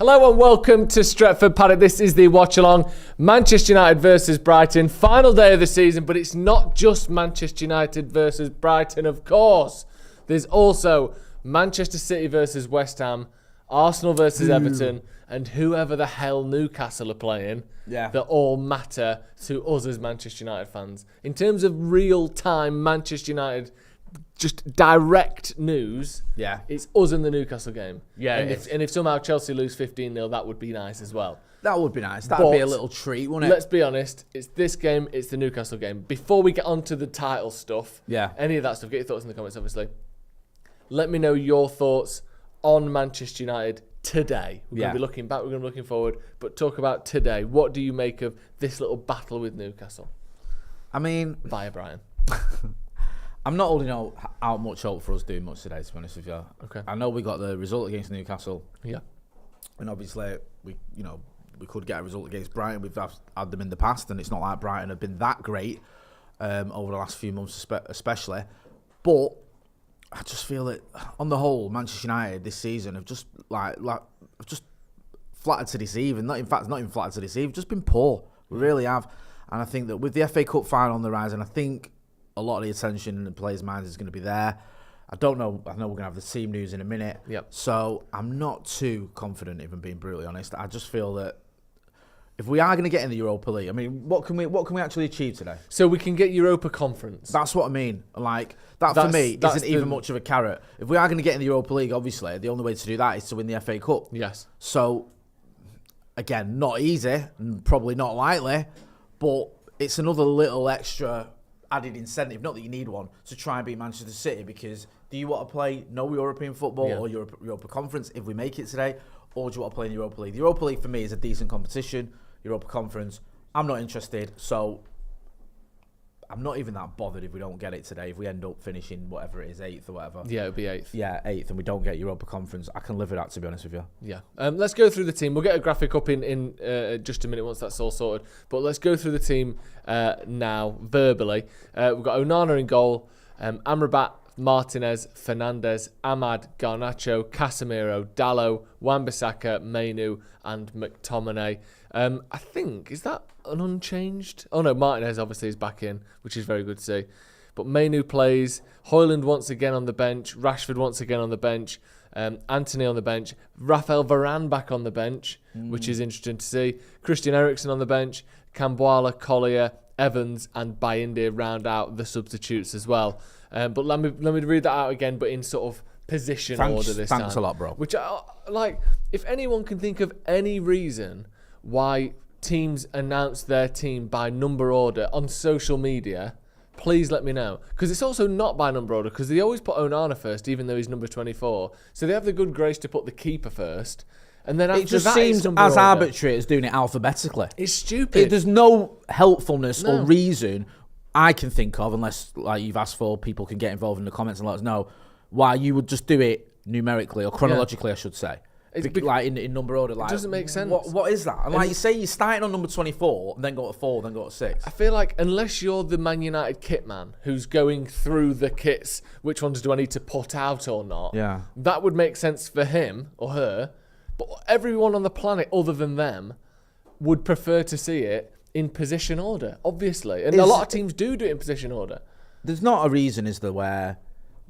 Hello and welcome to Stretford, Paddock. This is the watch-along. Manchester United versus Brighton. Final day of the season, but it's not just Manchester United versus Brighton, of course. There's also Manchester City versus West Ham, Arsenal versus Everton, and whoever the hell Newcastle are playing that all matter to us as Manchester United fans. In terms of real-time Manchester United just direct news, it's us in the Newcastle game. And if somehow Chelsea lose 15-0, that would be nice as well. That would be nice. That would be a little treat, wouldn't it? Let's be honest, it's this game, it's the Newcastle game. Before we get on to the title stuff, any of that stuff, get your thoughts in the comments, obviously. Let me know your thoughts on Manchester United today. We're going to be looking back, we're going to be looking forward, but talk about today. What do you make of this little battle with Newcastle? I mean... Via Brian. I'm not holding out much hope for us doing much today, to be honest with you. Okay. I know we got the result against Newcastle. Yeah. And obviously, we could get a result against Brighton. We've had them in the past, and it's not like Brighton have been that great over the last few months, especially. But I just feel that, on the whole, Manchester United this season have just just flattered to deceive, and not even flattered to deceive, just been poor. We really have. And I think that with the FA Cup final on the rise, and I think a lot of the attention in the players' minds is going to be there. I don't know. I know we're going to have the team news in a minute. Yep. So I'm not too confident, if I'm being brutally honest. I just feel that if we are going to get in the Europa League, I mean, what can we actually achieve today? So we can get Europa Conference. That's what I mean. Like that for me isn't even much of a carrot. If we are going to get in the Europa League, obviously the only way to do that is to win the FA Cup. Yes. So again, not easy and probably not likely, but it's another little extra added incentive, not that you need one, to try and beat Manchester City, because do you want to play no European football or Europa Conference if we make it today, or do you want to play in the Europa League? The Europa League for me is a decent competition. Europa Conference, I'm not interested, so I'm not even that bothered if we don't get it today. If we end up finishing whatever it is, 8th or whatever. Yeah, it'll be 8th. Yeah, 8th, and we don't get Europa Conference, I can live with that, to be honest with you. Yeah. Let's go through the team. We'll get a graphic up in just a minute once that's all sorted. But let's go through the team now, verbally. We've got Onana in goal, Amrabat, Martinez, Fernandes, Ahmad, Garnacho, Casemiro, Dalot, Wan-Bissaka, Mainu, and McTominay. I think, is that an unchanged? Oh no, Martinez obviously is back in, which is very good to see. But Mainu plays, Højlund once again on the bench, Rashford once again on the bench, Antony on the bench, Rafael Varane back on the bench, which is interesting to see. Christian Eriksen on the bench, Camboala, Collier, Evans, and Bayindir round out the substitutes as well. But let me read that out again, but in sort of position order this time. Thanks a lot, bro. Which, if anyone can think of any reason why teams announce their team by number order on social media, please let me know. Because it's also not by number order, because they always put Onana first, even though he's number 24. So they have the good grace to put the keeper first. And then after it just that, seems it's number as order. arbitrary as doing it alphabetically. It's stupid. There's no helpfulness or reason I can think of, unless like you've asked for, people can get involved in the comments and let us know, why you would just do it numerically or chronologically, I should say. Like in number order. Like, it doesn't make sense. What is that? And like you say, you're starting on number 24, and then go to 4, then go to 6. I feel like unless you're the Man United kit man who's going through the kits, which ones do I need to put out or not? Yeah. That would make sense for him or her. But everyone on the planet other than them would prefer to see it in position order, obviously. And a lot of teams do it in position order. There's not a reason, is there, where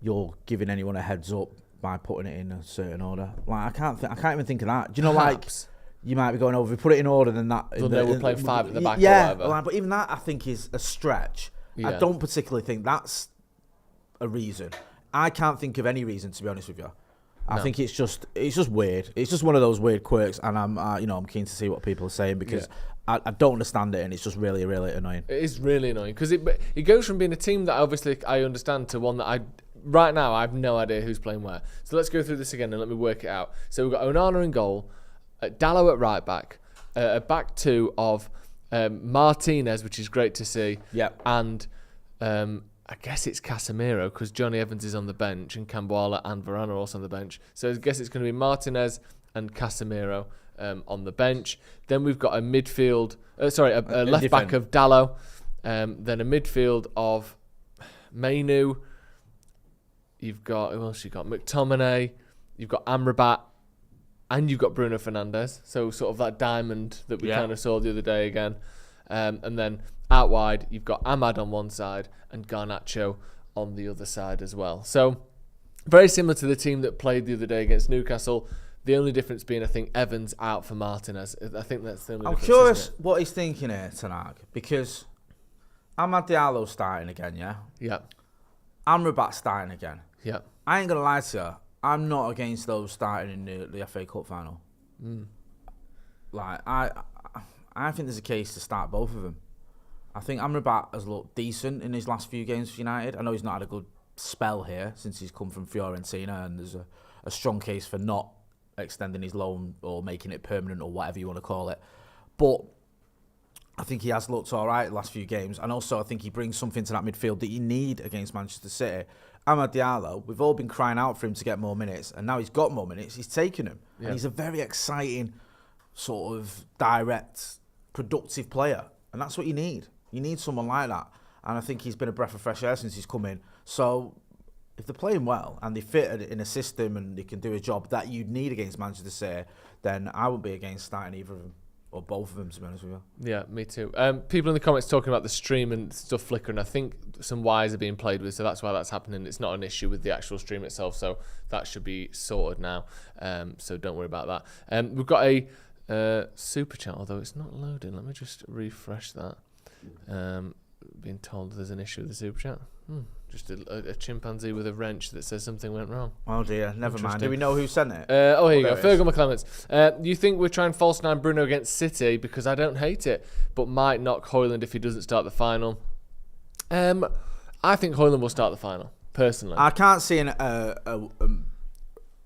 you're giving anyone a heads up by putting it in a certain order. Like I can't even think of that. Do you know, Perhaps. like you might be going over. If we put it in order, then that. Well, they will play 5 at the back. Yeah, or whatever. like, but even that I think is a stretch. Yeah. I don't particularly think that's a reason. I can't think of any reason, to be honest with you. I think it's just weird. It's just one of those weird quirks, and I'm keen to see what people are saying, because I don't understand it, and it's just really, really annoying. It is really annoying, because it goes from being a team that obviously I understand to one that right now I have no idea who's playing where. So let's go through this again and let me work it out. So we've got Onana in goal, Dalot at right back, a back two of Martinez, which is great to see. Yep. And I guess it's Casemiro, because Johnny Evans is on the bench and Camboala and Varane are also on the bench. So I guess it's going to be Martinez and Casemiro on the bench. Then we've got a midfield, a left back of Dalot, then a midfield of Mainu. You've got, who else you got? McTominay. You've got Amrabat. and you've got Bruno Fernandes, so sort of that diamond that we kind of saw the other day again. And then out wide, you've got Ahmad on one side and Garnacho on the other side as well. So very similar to the team that played the other day against Newcastle. The only difference being, I think, Evans out for Martinez. I think that's the only difference. I'm curious what he's thinking here, Tanag, because Amad Diallo's starting again, yeah? Yeah. Amrabat's starting again. Yeah. I ain't going to lie to you. I'm not against those starting in the FA Cup final. Like, I think there's a case to start both of them. I think Amrabat has looked decent in his last few games for United. I know he's not had a good spell here since he's come from Fiorentina, and there's a strong case for not extending his loan or making it permanent or whatever you want to call it. But I think he has looked all right the last few games, and also I think he brings something to that midfield that you need against Manchester City. Amad Diallo, we've all been crying out for him to get more minutes, and now he's got more minutes, he's taken them. Yeah. And he's a very exciting, sort of direct, productive player, and that's what you need. You need someone like that, and I think he's been a breath of fresh air since he's come in. So if they're playing well and they fit in a system and they can do a job that you'd need against Manchester City, then I wouldn't be against starting either of them. Or both of them, to be honest with you. Yeah, me too. People in the comments talking about the stream and stuff flickering. I think some wires are being played with, so that's why that's happening. It's not an issue with the actual stream itself, so that should be sorted now. So don't worry about that. We've got a super chat, although it's not loading. Let me just refresh that. Being told there's an issue with the super chat. Just a chimpanzee with a wrench that says something went wrong. Oh dear, never mind. Do we know who sent it? Here you go. Fergal McClements. You think we're trying false nine Bruno against City? Because I don't hate it, but might knock Højlund if he doesn't start the final. I think Højlund will start the final, personally. I can't see a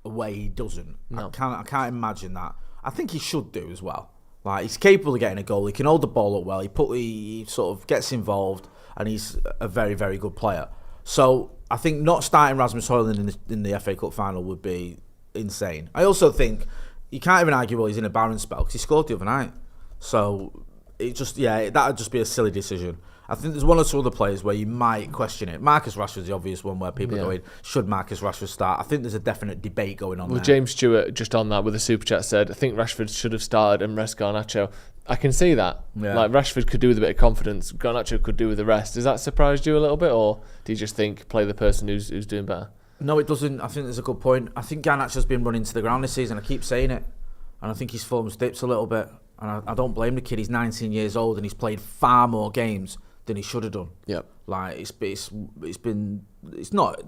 way he doesn't. No. I can't imagine that. I think he should do as well. Like, he's capable of getting a goal. He can hold the ball up well. He sort of gets involved, and he's a very, very good player. So I think not starting Rasmus Højlund in the FA Cup final would be insane. I also think you can't even argue, well, he's in a barren spell because he scored the other night. So that would just be a silly decision. I think there's one or two other players where you might question it. Marcus Rashford's the obvious one where people are going, should Marcus Rashford start? I think there's a definite debate going on there. James Stewart, just on that with a super chat, said, I think Rashford should have started and rest Garnacho. I can see that. Yeah. Like, Rashford could do with a bit of confidence. Garnacho could do with the rest. Does that surprise you a little bit, or do you just think play the person who's doing better? No, it doesn't. I think there's a good point. I think Garnacho's been running to the ground this season. I keep saying it. And I think his form's dipped a little bit. And I don't blame the kid. He's 19 years old and he's played far more games than he should have done. Yep. Like, it's not,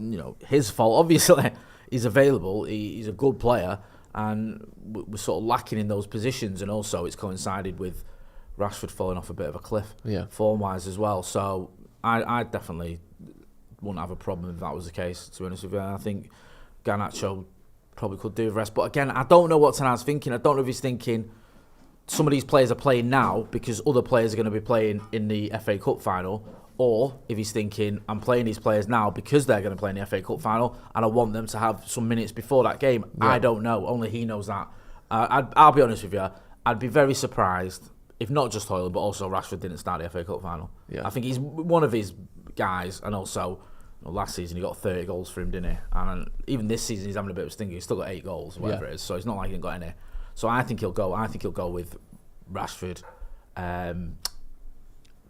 his fault. Obviously, he's available. He's a good player, and we're sort of lacking in those positions. And also, it's coincided with Rashford falling off a bit of a cliff, form-wise as well. So I definitely wouldn't have a problem if that was the case, to be honest with you. I think Garnacho probably could do the rest. But again, I don't know what Tanaz's thinking. I don't know if he's thinking some of these players are playing now because other players are going to be playing in the FA Cup final, or if he's thinking, I'm playing these players now because they're going to play in the FA Cup final and I want them to have some minutes before that game. Yeah. I don't know. Only he knows that. I'll be honest with you. I'd be very surprised if not just Højlund, but also Rashford didn't start the FA Cup final. Yeah. I think he's one of his guys, and also last season he got 30 goals for him, didn't he? And even this season he's having a bit of a stinker. He's still got 8 goals, whatever it is. So it's not like he didn't got any. So I think he'll go. I think he'll go with Rashford,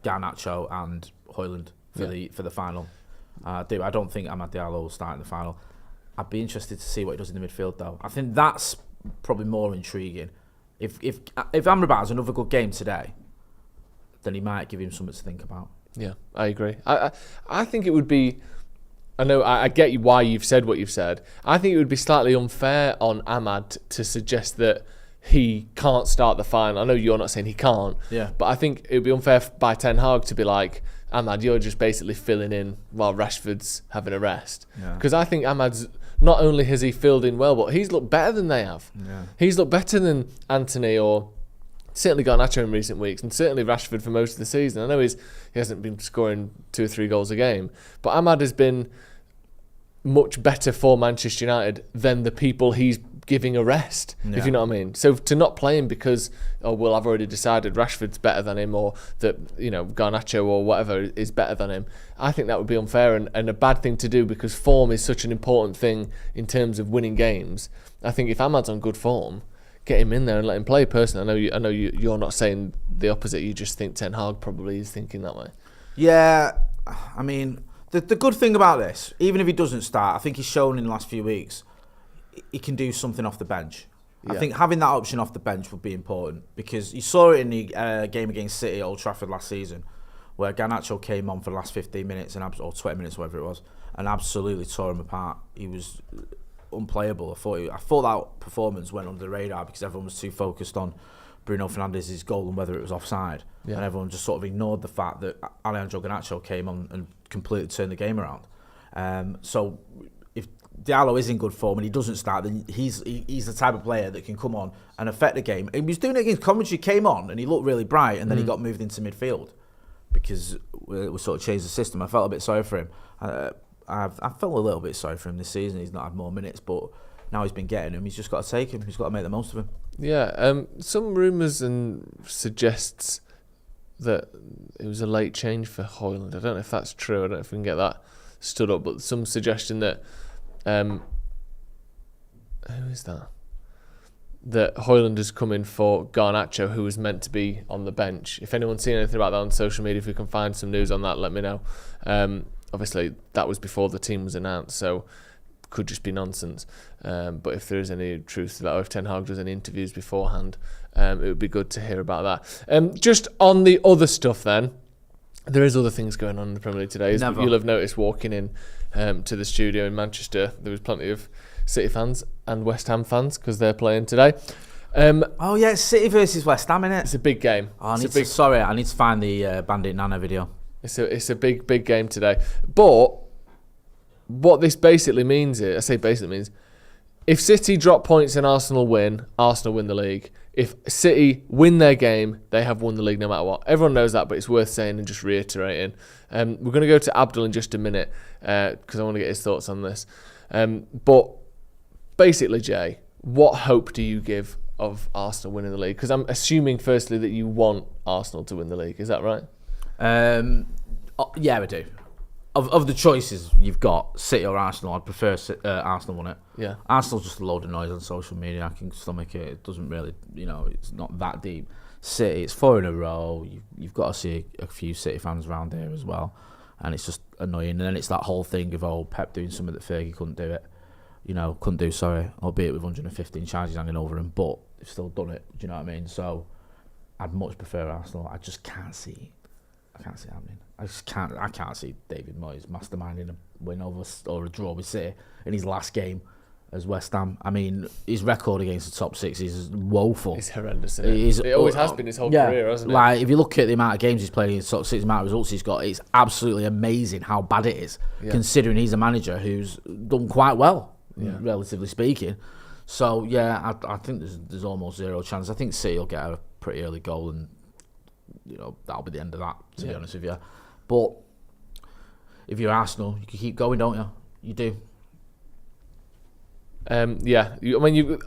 Garnacho, and Højlund for the final. I don't think Amad Diallo will start in the final. I'd be interested to see what he does in the midfield, though. I think that's probably more intriguing. If Amrabat has another good game today, then he might give him something to think about. Yeah, I agree. I think it would be. I know I get why you've said what you've said. I think it would be slightly unfair on Amad to suggest that he can't start the final. I know you're not saying he can't, but I think it would be unfair by Ten Hag to be like, Amad, you're just basically filling in while Rashford's having a rest. Because I think Amad's, not only has he filled in well, but he's looked better than they have. Yeah. He's looked better than Anthony or certainly Garnacho in recent weeks, and certainly Rashford for most of the season. I know he hasn't been scoring 2 or 3 goals a game, but Amad has been much better for Manchester United than the people he's giving a rest, if you know what I mean. So to not play him because, I've already decided Rashford's better than him, or that, Garnacho or whatever is better than him, I think that would be unfair and a bad thing to do, because form is such an important thing in terms of winning games. I think if Amad's on good form, get him in there and let him play. Personally, I know you're not saying the opposite. You just think Ten Hag probably is thinking that way. Yeah, I mean, the good thing about this, even if he doesn't start, I think he's shown in the last few weeks he can do something off the bench. I think having that option off the bench would be important, because you saw it in the game against City at Old Trafford last season, where Garnacho came on for the last 15 minutes or 20 minutes, whatever it was, and absolutely tore him apart. He was unplayable. I thought that performance went under the radar because everyone was too focused on Bruno Fernandes's goal and whether it was offside, and everyone just sort of ignored the fact that Alejandro Garnacho came on and completely turned the game around. So if Diallo is in good form and he doesn't start, then he's the type of player that can come on and affect the game. He was doing it against Coventry, came on and he looked really bright, and then he got moved into midfield because we sort of changed the system. I felt a bit sorry for him. I felt a little bit sorry for him this season. He's not had more minutes, but now he's been getting him. He's just got to take him. He's got to make the most of him. Yeah, some rumours and suggests that it was a late change for Højlund. I don't know if that's true. I don't know if we can get that stood up, but some suggestion that who is that? That Højlund has come in for Garnacho, who was meant to be on the bench. If anyone's seen anything about that on social media, if we can find some news on that, let me know. Obviously, that was before the team was announced, so could just be nonsense. But if there is any truth to that, or if Ten Hag does any interviews beforehand, it would be good to hear about that. Just on the other stuff then, there is other things going on in the Premier League today. You'll have noticed walking in to the studio in Manchester, there was plenty of City fans and West Ham fans because they're playing today. It's City versus West Ham, innit? It's a big game. I need to find the Bandit Nana video. It's a big game today. But what this basically means is, I say basically means, if City drop points and Arsenal win the league. If City win their game, they have won the league no matter what. Everyone knows that, but it's worth saying and just reiterating. We're going to go to Abdul in just a minute because I want to get his thoughts on this. But basically, Jay, what hope do you give of Arsenal winning the league? Because I'm assuming, firstly, that you want Arsenal to win the league. Is that right? Yeah, I do. Of the choices you've got, City or Arsenal, I'd prefer Arsenal won it. Yeah. Arsenal's just a load of noise on social media. I can stomach it. It doesn't really, it's not that deep. City, it's 4 in a row. You've got to see a few City fans around here as well. And it's just annoying. And then it's that whole thing of, Pep doing something that Fergie couldn't do it. Albeit with 115 charges hanging over him. But they've still done it. Do you know what I mean? So I'd much prefer Arsenal. I just can't see it happening. I can't see David Moyes masterminding a win over or a draw with City in his last game as West Ham. I mean, his record against the top six is woeful. It's horrendous. It always has been his whole career, hasn't it? Like, if you look at the amount of games he's played in the top six, the amount of results he's got, it's absolutely amazing how bad it is, considering he's a manager who's done quite well, relatively speaking. So, I think there's almost zero chance. I think City will get a pretty early goal and that'll be the end of that, to be honest with you. But if you're Arsenal, you can keep going, don't you? You do.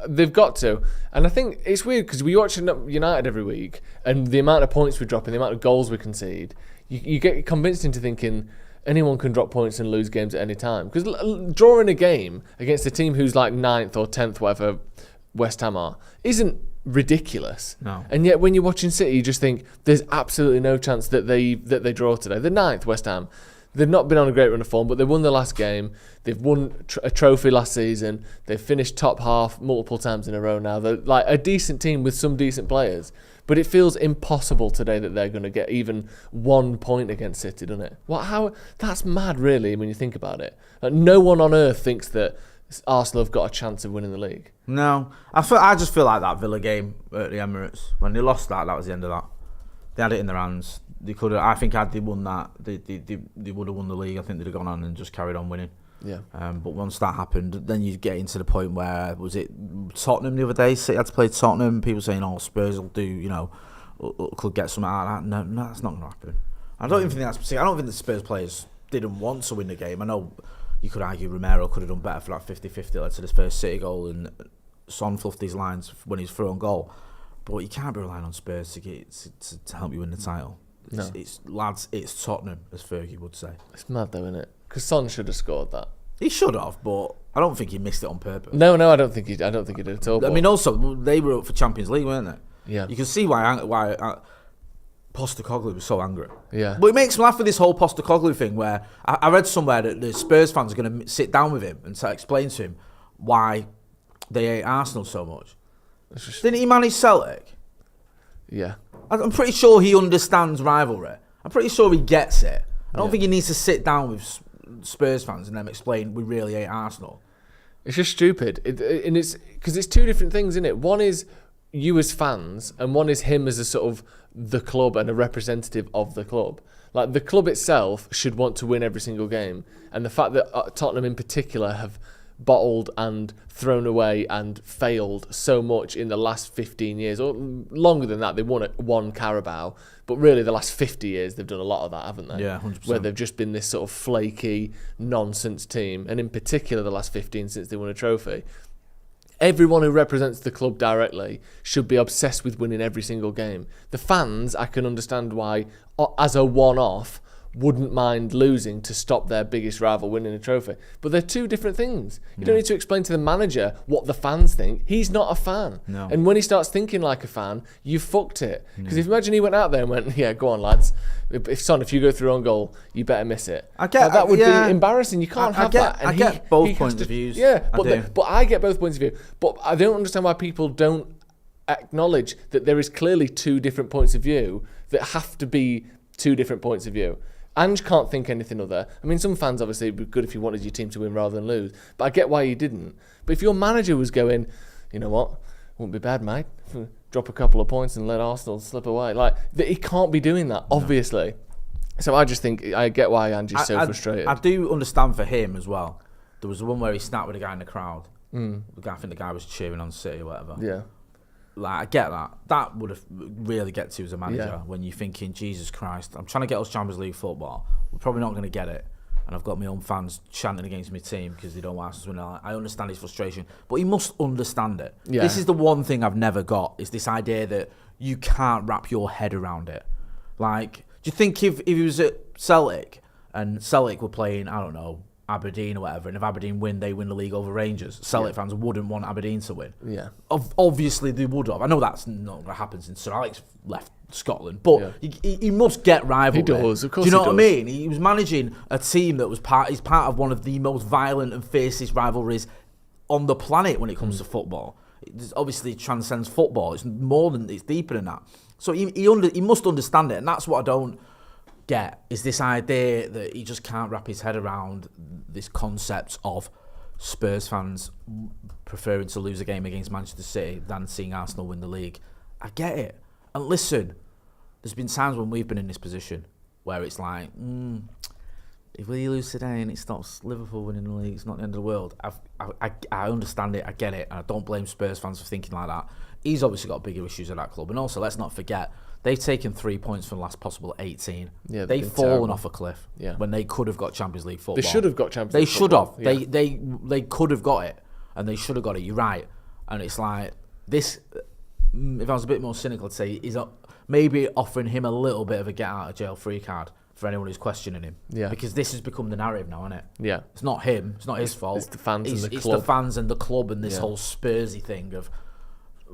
They've got to. And I think it's weird because we watch United every week, and the amount of points we drop and the amount of goals we concede, you get convinced into thinking anyone can drop points and lose games at any time. Because drawing a game against a team who's like 9th or 10th, whatever West Ham are, isn't ridiculous. No. And yet when you're watching City, you just think there's absolutely no chance that they draw today. They're 9th, West Ham. They've not been on a great run of form, but they won the last game. They've won a trophy last season. They've finished top half multiple times in a row now. They're like a decent team with some decent players. But it feels impossible today that they're going to get even 1 point against City, doesn't it? That's mad, really, when you think about it. Like, no one on earth thinks that Arsenal have got a chance of winning the league. No, I just feel like that Villa game at the Emirates, when they lost that was the end of that. They had it in their hands. They could have. I think had they won that, they would have won the league. I think they'd have gone on and just carried on winning. Yeah. But once that happened, then you get into the point where, was it Tottenham the other day? City had to play Tottenham. People saying, Spurs will do, could get something out of that. No, that's not going to happen. I don't even think that's. I don't think the Spurs players didn't want to win the game. I know you could argue Romero could have done better for that 50-50 led to his first City goal, and Son fluffed his lines when he's through on goal. But you can't be relying on Spurs to help you win the title. It's Tottenham, as Fergie would say. It's mad though, isn't it? Because Son should have scored that. He should have, but I don't think he missed it on purpose. No, I don't think he did at all. I mean, also they were up for Champions League, weren't they? Yeah. You can see why Postecoglou was so angry. Yeah. But it makes me laugh with this whole Postecoglou thing where I read somewhere that the Spurs fans are going to sit down with him and explain to him why they hate Arsenal so much. Didn't he manage Celtic? Yeah. I'm pretty sure he understands rivalry. I'm pretty sure he gets it. I don't think he needs to sit down with Spurs fans and them explain we really hate Arsenal. It's just stupid. And it's because it's two different things, isn't it? One is you as fans, and one is him as a sort of the club and a representative of the club. Like, the club itself should want to win every single game, and the fact that Tottenham in particular have bottled and thrown away and failed so much in the last 15 years, or longer than that. They won one Carabao, but really the last 50 years they've done a lot of that, haven't they? Yeah, 100%. Where they've just been this sort of flaky nonsense team, and in particular the last 15 since they won a trophy. Everyone who represents the club directly should be obsessed with winning every single game. The fans, I can understand why, as a one-off, wouldn't mind losing to stop their biggest rival winning a trophy. But they're two different things. You don't need to explain to the manager what the fans think. He's not a fan. No. And when he starts thinking like a fan, you fucked it. Because if imagine he went out there and went, yeah, go on, lads. If you go through on goal, you better miss it. That would be embarrassing. You can't have that. And I get both points of views. Yeah, but I get both points of view. But I don't understand why people don't acknowledge that there is clearly two different points of view that have to be two different points of view. Ange can't think anything other. I mean, some fans obviously it'd be good if you wanted your team to win rather than lose, but I get why you didn't. But if your manager was going, you know what, wouldn't be bad, mate. Drop a couple of points and let Arsenal slip away. Like, he can't be doing that, obviously. So I just think I get why Ange's so frustrated. I do understand for him as well. There was the one where he snapped with a guy in the crowd. I think the guy was cheering on City or whatever. Yeah. Like, I get that. That would have really get to you as a manager when you're thinking, Jesus Christ, I'm trying to get us Champions League football. We're probably not going to get it. And I've got my own fans chanting against my team because they don't want us to win. I understand his frustration, but he must understand it. Yeah. This is the one thing I've never got, is this idea that you can't wrap your head around it. Like, do you think if he was at Celtic and Celtic were playing, I don't know, Aberdeen or whatever, and if Aberdeen win, they win the league over Rangers, Celtic fans wouldn't want Aberdeen to win. Yeah. Obviously they would have. I know that's not going to happen since Sir Alex left Scotland, but he must get rivalry. He does, of course. Do you know what I mean? He was managing a team that was he's part of one of the most violent and fiercest rivalries on the planet when it comes to football. It obviously transcends football. It's more than, it's deeper than that. So he must understand it, and that's what I don't get, is this idea that he just can't wrap his head around this concept of Spurs fans preferring to lose a game against Manchester City than seeing Arsenal win the league. I get it. And listen, there's been times when we've been in this position where it's like, if we lose today and it stops Liverpool winning the league, it's not the end of the world. I understand it, I get it, and I don't blame Spurs fans for thinking like that. He's obviously got bigger issues at that club. And also, let's not forget, they've taken 3 points from the last possible 18. Yeah, they've fallen off a cliff when they could have got Champions League football. They should have got Champions League football. They should have. They could have got it, and they should have got it. You're right. And it's like, this, if I was a bit more cynical, I'd say, is maybe offering him a little bit of a get-out-of-jail-free card for anyone who's questioning him. Yeah. Because this has become the narrative now, isn't it? Yeah. It's not him. It's not his fault. It's the fans and the club. It's the fans and the club and this whole Spursy thing of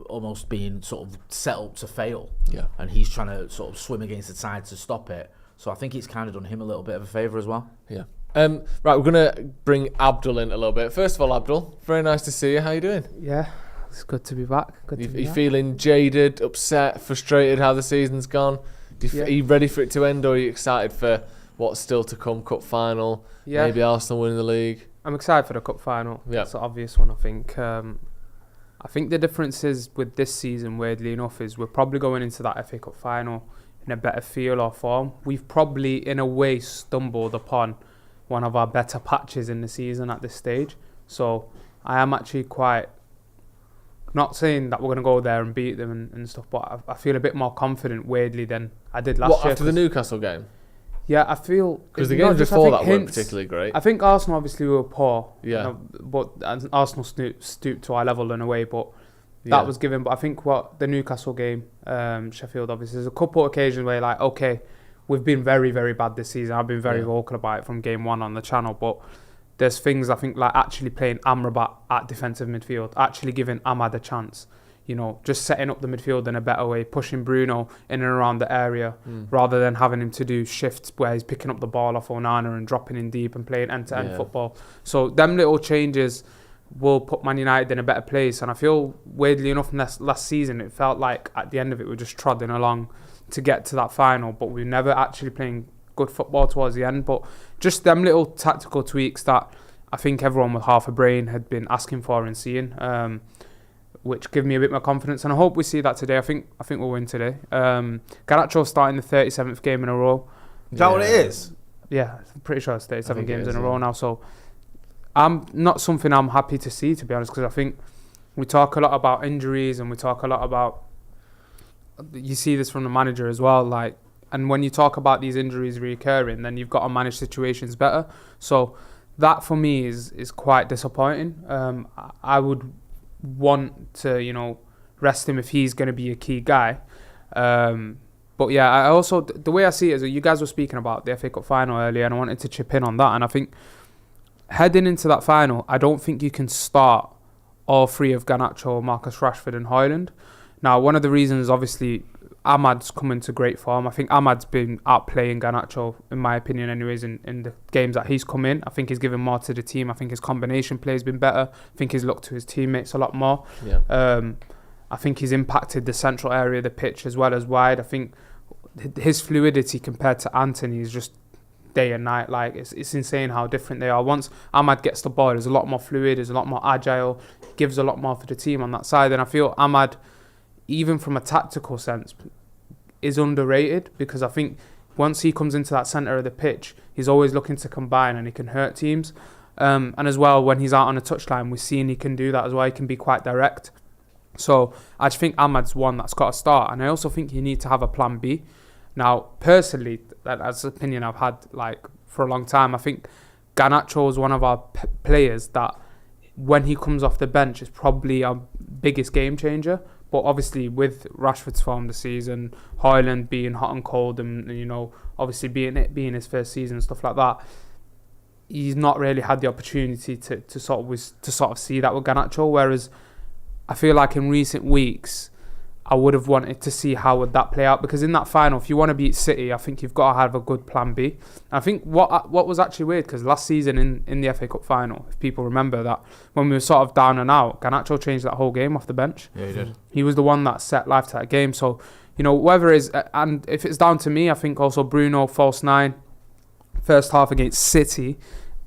almost being sort of set up to fail. Yeah. And he's trying to sort of swim against the tide to stop it. So I think it's kind of done him a little bit of a favour as well. Yeah. Right, we're going to bring Abdul in a little bit. First of all, Abdul, very nice to see you. How you doing? Yeah, it's good to be back. You feeling jaded, upset, frustrated how the season's gone? Are you ready for it to end, or are you excited for what's still to come? Cup final, maybe Arsenal winning the league? I'm excited for the cup final. Yeah. That's an obvious one, I think. I think the difference is with this season, weirdly enough, is we're probably going into that FA Cup final in a better feel or form. We've probably, in a way, stumbled upon one of our better patches in the season at this stage. So I am actually quite, not saying that we're going to go there and beat them and stuff, but I feel a bit more confident, weirdly, than I did last year. After the Newcastle game? Yeah, I feel... Because the games before that weren't particularly great. I think Arsenal obviously were poor. Yeah. But Arsenal stooped to our level in a way, but that was given. But I think the Newcastle game, Sheffield, obviously, there's a couple of occasions where you're like, okay, we've been very, very bad this season. I've been very vocal about it from game one on the channel, but there's things I think like actually playing Amrabat at defensive midfield, actually giving Ahmad a chance. You know, just setting up the midfield in a better way, pushing Bruno in and around the area, rather than having him to do shifts where he's picking up the ball off Onana and dropping in deep and playing end-to-end football. So them little changes will put Man United in a better place. And I feel, weirdly enough, last season, it felt like at the end of it, we're just trotting along to get to that final, but we're never actually playing good football towards the end. But just them little tactical tweaks that I think everyone with half a brain had been asking for and seeing, which give me a bit more confidence, and I hope we see that today. I think we'll win today. Garnacho starting the 37th game in a row. Is that what it is? Yeah, I'm pretty sure it's 37 games in a row now. So I'm not something I'm happy to see, to be honest, because I think we talk a lot about injuries and we talk a lot about, you see this from the manager as well, like, and when you talk about these injuries recurring, then you've got to manage situations better. So that for me is quite disappointing. I would want to, you know, rest him if he's going to be a key guy. But yeah, I also, the way I see it is that you guys were speaking about the FA Cup final earlier, and I wanted to chip in on that. And I think heading into that final, I don't think you can start all three of Garnacho, Marcus Rashford and Højlund. Now, one of the reasons, obviously, Ahmad's come into great form. I think Ahmad's been outplaying Garnacho, in my opinion anyways, in the games that he's come in. I think he's given more to the team. I think his combination play has been better. I think he's looked to his teammates a lot more. Yeah. I think he's impacted the central area of the pitch as well as wide. I think his fluidity compared to Anthony is just day and night. Like, it's insane how different they are. Once Ahmad gets the ball, he's a lot more fluid, he's a lot more agile, gives a lot more for the team on that side. And I feel Ahmad, even from a tactical sense, is underrated, because I think once he comes into that centre of the pitch, he's always looking to combine and he can hurt teams. And as well, when he's out on a touchline, we're seeing he can do that as well. He can be quite direct. So I just think Ahmad's one that's got to start. And I also think you need to have a plan B. Now, personally, that's an opinion I've had like for a long time. I think Garnacho is one of our players that, when he comes off the bench, is probably our biggest game changer. But obviously, with Rashford's form this season, Højlund being hot and cold, and you know, obviously being his first season and stuff like that, he's not really had the opportunity to sort of see that with Garnacho. Whereas I feel like in recent weeks, I would have wanted to see how would that play out, because in that final, if you want to beat City, I think you've got to have a good plan B. I think what was actually weird, because last season in the FA Cup final, if people remember that, when we were sort of down and out, Garnacho changed that whole game off the bench. Yeah, he did. He was the one that set life to that game. So, you know, whatever it is, and if it's down to me, I think also Bruno, false nine, first half against City,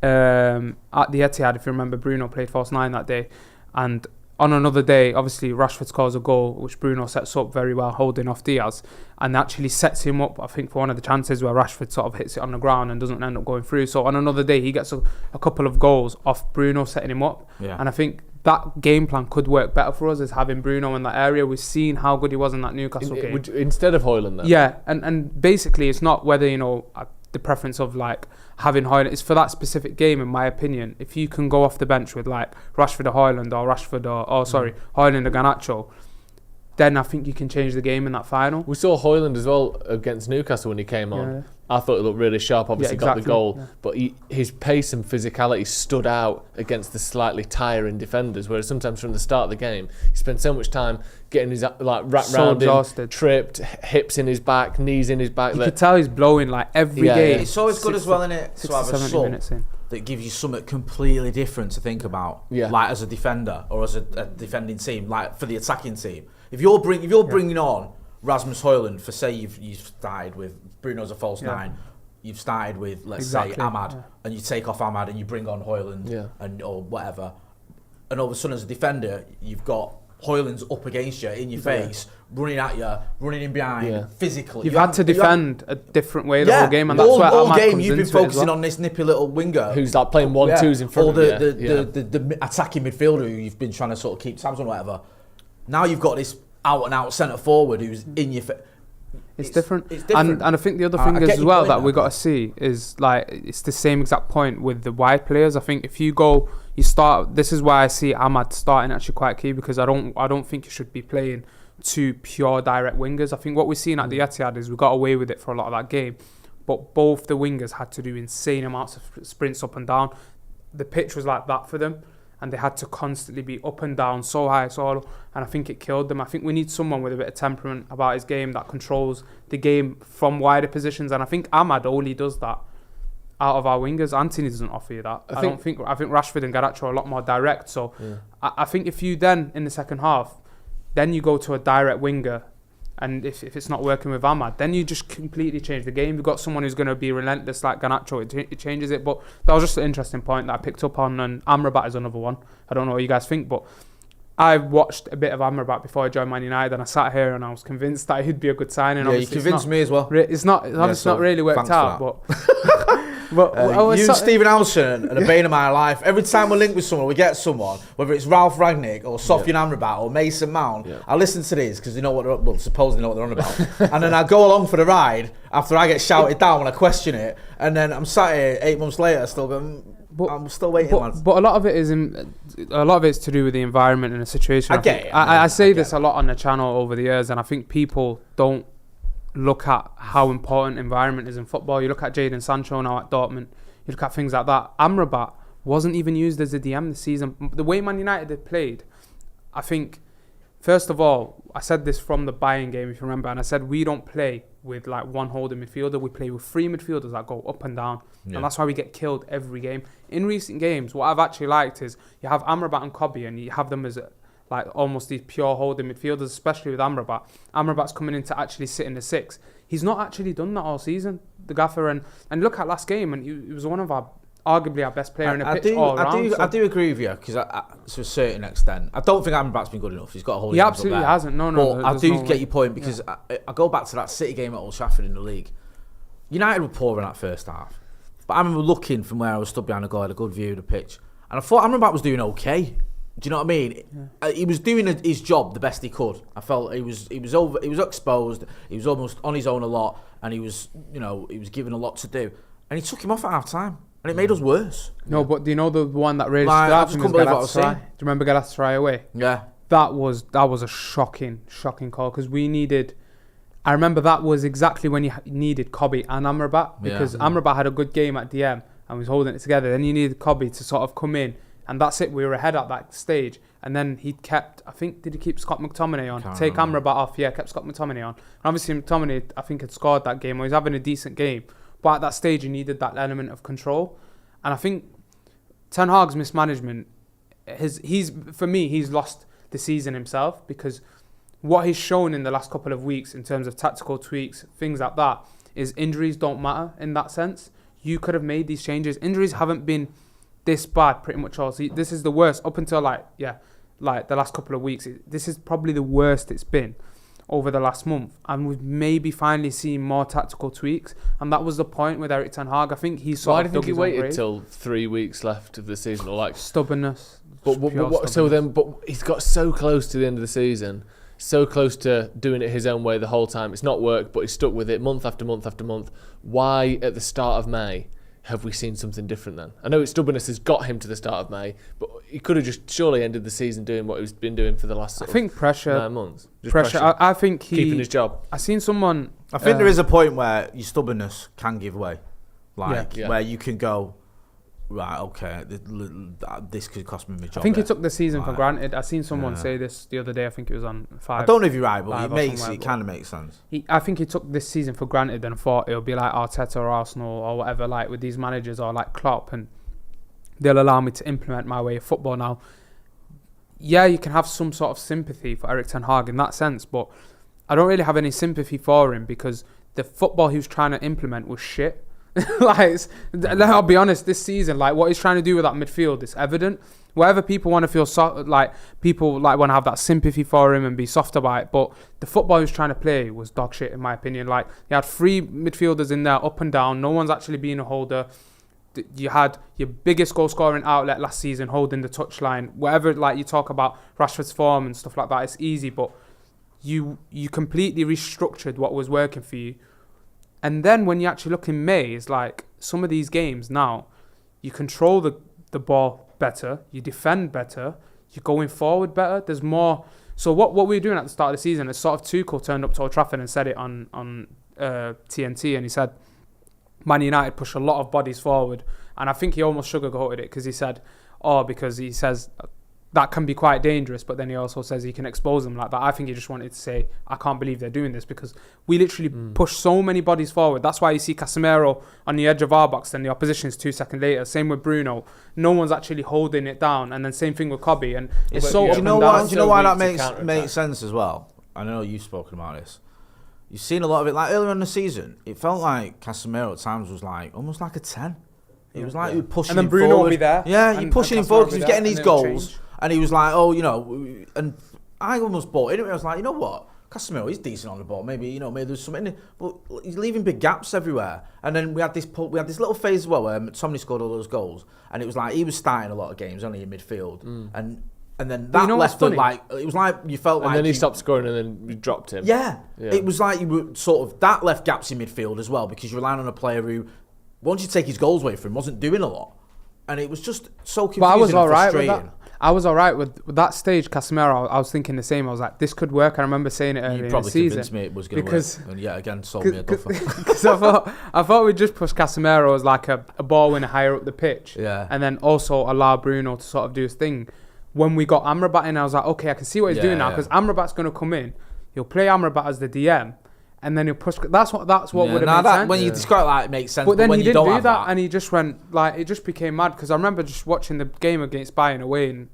at the Etihad, if you remember, Bruno played false nine that day. And on another day, obviously, Rashford scores a goal, which Bruno sets up very well, holding off Diaz, and actually sets him up, I think, for one of the chances where Rashford sort of hits it on the ground and doesn't end up going through. So on another day, he gets a couple of goals off Bruno setting him up. Yeah. And I think that game plan could work better for us, as having Bruno in that area. We've seen how good he was in that Newcastle game. Instead of Højlund, then? Yeah, and basically, it's not whether, you know, the preference of like having Højlund. It's for that specific game, in my opinion. If you can go off the bench with like Rashford or Højlund, or Rashford Højlund or Garnacho, then I think you can change the game in that final. We saw Højlund as well against Newcastle when he came on. Yeah. I thought he looked really sharp. Obviously, got the goal, but his pace and physicality stood out against the slightly tiring defenders. Whereas sometimes from the start of the game, he spent so much time getting his like wrapped round him, tripped, hips in his back, knees in his back. You could tell he's blowing like every game. It's always good as well, isn't it, to have a sub that gives you something completely different to think about. Yeah. Like as a defender or as a defending team, like for the attacking team. If you're bringing on Rasmus Højlund, for say you've started with Bruno's a false nine, you've started with say Ahmad, and you take off Ahmad and you bring on Højlund and or whatever, and all of a sudden as a defender you've got Højlund's up against you in your face, running at you, running in behind, physically. You've had to defend a different way the whole game, and that's why Ahmad game comes you've been focusing on this nippy little winger who's like playing 1-2s in front or of you. the attacking midfielder who you've been trying to sort of keep tabs on, whatever. Now you've got this out and out centre forward who's in your face. It's different. And I think the other thing as well that we've got to see is like it's the same exact point with the wide players. I think if you start. This is why I see Ahmad starting actually quite key, because I don't think you should be playing two pure direct wingers. I think what we're seeing at the Etihad is we got away with it for a lot of that game, but both the wingers had to do insane amounts of sprints up and down. the pitch was like that for them, and they had to constantly be up and down, so high, so low, and I think it killed them. I think we need someone with a bit of temperament about his game that controls the game from wider positions, and I think Ahmad only does that out of our wingers. Anthony doesn't offer you that. I think Rashford and Garnacho are a lot more direct. So I think if you then in the second half, then you go to a direct winger, and if it's not working with Ahmad, then you just completely change the game. You've got someone who's going to be relentless like Garnacho. It changes it. But that was just an interesting point that I picked up on, and Amrabat is another one. I don't know what you guys think, but I watched a bit of Amrabat before I joined Man United, and I sat here and I was convinced that he'd be a good signing. Yeah, you convinced me as well. It's not really worked out, but you, Stephen Alson, and the bane of my life. Every time we link with someone, we get someone, whether it's Ralph Rangnick or Sofian Amrabat or Mason Mount. Yeah. I listen to these because they know what supposedly know what they're on about, and then I go along for the ride after I get shouted down when I question it, and then I'm sat here 8 months later, still going. I'm still waiting. But a lot of it is to do with the environment and the situation. I say this a lot on the channel over the years, and I think people don't look at how important environment is in football. You look at Jadon Sancho now at Dortmund. You look at things like that. Amrabat wasn't even used as a DM this season. The way Man United had played, I think, first of all, I said this from the Bayern game, if you remember, and I said we don't play with like one holding midfielder. We play with three midfielders that go up and down, and that's why we get killed every game. In recent games, what I've actually liked is you have Amrabat and Kobe, and you have them as like almost these pure holding midfielders, especially with Amrabat. Amrabat's coming in to actually sit in the six. He's not actually done that all season, the gaffer, and look at last game, and he was one of arguably our best player in the pitch all around. I do agree with you, because to a certain extent, I don't think Amrabat's been good enough. He's got a whole. He absolutely hasn't. No. But I do get your point, because I go back to that City game at Old Trafford in the league. United were poor in that first half, but I remember looking from where I was stood behind the goal, I had a good view of the pitch, and I thought Amrabat was doing okay. Do you know what I mean? Yeah. He was doing his job the best he could. I felt he was exposed. He was almost on his own a lot, and he was given a lot to do, and he took him off at half time. And it made us worse. No, but do you know the one that really stood out? Do you remember Galatasaray away? Yeah. That was a shocking call, because we needed. I remember that was exactly when you needed Kobe and Amrabat, because Amrabat had a good game at DM and was holding it together. Then you needed Kobe to sort of come in, and that's it. We were ahead at that stage, and then he kept. I think did he keep Scott McTominay on? Take Amrabat off. Yeah, kept Scott McTominay on. And obviously McTominay, I think, had scored that game, or he was having a decent game. But at that stage, you needed that element of control. And I think Ten Hag's mismanagement, for me, he's lost the season himself, because what he's shown in the last couple of weeks in terms of tactical tweaks, things like that, is injuries don't matter in that sense. You could have made these changes. Injuries haven't been this bad pretty much all season. This is the worst up until like the last couple of weeks. This is probably the worst it's been over the last month, and we've maybe finally seen more tactical tweaks, and that was the point with Erik ten Hag. I think he sort of. Why do you think he waited till 3 weeks left of the season, or like stubbornness? But he's got so close to the end of the season, so close to doing it his own way the whole time. It's not worked, but he's stuck with it month after month after month. Why at the start of May have we seen something different then? I know stubbornness has got him to the start of May, but he could have just surely ended the season doing what he's been doing for the last 9 months. Pressure. I think keeping his job. I seen someone. I think there is a point where your stubbornness can give way, where you can go, right, okay, this could cost me my job. I think he took the season for granted. I seen someone say this the other day. I think it was on 5. I don't know if you're right, but it kind of makes sense. I think he took this season for granted and thought it'll be like Arteta or Arsenal or whatever, like with these managers, or like Klopp, and they'll allow me to implement my way of football now. Yeah, you can have some sort of sympathy for Erik ten Hag in that sense, but I don't really have any sympathy for him, because the football he was trying to implement was shit. I'll be honest, this season, like what he's trying to do with that midfield is evident. Whatever people want to feel people want to have that sympathy for him and be soft about it, but the football he was trying to play was dog shit in my opinion. Like, he had 3 midfielders in there up and down, no one's actually being a holder. You had your biggest goal scoring outlet last season holding the touchline. Whatever, like you talk about Rashford's form and stuff like that, it's easy, but you completely restructured what was working for you. And then when you actually look in May, it's like some of these games now, you control the ball better, you defend better, you're going forward better, there's more. So what we were doing at the start of the season is sort of Tuchel turned up to Old Trafford and said it on TNT, and he said, Man United push a lot of bodies forward And I think he almost sugarcoated it because he said, because he says that can be quite dangerous, but then he also says he can expose them like that. I think he just wanted to say, I can't believe they're doing this, because we literally push so many bodies forward. That's why you see Casemiro on the edge of our box, then the opposition is 2 seconds later. Same with Bruno. No one's actually holding it down. And then same thing with Kobe. And it's so up and down. Do you know why that makes sense as well? I know you've spoken about this. You've seen a lot of it. Like earlier in the season, it felt like Casemiro at times was like almost like a 10. It was like he was pushing him forward. And then Bruno would be there. Yeah, you're pushing him forward because he was getting these goals. And he was like, and I almost bought into it. I was like, you know what? Casemiro, he's decent on the ball. Maybe there's something in it. But he's leaving big gaps everywhere. And then we had this little phase as well where McTominay scored all those goals. And it was like he was starting a lot of games only in midfield. And then that left it like, it was like you felt like... And then he stopped scoring and then we dropped him. Yeah. It was like you were sort of... That left gaps in midfield as well, because you're relying on a player who, once you take his goals away from him, wasn't doing a lot. And it was just so confusing and frustrating. I was all right with that stage, Casemiro. I was thinking the same. I was like, this could work. I remember saying it earlier in the season. You probably convinced me it was going to work. And yet again, sold me a duffer. Because I thought we'd just push Casemiro as like a ball winner higher up the pitch. Yeah. And then also allow Bruno to sort of do his thing. When we got Amrabat in, I was like, okay, I can see what he's doing now, because Amrabat's going to come in. He'll play Amrabat as the DM. And then he'll push. That's what would have made sense. When you describe that, it makes sense. But then when he you didn't don't do have that, and he just went like, it just became mad, because I remember just watching the game against Bayern away, and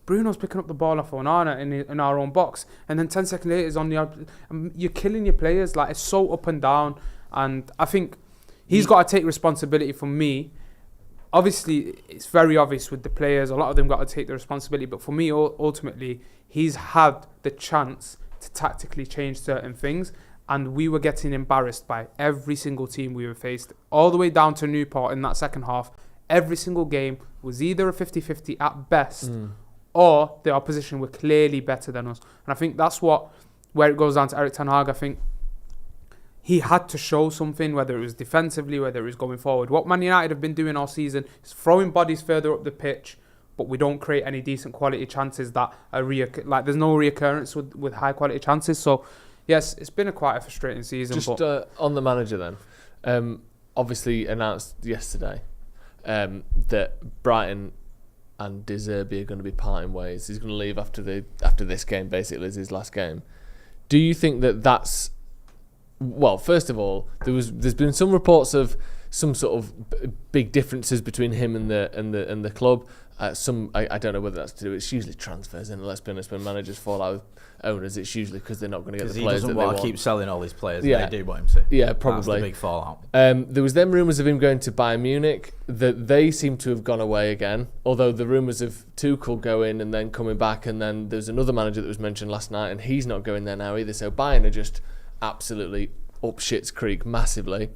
Bruno's picking up the ball off Onana in our own box, and then 10 seconds later is on the. You're killing your players. Like, it's so up and down, and I think he's got to take responsibility for me. Obviously, it's very obvious with the players. A lot of them got to take the responsibility, but for me, ultimately, he's had the chance to tactically change certain things. And we were getting embarrassed by every single team we were faced, all the way down to Newport in that second half. Every single game was either a 50-50 at best, or the opposition were clearly better than us. And I think that's where it goes down to Erik ten Hag. I think he had to show something, whether it was defensively, whether it was going forward. What Man United have been doing all season is throwing bodies further up the pitch, but we don't create any decent quality chances that are there's no reoccurrence with high quality chances. So yes, it's been quite a frustrating season. Just on the manager then, obviously announced yesterday that Brighton and De Zerbi are going to be parting ways. He's going to leave after this game, basically, is his last game. Do you think that's... Well, first of all, there's been some reports of some sort of big differences between him and the club. I don't know whether that's to do. It's usually transfers, and let's be honest, when managers fall out with owners, it's usually because they're not going to get the players that they want. He doesn't want to keep selling all these players. Yeah. They do want him to. Yeah, probably. That's the big fallout. There was then rumours of him going to Bayern Munich. That they seem to have gone away again. Although the rumours of Tuchel going and then coming back, and then there's another manager that was mentioned last night, and he's not going there now either. So Bayern are just absolutely up shit's creek massively.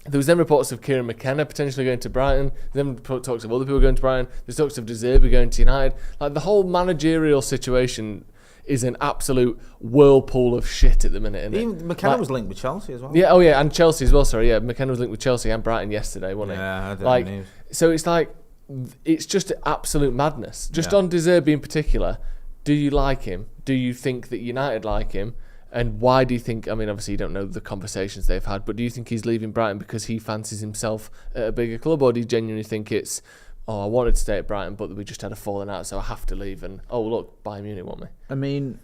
There was then reports of Kieran McKenna potentially going to Brighton. Then talks of other people going to Brighton. There's talks of De Zerbi going to United. Like, the whole managerial situation is an absolute whirlpool of shit at the minute, isn't it? Even McKenna was linked with Chelsea as well. Yeah, and Chelsea as well, sorry. Yeah, McKenna was linked with Chelsea and Brighton yesterday, wasn't he? Yeah, I did. So it's like, it's just absolute madness. Just on De Zerbi in particular, do you like him? Do you think that United like him? And why do you think, I mean, obviously you don't know the conversations they've had, but do you think he's leaving Brighton because he fancies himself at a bigger club, or do you genuinely think it's, I wanted to stay at Brighton, but we just had a falling out, so I have to leave, and, look, Bayern Munich want me? I mean,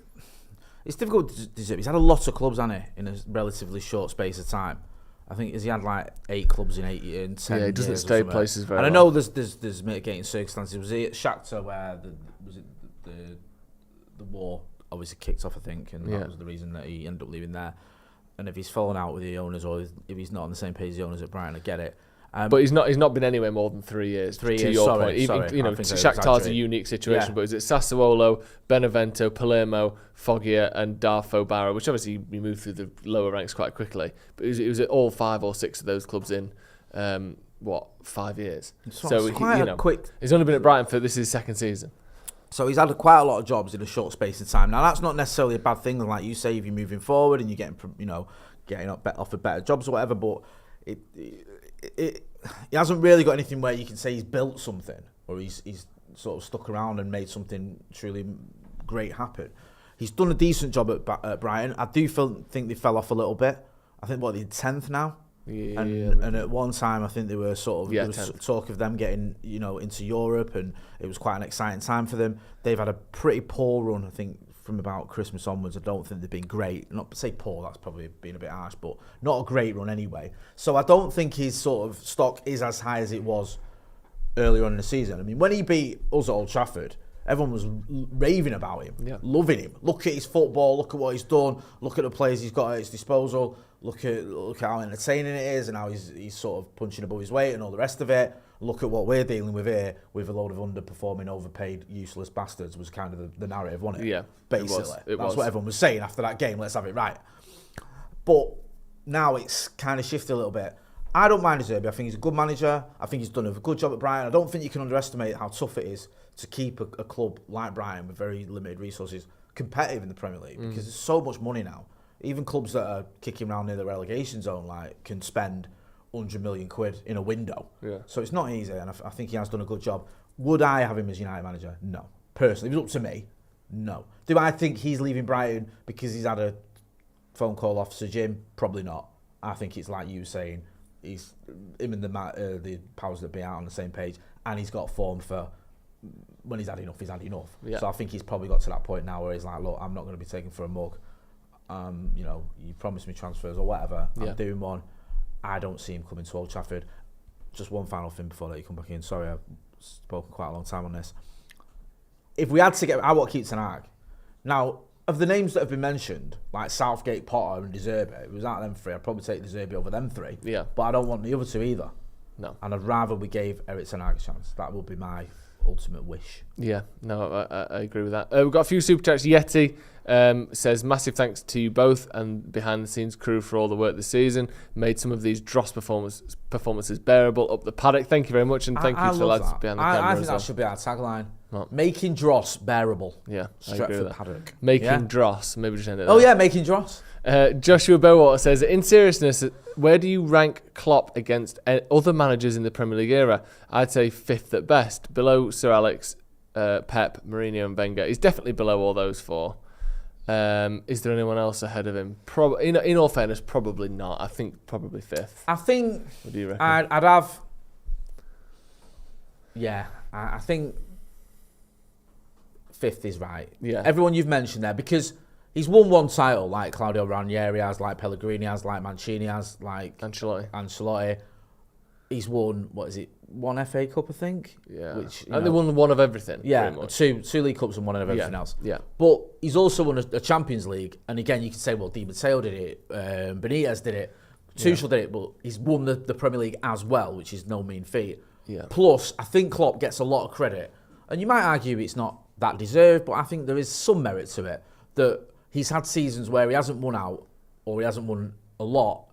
it's difficult to deserve. He's had a lot of clubs, hasn't he, in a relatively short space of time. I think he had like 8 clubs in 10 years. Yeah, he doesn't stay places very well. And I know there's mitigating circumstances. Was he at Shakhtar where the war obviously kicked off, I think, and that was the reason that he ended up leaving there. And if he's fallen out with the owners, or if he's not on the same page as the owners at Brighton, I get it. But he's not been anywhere more than 3 years. 3 years. To your sorry, point, sorry. You know, Shakhtar's a unique situation. But is it Sassuolo, Benevento, Palermo, Foggia, and Darfo Barra, which obviously we moved through the lower ranks quite quickly. But it was at all 5 or 6 of those clubs in 5 years. So quick. He's only been at Brighton for this is his second season. So he's had quite a lot of jobs in a short space of time. Now that's not necessarily a bad thing, like you say, if you're moving forward and you're getting offered better jobs or whatever. But he hasn't really got anything where you can say he's built something, or he's sort of stuck around and made something truly great happen. He's done a decent job at Brighton. I do think they fell off a little bit. I think they're 10th now. Yeah, and at one time I think they were sort of there was 10th. talk of them getting into Europe, and it was quite an exciting time for them. They've had a pretty poor run, I think, from about Christmas onwards. I don't think they've been great. Not to say poor, that's probably being a bit harsh, but not a great run anyway. So I don't think his sort of stock is as high as it was earlier on in the season. I mean, when he beat us at Old Trafford, everyone was raving about him, loving him. Look at his football, look at what he's done, look at the players he's got at his disposal, look at how entertaining it is and how he's sort of punching above his weight and all the rest of it. Look at what we're dealing with here with a load of underperforming, overpaid, useless bastards was kind of the narrative, wasn't it? Yeah, basically. It was. That's what everyone was saying after that game, let's have it right. But now it's kind of shifted a little bit. I don't mind De Zerbi. I think he's a good manager. I think he's done a good job at Brighton. I don't think you can underestimate how tough it is to keep a club like Brighton with very limited resources competitive in the Premier League because there's so much money now. Even clubs that are kicking around near the relegation zone can spend 100 million quid in a window. Yeah. So it's not easy, and I think he has done a good job. Would I have him as United manager? No. Personally, if it was up to me, no. Do I think he's leaving Brighton because he's had a phone call off Sir Jim? Probably not. I think it's like you saying, he's him and the powers that be out on the same page, and he's got form for when he's had enough, he's had enough. Yeah. So I think he's probably got to that point now where he's like, look, I'm not going to be taken for a mug. You promised me transfers or whatever. I'm doing one. I don't see him coming to Old Trafford. Just one final thing before I let you come back in. Sorry, I've spoken quite a long time on this. If we had to get, I want to keep Ten Hag. Now, of the names that have been mentioned, like Southgate, Potter and De Zerbi, if it was out of them three, I'd probably take De Zerbi over them three. Yeah. But I don't want the other two either. No. And I'd rather we gave Eric Ten Hag a chance. That would be my ultimate wish. Yeah, no, I agree with that. We've got a few super chats. Yeti says, massive thanks to you both and behind the scenes crew for all the work this season. Made some of these dross performances bearable up the paddock. Thank you very much, and thank you to the lads behind the camera. I think as that well. should be our tagline. What? Making dross bearable. Yeah, I agree with Stretford that. Paddock. Making dross. Maybe just end it there. Oh yeah, making dross. Joshua Bowater says, in seriousness, where do you rank Klopp against other managers in the Premier League era? I'd say fifth at best, below Sir Alex, Pep, Mourinho and Wenger. He's definitely below all those four. Is there anyone else ahead of him? In all fairness, probably not. I think probably fifth. I think What do you reckon? I'd have... Yeah, I think fifth is right. Yeah. Everyone you've mentioned there, because he's won one title like Claudio Ranieri has, like Pellegrini has, like Mancini has, like Ancelotti. He's won, one FA Cup, I think? Yeah. Which, And they won one of everything. Yeah, pretty much. two League Cups and one of everything else. Yeah. But he's also won a Champions League, and again, you could say, well, Di Matteo did it, Benitez did it, Tuchel did it, but he's won the Premier League as well, which is no mean feat. Yeah. Plus, I think Klopp gets a lot of credit, and you might argue it's not that deserved, but I think there is some merit to it, that he's had seasons where he hasn't won out, or he hasn't won a lot,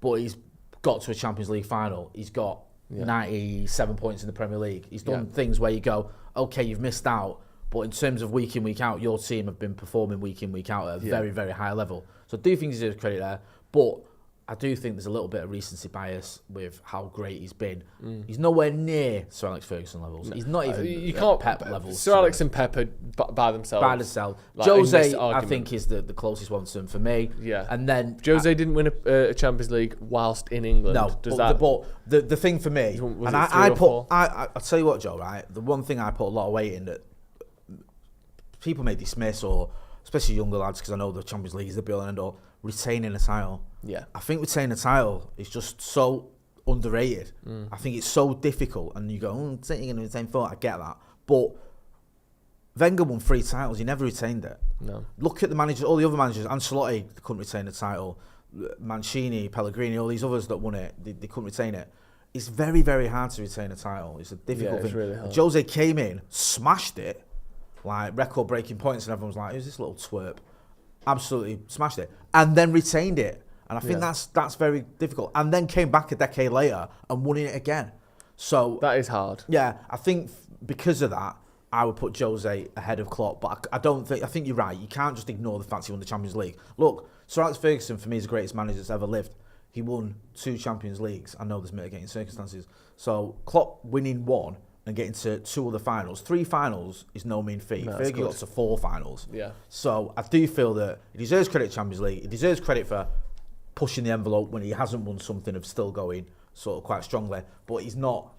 but he's got to a Champions League final. He's got 97 points in the Premier League. He's done things where you go, okay, you've missed out, but in terms of week in, week out, your team have been performing week in, week out at a very, very high level. So I do think he deserves credit there, but I do think there's a little bit of recency bias with how great he's been. He's nowhere near Sir Alex Ferguson levels. He's not even you can't Pep levels. Sir Alex and Pep are by themselves. By themselves. Like, Jose, I think, is the closest one to him for me. Yeah. And then Jose didn't win a Champions League whilst in England. No, but the thing for me, and I'll tell you what, Joe, right? The one thing I put a lot of weight in that people may dismiss, or especially younger lads, because I know the Champions League is the be all and end all, retaining a title. Yeah. I think retaining a title is just so underrated. I think it's so difficult, and you go, you're going to retain 4, I get that. But Wenger won 3 titles, he never retained it. No. Look at the managers, all the other managers, Ancelotti couldn't retain the title, Mancini, Pellegrini, all these others that won it, they couldn't retain it. It's very, very hard to retain a title. It's a difficult thing. Really hard. Jose came in, smashed it, like record-breaking points, and everyone's like, who's this little twerp? Absolutely smashed it. And then retained it. And I think that's very difficult. And then came back a decade later and won it again. So that is hard. Yeah, I think because of that, I would put Jose ahead of Klopp. But I think you're right. You can't just ignore the fact he won the Champions League. Look, Sir Alex Ferguson, for me, is the greatest manager that's ever lived. He won 2 Champions Leagues. I know there's mitigating circumstances. So Klopp winning 1 and getting to 2 other finals. 3 finals is no mean feat. Fergie got to 4 finals. Yeah. So I do feel that he deserves credit for Champions League. He deserves credit for pushing the envelope when he hasn't won something of still going sort of quite strongly. But he's not,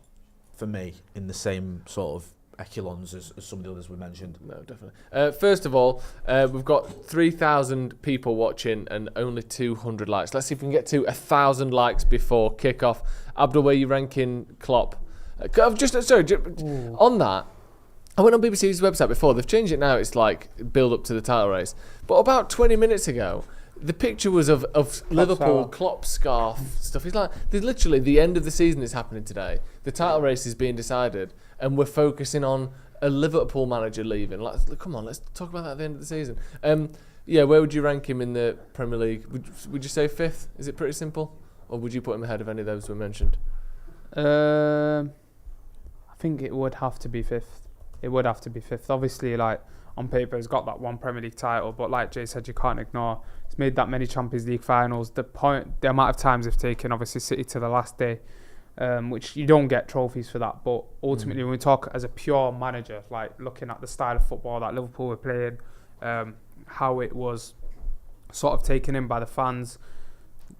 for me, in the same sort of echelons as some of the others we mentioned. No, definitely. First of all, we've got 3,000 people watching and only 200 likes. Let's see if we can get to 1,000 likes before kick-off. Abdul, where are you ranking Klopp? On that, I went on BBC's website before. They've changed it now. It's like build up to the title race. But about 20 minutes ago, the picture was of Liverpool Klopp scarf stuff. He's like, there's literally the end of the season is happening today. The title race is being decided, and we're focusing on a Liverpool manager leaving. Like, come on, let's talk about that at the end of the season. Where would you rank him in the Premier League? Would you say 5th? Is it pretty simple, or would you put him ahead of any of those we mentioned? I think it would have to be 5th. It would have to be 5th. Obviously, like on paper, he's got that one Premier League title, but like Jay said, you can't ignore. He's made that many Champions League finals. The amount of times they've taken, obviously, City to the last day, which you don't get trophies for that. But ultimately, when we talk as a pure manager, like looking at the style of football that Liverpool were playing, how it was sort of taken in by the fans.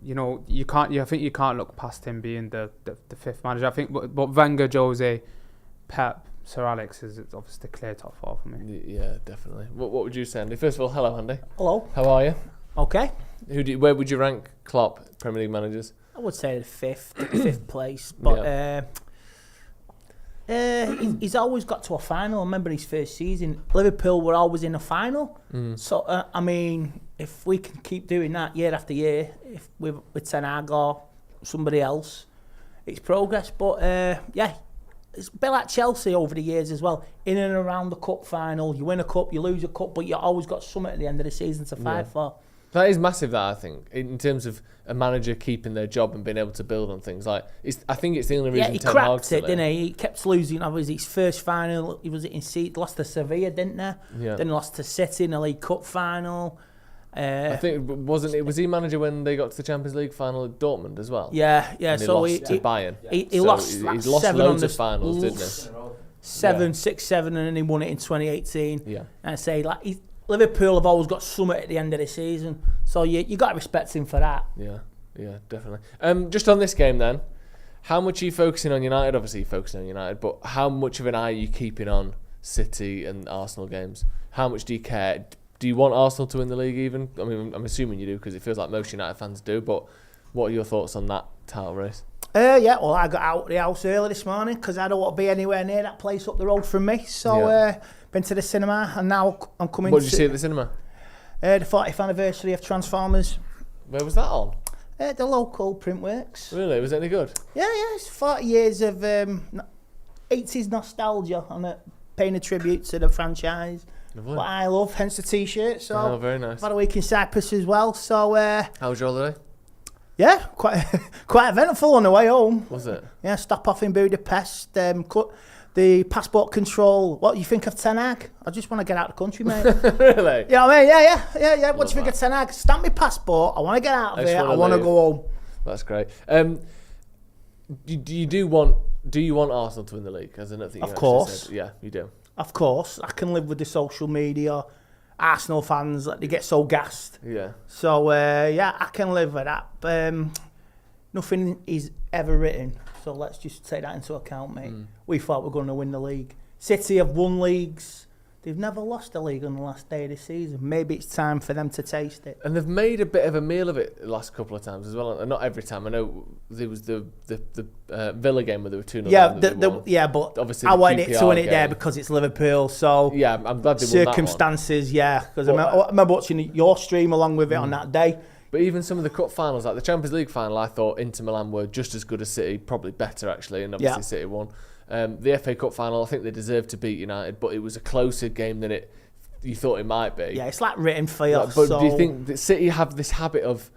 You know, I think you can't look past him being the 5th manager. I think, but Wenger, Jose, Pep, Sir Alex is obviously the clear top 4 for me. Yeah, definitely. What would you say, Andy? First of all, hello, Andy. Hello. How are you? Okay. Where would you rank Klopp, Premier League managers? I would say the fifth place, but he's always got to a final. I remember his first season, Liverpool were always in a final. So I mean, if we can keep doing that year after year, if with Ten Hag or somebody else, it's progress. But it's a bit like Chelsea over the years as well. In and around the cup final, you win a cup, you lose a cup, but you always got something at the end of the season to fight for. That is massive, that I think, in terms of a manager keeping their job and being able to build on things. Like, I think it's the only reason. Yeah, he cracked it, didn't he? He kept losing. Obviously, his first final, he was in seat, lost to Sevilla, didn't they? Yeah. Then lost to City in the League Cup final. I think was he manager when they got to the Champions League final at Dortmund as well? Yeah. And so he lost to Bayern. He lost. He's lost loads of finals, didn't he? 6, 7, and then he won it in 2018. Yeah. And I say Liverpool have always got something at the end of the season, so you got to respect him for that. Yeah, definitely. Just on this game then, how much are you focusing on United? Obviously you're focusing on United, but how much of an eye are you keeping on City and Arsenal games? How much do you care? Do you want Arsenal to win the league even? I mean, I'm assuming you do because it feels like most United fans do, but what are your thoughts on that title race? Well, I got out of the house early this morning because I don't want to be anywhere near that place up the road from me. So, been to the cinema and now I'm coming. What did you see at the cinema? The 40th anniversary of Transformers. Where was that on? The local Printworks. Really? Was it any good? Yeah, it's 40 years of 80s nostalgia and paying a tribute to the franchise. Lovely. What I love, hence the t-shirt. So, very nice. I've had a week in Cyprus as well. So, how was your holiday? Yeah, quite eventful on the way home. Was it? Yeah, stop off in Budapest. The passport control. What do you think of Ten Hag? I just want to get out of the country, mate. Really? Yeah, I mean, yeah. What do you think of Ten Hag? Stamp my passport. I want to get out of here. I want to go home. That's great. Do you want Arsenal to win the league? As I think of course. Yeah, you do. Of course, I can live with the social media. Arsenal fans, they get so gassed. Yeah. So, I can live with that. Nothing is ever written, so let's just take that into account, mate. We thought we were going to win the league. City have won leagues. They've never lost a league on the last day of the season. Maybe it's time for them to taste it. And they've made a bit of a meal of it the last couple of times as well. And not every time. I know there was the Villa game where they were 2-0. But obviously I wanted it to win it game. there because it's Liverpool. So yeah, I'm glad they won circumstances, yeah. Because I remember watching your stream along with it on that day. But even some of the cup finals, like the Champions League final, I thought Inter Milan were just as good as City, probably better actually, and obviously City won. The FA Cup final, I think they deserved to beat United, but it was a closer game than you thought it might be. Yeah, it's like written for you. But do you think that City have this habit of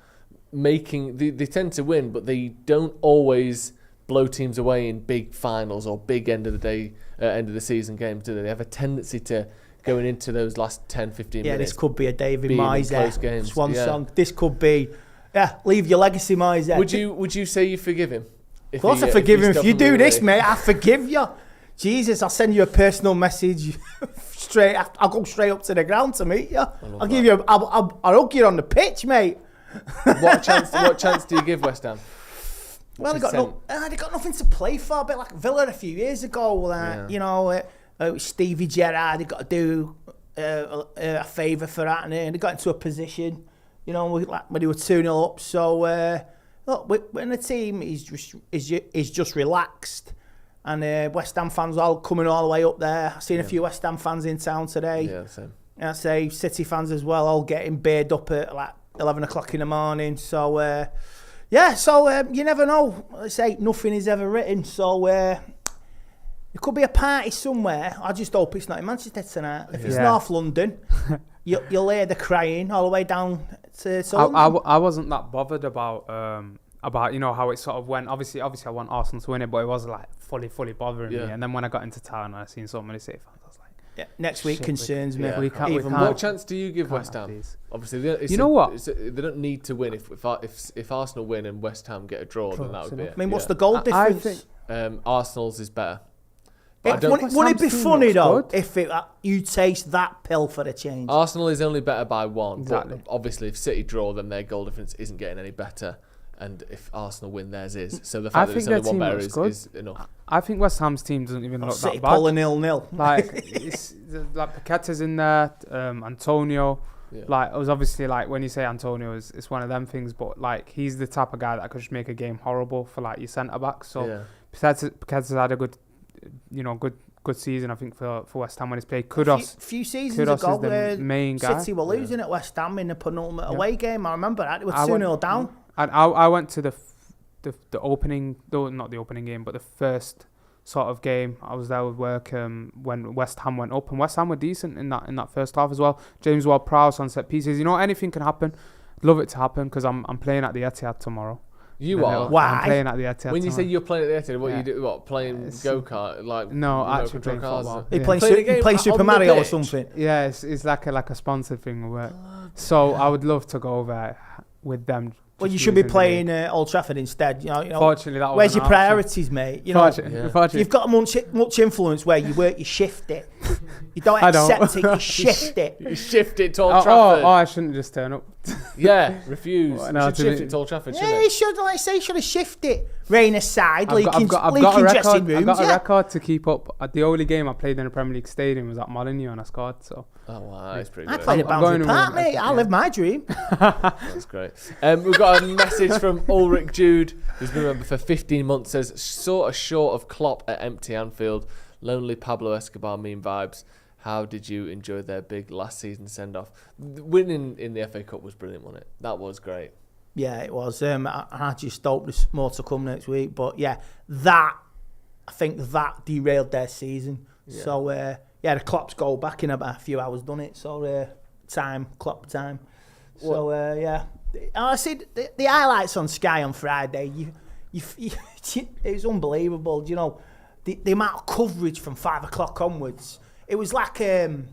making... They tend to win, but they don't always blow teams away in big finals or big end of the season games, do they? They have a tendency to... going into those last 10, 15 minutes. Yeah, this could be a David Moyes swan song. This could be, leave your legacy, Moyes. Would you say you forgive him? Of course I forgive him. If you do this, mate, I forgive you. Jesus, I'll send you a personal message straight. I'll go straight up to the ground to meet you. I'll give you. I'll hug you on the pitch, mate. What chance do you give West Ham? Well, they got nothing to play for. A bit like Villa a few years ago. You know, Stevie Gerrard, they got to do a favour for that, and they got into a position, you know, when they were 2-0 up. So look, when the team is just relaxed, and West Ham fans all coming all the way up there. I've seen a few West Ham fans in town today. Yeah, same. And I say City fans as well, all getting bared up at like 11 o'clock in the morning. So you never know. Let's say nothing is ever written. So there could be a party somewhere. I just hope it's not in Manchester tonight. If it's North London, you'll hear the crying all the way down to London. I wasn't that bothered about you know how it sort of went. Obviously I want Arsenal to win it, but it was like fully bothering me. And then when I got into town and I seen so many City fans, I was like, next week concerns me. We can't, what chance do you give West Ham? Obviously, you know what? They don't need to win. If Arsenal win and West Ham get a draw, then that would be it. I mean, what's the goal difference? I think Arsenal's is better. Wouldn't it be funny though if you taste that pill for the change? Arsenal is only better by one. Exactly. But obviously, if City draw, then their goal difference isn't getting any better. And if Arsenal win, theirs is. So the fact that there's only one better is enough. I think West Ham's team doesn't even look City that bad. pulling 0-0. Like, it's, like Paqueta's in there, Antonio. Yeah. Like, it was obviously like when you say Antonio, it's one of them things. But like, he's the type of guy that could just make a game horrible for like your centre back. So Paqueta's had a good season, I think, for West Ham when he's played. Kudos. A few seasons ago, the main guy. City were losing at West Ham in the penultimate away game. I remember that. They were 2-0 down. And I went to the opening, though not the opening game, but the first sort of game. I was there with work when West Ham went up, and West Ham were decent in that first half as well. James Ward-Prowse on set pieces. You know, anything can happen. Love it to happen because I'm playing at the Etihad tomorrow. You are? Why? I'm playing at the Etihad. When you tomorrow. say you're playing at the Etihad, what you do? What, playing go-kart? Like no, actually playing football. You playing Super Mario or something? Yeah, it's like a sponsored thing. So I would love to go over with them. Well, you should be playing Old Trafford instead. You know. Fortunately, that where's your priorities, mate? You know, Fortunately. You've got much influence where you work, you shift it. You don't accept it, you shift it. You shift it to Old Trafford. I shouldn't just turn up. Refuse. You should shift it to Old Trafford, shouldn't you should. Like I say, you should have shifted it. Rain aside, leaking dressing rooms. I've got a record to keep up. The only game I played in a Premier League stadium was at Molineux and I scored. So. Oh wow, that's pretty I good. played at Boundary Park, mate. I live my dream. That's great. We've got a message from Ulrich Jude, who's been a member for 15 months. Says, sort of short of Klopp at empty Anfield. Lonely Pablo Escobar meme vibes. How did you enjoy their big last season send-off? Winning in the FA Cup was brilliant, wasn't it? That was great. Yeah, it was. I just hope there's more to come next week. But yeah, I think that derailed their season. Yeah. So the Klopp's goal back in about a few hours, done it. So Klopp time. So I see the highlights on Sky on Friday. It was unbelievable. You know, the amount of coverage from 5 o'clock onwards. It was like you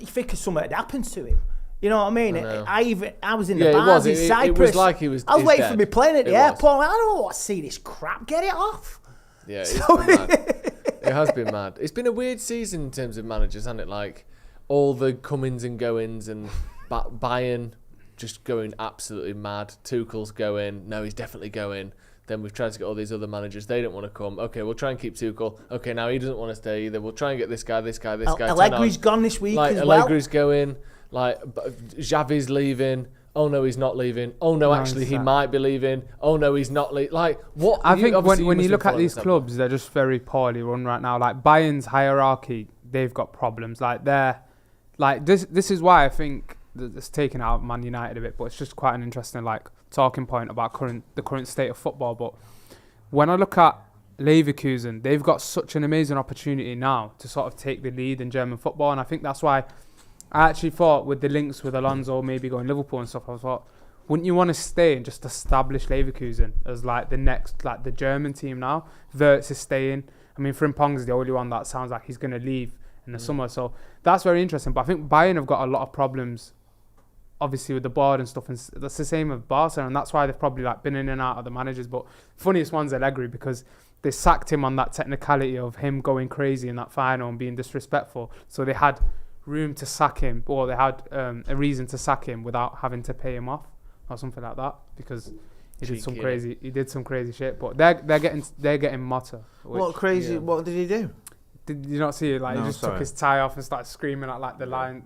think something had happened to him. You know what I mean? I was in the bars in Cyprus. It was like he was. I was waiting for me playing at the airport. I don't want to see this crap. Get it off. Yeah, it's been mad. It has been mad. It's been a weird season in terms of managers, hasn't it? Like all the comings and goings, and Bayern just going absolutely mad. Tuchel's going. No, he's definitely going. Then we've tried to get all these other managers. They don't want to come. Okay, we'll try and keep Tuchel. Okay, now he doesn't want to stay either. We'll try and get this guy. Allegri's gone this week as well. Allegri's going. Like Xavi's leaving. Oh no, he's not leaving. Oh no, actually he might be leaving. Oh no, he's not leaving. Like what? I think when you look at these clubs, they're just very poorly run right now. Like Bayern's hierarchy, they've got problems. Like this is why I think it's taken out Man United a bit, but it's just quite an interesting talking point about the current state of football. But when I look at Leverkusen, they've got such an amazing opportunity now to sort of take the lead in German football, and I think that's why I actually thought with the links with Alonso maybe going Liverpool and stuff, I thought, wouldn't you want to stay and just establish Leverkusen as the next the German team now? Wirtz is staying. I mean, Frimpong's the only one that sounds like he's going to leave in the summer, so that's very interesting. But I think Bayern have got a lot of problems, obviously with the board and stuff, and that's the same with Barca, and that's why they've probably been in and out of the managers. But funniest one's Allegri, because they sacked him on that technicality of him going crazy in that final and being disrespectful. So they had room to sack him, or they had a reason to sack him without having to pay him off or something like that, because he did some Cheeky, crazy shit. But they're getting Motta. What crazy? What did he do? Did you not see it? Like, he just took his tie off and started screaming at like the line.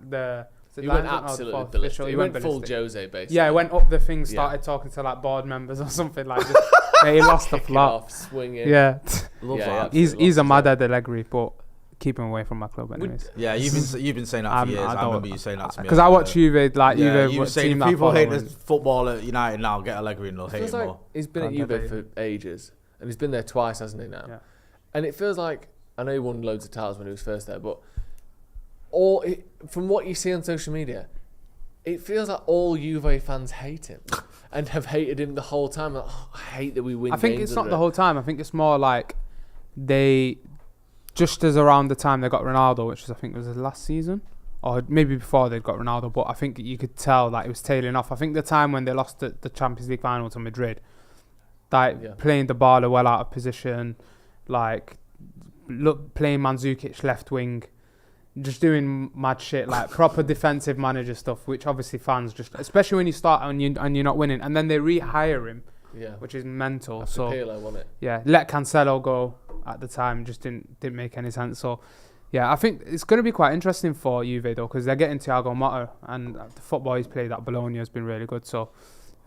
He went absolutely ballistic. He went full Jose, basically. Yeah, he went up the thing, started talking to like board members or something like that. He lost the plot. Off, swinging. Yeah, Love that. He's a mad at Allegri, but keep him away from my club, anyways. Yeah, you've been saying that for years. I remember you saying that to me. Because I watch Juve, like Juve. You were saying if people hate the football at United now, get Allegri and they'll hate him more. He's been at Juve for ages, and he's been there twice, hasn't he? Now, and it feels like, I know he won loads of titles when he was first there, but from what you see on social media, it feels like all Juve fans hate him and have hated him the whole time. Like, I hate that we win. I think it's not the whole time. I think it's more like they, just as around the time they got Ronaldo, which was, I think was the last season, or maybe before they got Ronaldo, but I think you could tell that it was tailing off. I think the time when they lost the Champions League final to Madrid, playing Dybala well out of position, like playing Mandzukic left wing, just doing mad shit, like proper defensive manager stuff, which obviously fans just, especially when you start and you're not winning, and then they rehire him, which is mental. After so Pirlo won it. Yeah, let Cancelo go at the time, just didn't make any sense. So yeah, I think it's going to be quite interesting for Juve though, because they're getting Thiago Motta, and the football he's played at Bologna has been really good. So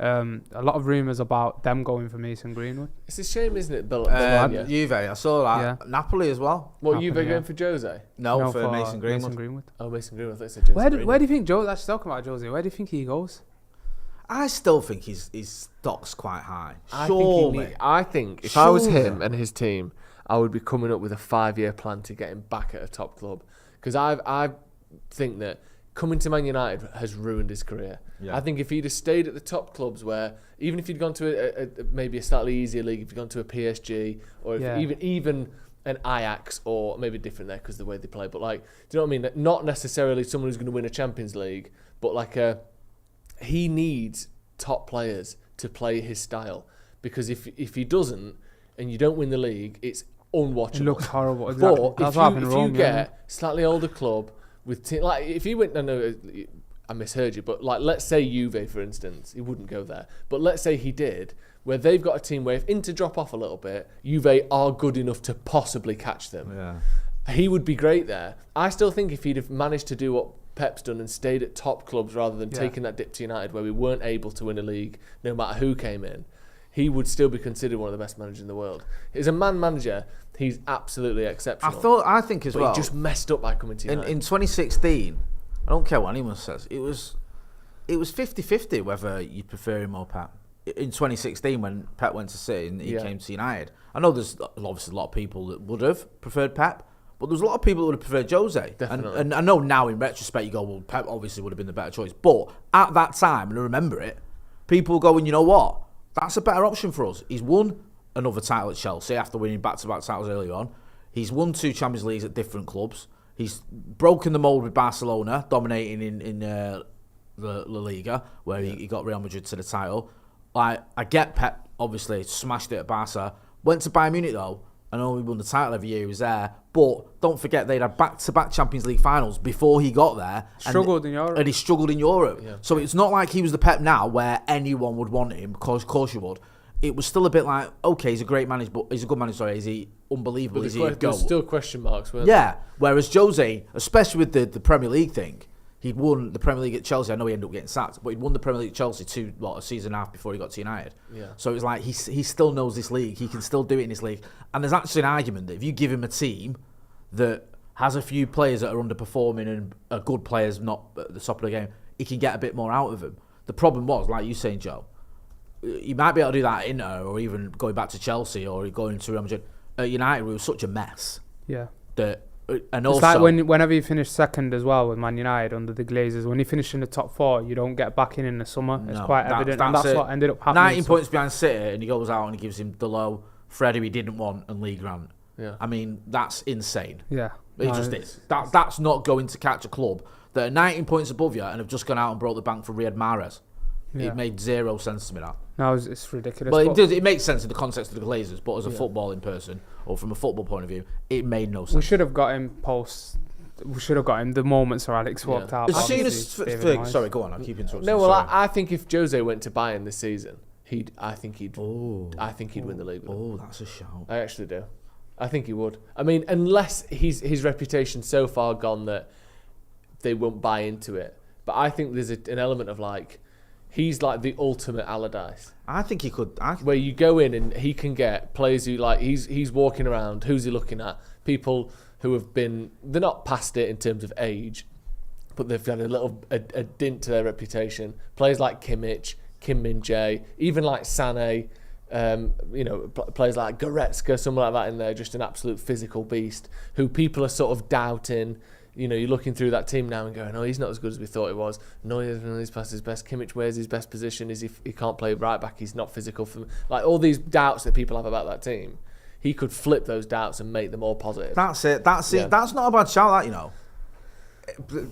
a lot of rumours about them going for Mason Greenwood. It's a shame, isn't it? Juve, I saw that. Yeah. Napoli as well. What, Juve going for Jose? No, for Mason Greenwood. Oh, Mason Greenwood. I thought you said Jose. Where do you think Jose? That's talking about Jose. Where do you think he goes? I still think his stock's quite high. I think if I was him and his team, I would be coming up with a 5-year plan to get him back at a top club. Because I think that coming to Man United has ruined his career. Yeah. I think if he'd have stayed at the top clubs, where even if he'd gone to maybe a slightly easier league, if he'd gone to a PSG or even an Ajax, or maybe different there because the way they play, but like, do you know what I mean? Not necessarily someone who's going to win a Champions League, but like he needs top players to play his style, because if he doesn't and you don't win the league, it's unwatchable. It looks horrible. Exactly. But if you get slightly older club with like if he went, I misheard you, but like let's say Juve for instance, he wouldn't go there. But let's say he did, where they've got a team where if Inter drop off a little bit, Juve are good enough to possibly catch them. Yeah. He would be great there. I still think if he'd have managed to do what Pep's done and stayed at top clubs rather than taking that dip to United where we weren't able to win a league no matter who came in, he would still be considered one of the best managers in the world. As a man manager, he's absolutely exceptional. I think as well. He just messed up by coming to United. In 2016, I don't care what anyone says, it was 50-50 whether you prefer him or Pep. In 2016, when Pep went to City and he came to United, I know there's obviously a lot of people that would have preferred Pep, but there's a lot of people that would have preferred Jose. Definitely. And I know now in retrospect you go, well, Pep obviously would have been the better choice. But at that time, and I remember it, people were going, you know what? That's a better option for us. He's won another title at Chelsea after winning back-to-back titles earlier on. He's won 2 Champions Leagues at different clubs. He's broken the mould with Barcelona, dominating in the La Liga, where he got Real Madrid to the title. I get Pep, obviously, smashed it at Barca. Went to Bayern Munich, though, and only won the title every year he was there. But don't forget, they'd had back-to-back Champions League finals before he got there. Struggled in Europe. And he struggled in Europe. Yeah. So it's not like he was the Pep now where anyone would want him, because of course you would. It was still a bit like, okay, he's a great manager, but he's a good manager, sorry, is he unbelievable? Is he a goat? There's still question marks, weren't there? Whereas Jose, especially with the Premier League thing, he'd won the Premier League at Chelsea. I know he ended up getting sacked, but he'd won the Premier League at Chelsea a season and a half before he got to United. Yeah. So it was like he still knows this league. He can still do it in this league. And there's actually an argument that if you give him a team that has a few players that are underperforming and are good players not at the top of the game, he can get a bit more out of them. The problem was, like you saying, Joe, you might be able to do that at Inter or even going back to Chelsea or going to Real Madrid. At United, it was such a mess. Yeah. And it's like whenever you finish second as well with Man United under the Glazers, when you finish in the top 4, you don't get back in the summer. It's quite evident, and that's what ended up happening. 19 points behind City, and he goes out and he gives him Delo, Freddie he didn't want, and Lee Grant. Yeah. I mean, that's insane. Yeah. It just is. That's not going to catch a club that are 19 points above you and have just gone out and broke the bank for Riyad Mahrez. Yeah. It made zero sense to me, that. No, it's ridiculous. Well, it makes sense in the context of the Glazers, but as a footballing person, or from a football point of view, it made no sense. We should have got him post we should have got him the moment Sir Alex walked out. As soon obviously, as David Moyes. sorry, go on. I'll keep interrupting. No, well, sorry. I think if Jose went to Bayern this season, I think he'd win the league. With him. That's a shout. I actually do. I think he would. I mean, unless his reputation's so far gone that they won't buy into it. But I think there's an element of like, he's like the ultimate Allardyce. I think he could. Where you go in and he can get players who like he's walking around. Who's he looking at? People who have been, they're not past it in terms of age, but they've had a dint to their reputation. Players like Kimmich, Kim Min-jae, even like Sané, players like Goretzka, someone like that in there, just an absolute physical beast who people are sort of doubting. You know, you're looking through that team now and going, oh, he's not as good as we thought he was. Neuer's past his best. Kimmich, where's his best position? Is he can't play right back? He's not physical. Like all these doubts that people have about that team, he could flip those doubts and make them all positive. That's it. That's not a bad shout, that, you know.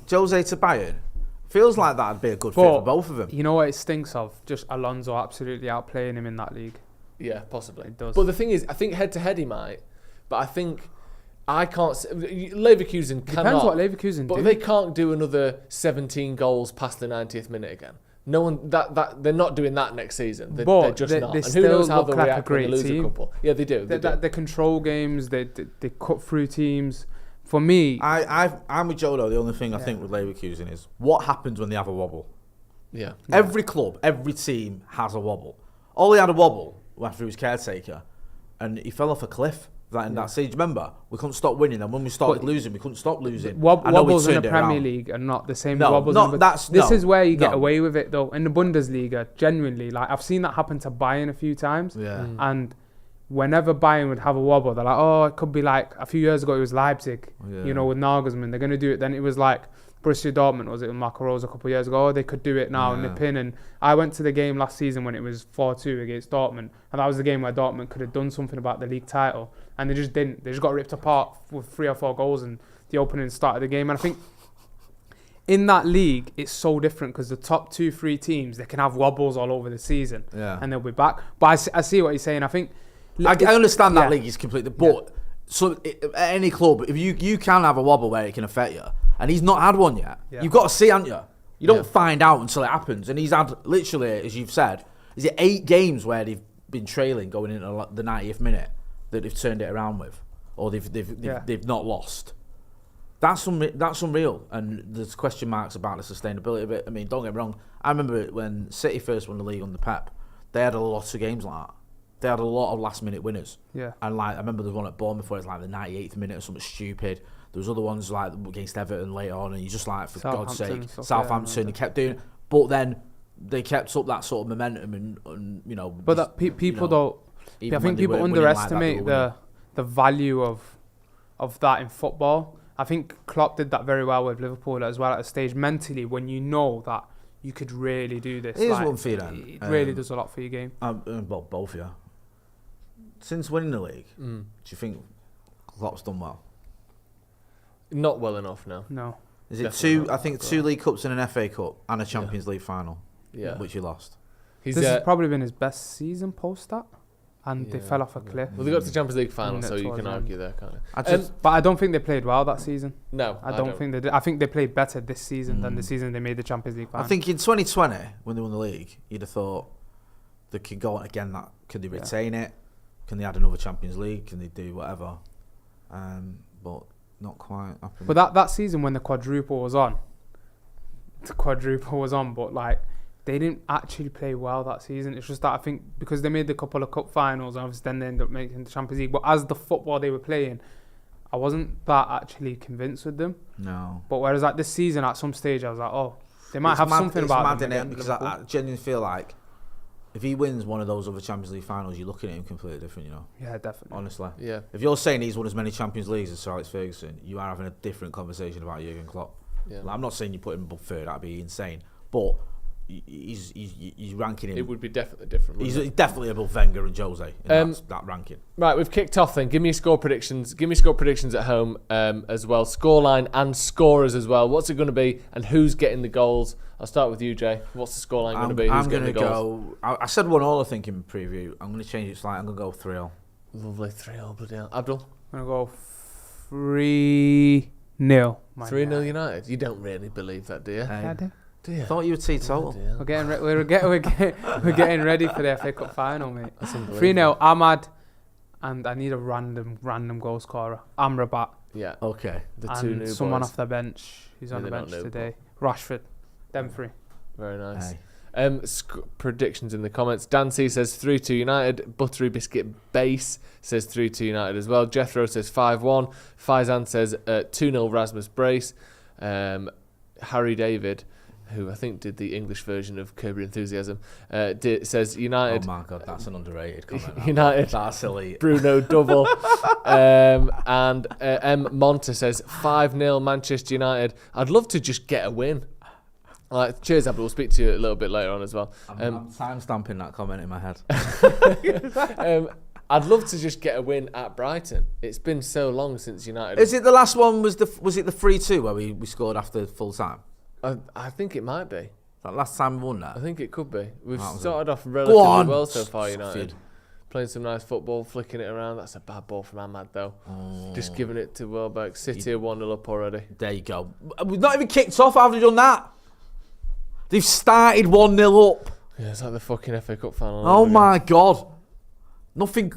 Jose to Bayern. Feels like that'd be a good fit for both of them. You know what it stinks of? Just Alonso absolutely outplaying him in that league. Yeah, possibly. It does. But the thing is, I think head-to-head he might, but I think I can't. Leverkusen cannot. Depends what Leverkusen do. But they can't do another 17 goals past the 90th minute again. No one that they're not doing that next season. They're just not. They and who knows how they'll like react when they lose a couple. Yeah, they do. They control games. They cut through teams. For me, I'm with Joe though. The only thing I think with Leverkusen is what happens when they have a wobble. Yeah. Every club, every team has a wobble. Ollie had a wobble after he was caretaker, and he fell off a cliff. In that stage, remember, we couldn't stop winning, and when we started losing, we couldn't stop losing. Wobbles in the Premier League are not the same as wobbles. This is where you get away with it, though. In the Bundesliga, genuinely, like I've seen that happen to Bayern a few times. Yeah. And whenever Bayern would have a wobble, they're like, oh, it could be like a few years ago it was Leipzig, with Nagelsmann. They're going to do it. Then it was like Borussia Dortmund, was it, with Marco Rose a couple of years ago? Oh, they could do it now, nip in. And I went to the game last season when it was 4-2 against Dortmund, and that was the game where Dortmund could have done something about the league title, and they just didn't. They just got ripped apart with 3 or 4 goals in the opening start of the game. And I think in that league, it's so different because the top 2-3 teams, they can have wobbles all over the season, and they'll be back. But I see what you're saying. I think I understand that league is completely, but at any club, if you can have a wobble where it can affect you, and he's not had one yet. Yeah. You've got to see, haven't you? You don't find out until it happens. And he's had, literally, as you've said, is it 8 games where they've been trailing going into the 90th minute that they've turned it around with, or they've not lost. That's unreal. And there's question marks about the sustainability of it. I mean, don't get me wrong. I remember when City first won the league under Pep, they had a lot of games like that. They had a lot of last-minute winners. Yeah. And like I remember there was one at Bournemouth where it was like the 98th minute or something stupid. There was other ones like against Everton later on, and you just like, for God's sake, Southampton, they kept doing it. But then they kept up that sort of momentum, and you know. But that people don't. I think people underestimate the value of that in football. I think Klopp did that very well with Liverpool as well at a stage mentally when you know that you could really do this. It is one for you then. It really does a lot for your game. Well, both of you. Since winning the league, do you think Klopp's done well? Not well enough, no. No. Is it two? I think 2 League Cups and an FA Cup and a Champions League final. Yeah. Which he lost. This has probably been his best season post that, and they fell off a cliff. Well, they got to the Champions League final, so you can argue there, can't you? But I don't think they played well that season. No, I don't think they did. I think they played better this season than the season they made the Champions League final. I think in 2020, when they won the league, you'd have thought they could go on again. That could they retain it? Can they add another Champions League? Can they do whatever? But not quite happened. But that season when the quadruple was on, but like they didn't actually play well that season. It's just that I think because they made a couple of cup finals, and obviously then they ended up making the Champions League. But as the football they were playing, I wasn't that actually convinced with them. No. But whereas like this season, at some stage, I was like, oh, they might have something about them. It's mad, innit? Because I genuinely feel like if he wins one of those other Champions League finals, you're looking at him completely different, you know? Yeah, definitely. Honestly. Yeah. If you're saying he's won as many Champions Leagues as Sir Alex Ferguson, you are having a different conversation about Jurgen Klopp. Yeah. Like, I'm not saying you put him above 3rd, that'd be insane. But he's ranking him. It would be definitely different. He's definitely above Wenger and Jose in that ranking. Right, we've kicked off then. Give me score predictions. Give me score predictions at home as well. Scoreline and scorers as well. What's it going to be and who's getting the goals? I'll start with you, Jay. What's the scoreline going to be? I'm going to go... I said 1-1, I think, in preview. I'm going to change it slightly. I'm going to go 3-0. Lovely, 3-0, bloody hell. Abdul? I'm going to go 3-0 3-0. 3-0 United. You don't really believe that, do you? I do. Do you? I thought you were teetotal. We're getting ready for the FA Cup final, mate. That's unbelievable. 3-0. Ahmad, and I need a random goal scorer. Amrabat. Yeah. Okay. The two And new someone boys. off the bench. Who's on Yeah, the they're not bench new, today? Rashford. Them three. Very nice. Hey. Predictions in the comments. Dan C says 3-2 United. Buttery Biscuit Base says 3-2 United as well. Jethro says 5-1. Faizan says 2-0 Rasmus Brace. Harry David, who I think did the English version of Curb Your Enthusiasm, says United. Oh my God, that's an underrated comment. United. That's elite. Bruno double. And M. Monta says 5-0 Manchester United. I'd love to just get a win. Cheers, Abdul. We'll speak to you a little bit later on as well. I'm time-stamping that comment in my head. I'd love to just get a win at Brighton. It's been so long since United. Is it the last one? Was it the 3-2 where we scored after full time? I think it might be. That last time we won that. I think it could be. We've That was started off Go relatively on. well so far, United. Stupid. Playing some nice football, flicking it around. That's a bad ball from Ahmad, though. Just giving it to Welbeck. City are 1-0 up already. There you go. We've not even kicked off. How have they done that? They've started 1-0 up. Yeah, it's like the fucking FA Cup final. Oh my God. Nothing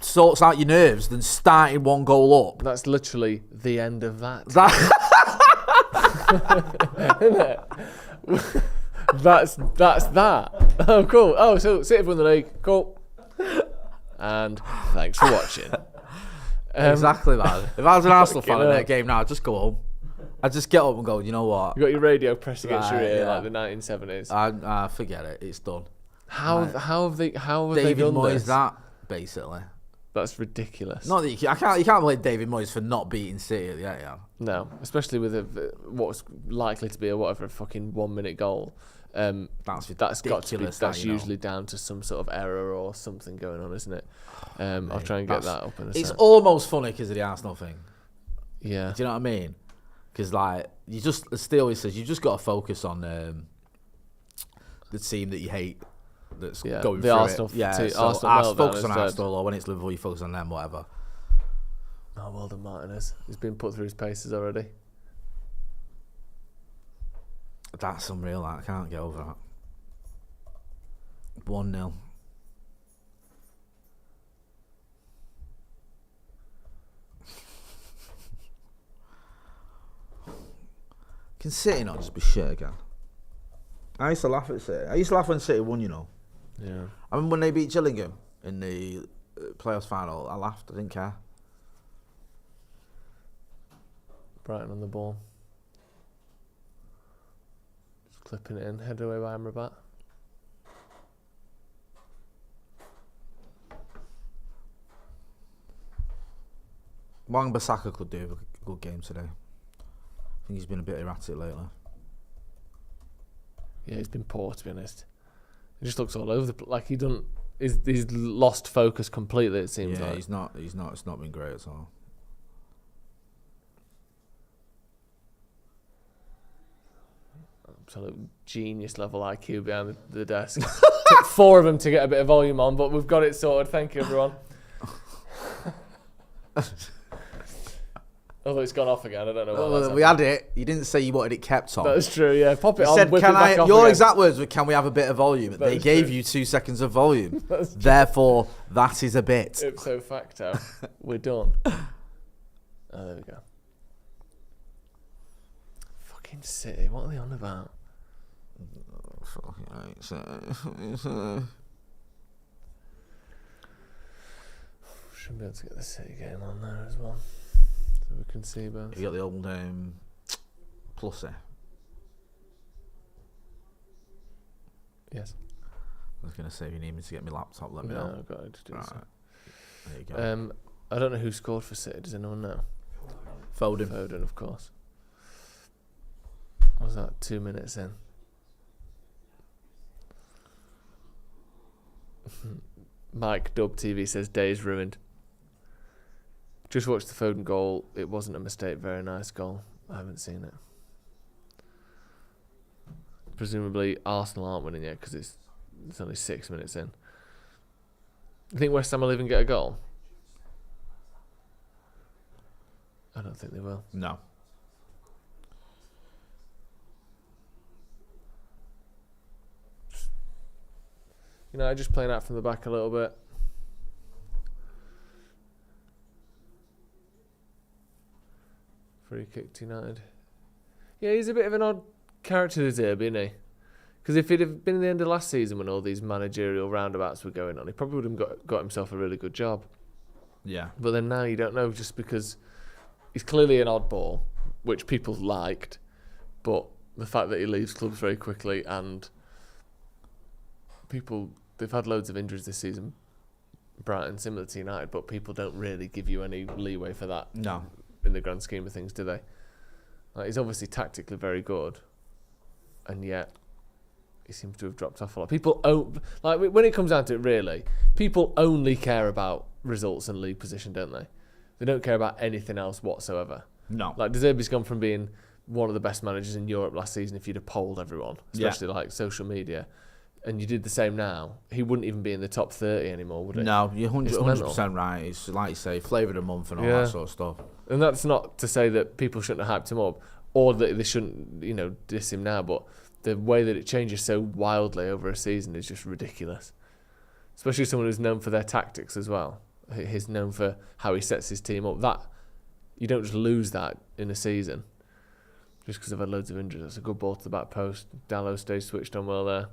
sorts out your nerves than starting 1 goal up. That's literally the end of that. Isn't it? That's that. Oh, cool. Oh, so City have won the league. Cool. And thanks for watching. Exactly, man. If I was an Arsenal fan in hell. that game now, I'd just go home. I'd just get up and go, you know what? You got your radio pressed against your Right, ear yeah. like the 1970s. I forget it. It's done. How have they David done Moyes this? that, basically. That's ridiculous. Not that you can't blame David Moyes for not beating City at the Etihad. No, especially with what's likely to be a fucking 1 minute goal. That's got to be. ridiculous, That's you know. usually down to some sort of error or something going on, isn't it? I'll try and get that up in a It's sec. almost funny because of the Arsenal thing. Yeah. Do you know what I mean? Because like you just, as Steve always says, you just got to focus on the team that you hate. That's going the through Arsenal it. Yeah, team- so Arsenal meltdown focus on instead. Arsenal, or when it's Liverpool, you focus on them, whatever. Oh, well done, Martinez. He's been put through his paces already. That's unreal. I can't get over that. 1-0. Can City not just be shit again? I used to laugh at City. I used to laugh when City won, you know. Yeah. I mean, when they beat Gillingham in the playoffs final, I laughed. I didn't care. Brighton on the ball. Just clipping it in. Headed away by Amrabat. Wan-Bissaka could do a good game today. I think he's been a bit erratic lately. Yeah, he's been poor, to be honest. He just looks all over the place. Like he doesn't. He's lost focus completely. It seems Yeah, like. he's not. It's not been great at all. Absolute genius level IQ behind the desk. Took 4 of them to get a bit of volume on, but we've got it sorted. Thank you, everyone. Although it's gone off again, I don't know what that's We had it. You didn't say you wanted it kept on. That's true, yeah. Pop it You on, said, whip "Can it back I?" off Your again. exact words were, "Can we have a bit of volume?" They is gave true. you 2 seconds of volume. That's true. Therefore, that is a bit. Ipso facto. We're done. Oh, there we go. Fucking City, what are they on about? Should be able to get the City game on there as well, so we can see both. You got the old pluser. Yes. I was going to say, if you need me to get my laptop, let me No, know. I've got to do Right. so. There you go. I don't know who scored for City. Does anyone know? Foden. Foden, of course. What was that? 2 minutes in. Mike Dub TV says day's ruined. Just watched the Foden goal. It wasn't a mistake. Very nice goal. I haven't seen it. Presumably Arsenal aren't winning yet because it's only 6 minutes in. You think West Ham will even get a goal? I don't think they will. No. United just playing out from the back a little bit. Free kick to United. Yeah, he's a bit of an odd character, this Herb, isn't he? Because if he'd have been in the end of last season when all these managerial roundabouts were going on, he probably would have got himself a really good job. Yeah. But then now you don't know, just because he's clearly an oddball, which people liked, but the fact that he leaves clubs very quickly and they've had loads of injuries this season, Brighton, similar to United, but people don't really give you any leeway for that. No. In the grand scheme of things, do they? Like, he's obviously tactically very good, and yet he seems to have dropped off a lot. People when it comes down to it, really, people only care about results and league position, don't they? They don't care about anything else whatsoever. No. Like, De Zerbi's gone from being one of the best managers in Europe last season if you'd have polled everyone, especially like social media, and you did the same now, he wouldn't even be in the top 30 anymore, would he? No, you're 100% right. It's like you say, flavour of the month and all that sort of stuff. And that's not to say that people shouldn't have hyped him up or that they shouldn't, diss him now, but the way that it changes so wildly over a season is just ridiculous. Especially someone who's known for their tactics as well. He's known for how he sets his team up. That you don't just lose that in a season just because they've had loads of injuries. That's a good ball to the back post. Dallow stays switched on well there.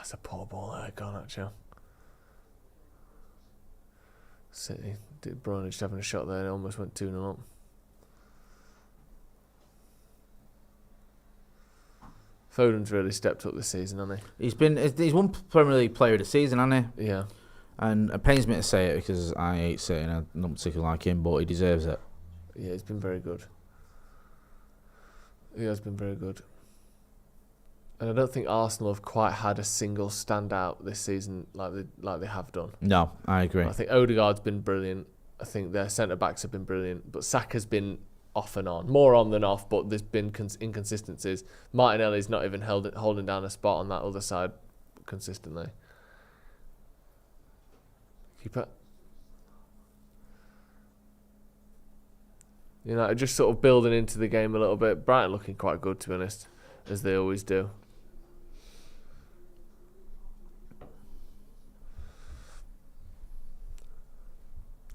It's a poor ball there, gone actually. City did Bruyne just having a shot there. It almost went 2-0 up. Foden's really stepped up this season, hasn't he? He's won Premier League Player of the Season, hasn't he? Yeah. And it pains me to say it because I hate City and I don't particularly like him, but he deserves it. Yeah, he's been very good. He has been very good. And I don't think Arsenal have quite had a single standout this season like they have done. No, I agree. I think Odegaard's been brilliant. I think their centre-backs have been brilliant. But Saka's been off and on. More on than off, but there's been inconsistencies. Martinelli's not even holding down a spot on that other side consistently. Keeper. Just sort of building into the game a little bit. Brighton looking quite good, to be honest, as they always do.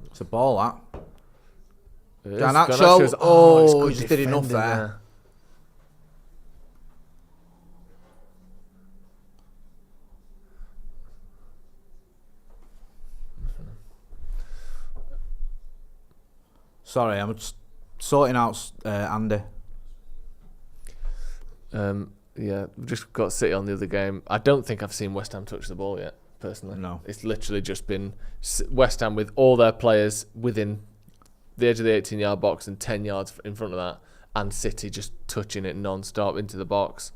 It's a ball, that. Garnacho's, oh, he just did enough there. Sorry, I'm just sorting out Andy. Yeah, we've just got City on the other game. I don't think I've seen West Ham touch the ball yet, personally. No. It's literally just been West Ham with all their players within the edge of the 18-yard box and 10 yards in front of that, and City just touching it non-stop into the box.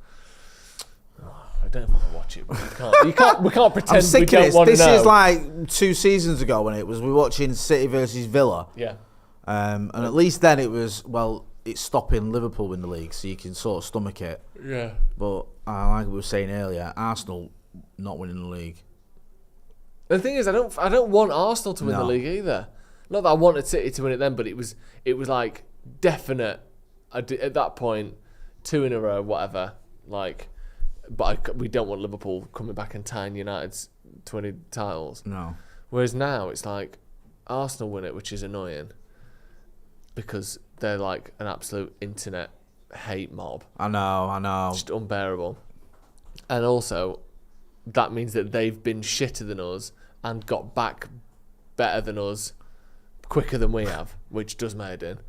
I don't want to watch it, but we can't pretend we don't want to know. This is like 2 seasons ago when we were watching City versus Villa. Yeah. And at least then it was, it's stopping Liverpool in the league, so you can sort of stomach it. Yeah. But like we were saying earlier, Arsenal not winning the league. The thing is, I don't want Arsenal to win the league either. Not that I wanted City to win it then, but it was like definite at that point, 2 in a row, whatever. But we don't want Liverpool coming back and tying United's 20 titles. No. Whereas now it's like Arsenal win it, which is annoying because they're like an absolute internet hate mob. I know. Just unbearable. And also, that means that they've been shitter than us and got back better than us quicker than we have, which does my head in.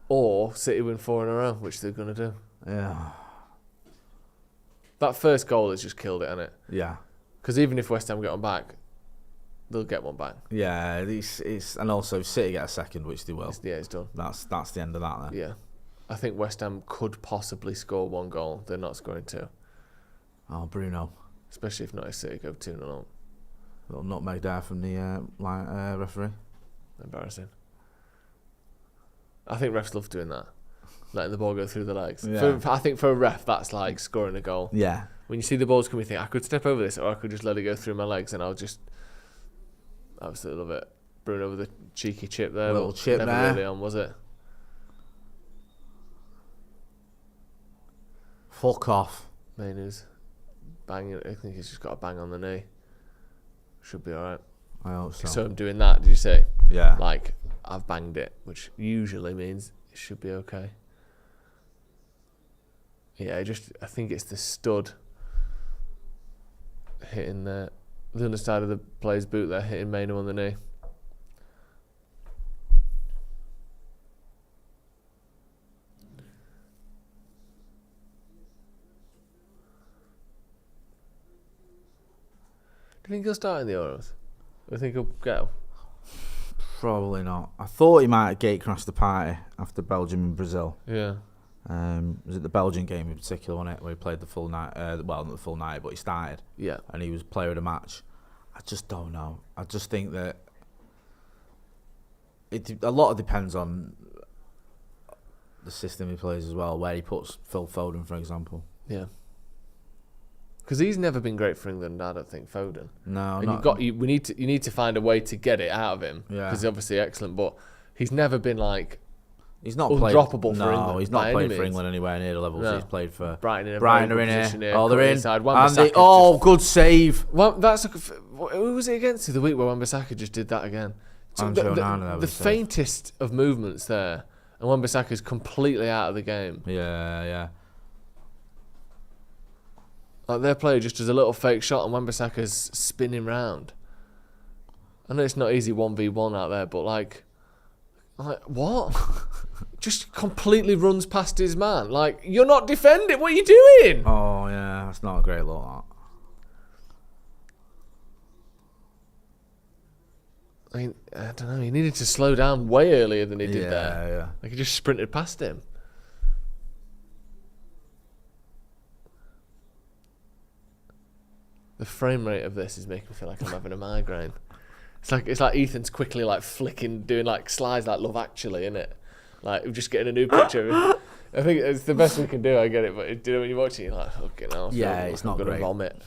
Or City win 4 in a row, which they're going to do. Yeah. That first goal has just killed it, hasn't it? Yeah. Because even if West Ham get one back, they'll get one back. Yeah, and also if City get a second, which they will. It's done. That's the end of that then. Yeah. I think West Ham could possibly score 1 goal. They're not scoring 2. Oh, Bruno. Especially if not if City go 2-0. Little nutmeg there from the referee. Embarrassing. I think refs love doing that. Letting the ball go through the legs. Yeah. I think for a ref, that's like scoring a goal. Yeah. When you see the balls coming, you think, I could step over this or I could just let it go through my legs and I'll just absolutely love it. Bruno with a cheeky chip there. Little chip never there. Really on, was it? Fuck off. Mainus. banging. I think he's just got a bang on the knee. Should be all right. I hope so. So I'm doing that. Did you say? Yeah. Like I've banged it, which usually means it should be okay. Yeah, I think it's the stud hitting the underside of the player's boot there, hitting Maynham on the knee. Do you think he'll start in the Euros? Or do you think he'll go? Probably not. I thought he might have gate crashed the party after Belgium and Brazil. Yeah. Was it the Belgian game in particular, wasn't it, where he played the full night? Well, not the full night, but he started. Yeah. And he was player of the match. I just don't know. I just think that a lot depends on the system he plays as well, where he puts Phil Foden, for example. Yeah. Because he's never been great for England, I don't think, Foden. No, and you need to find a way to get it out of him. Yeah. Because he's obviously excellent, but he's never been like he's not undroppable played, for England. No, he's not played for means. England anywhere near the levels No. he's played for. Brighton in a Brighton very are good in position it. here. Oh, they're in. Inside. Good save. Well, who was it against the week where Wan-Bissaka just did that again? So the faintest of movements there, and Wan-Bissaka's completely out of the game. Yeah. Like their player just does a little fake shot and Wan-Bissaka's spinning round. I know it's not easy 1v1 out there, but like what? Just completely runs past his man. Like, you're not defending. What are you doing? Oh yeah, that's not a great look. I mean, I don't know. He needed to slow down way earlier than he did there. Yeah. Like he just sprinted past him. The frame rate of this is making me feel like I'm having a migraine. It's like Ethan's quickly like flicking, doing like slides like Love Actually, isn't it? Like we're just getting a new picture. I think it's the best we can do. I get it, but when you're watching, you're like, okay, now It's not I'm gonna great. vomit.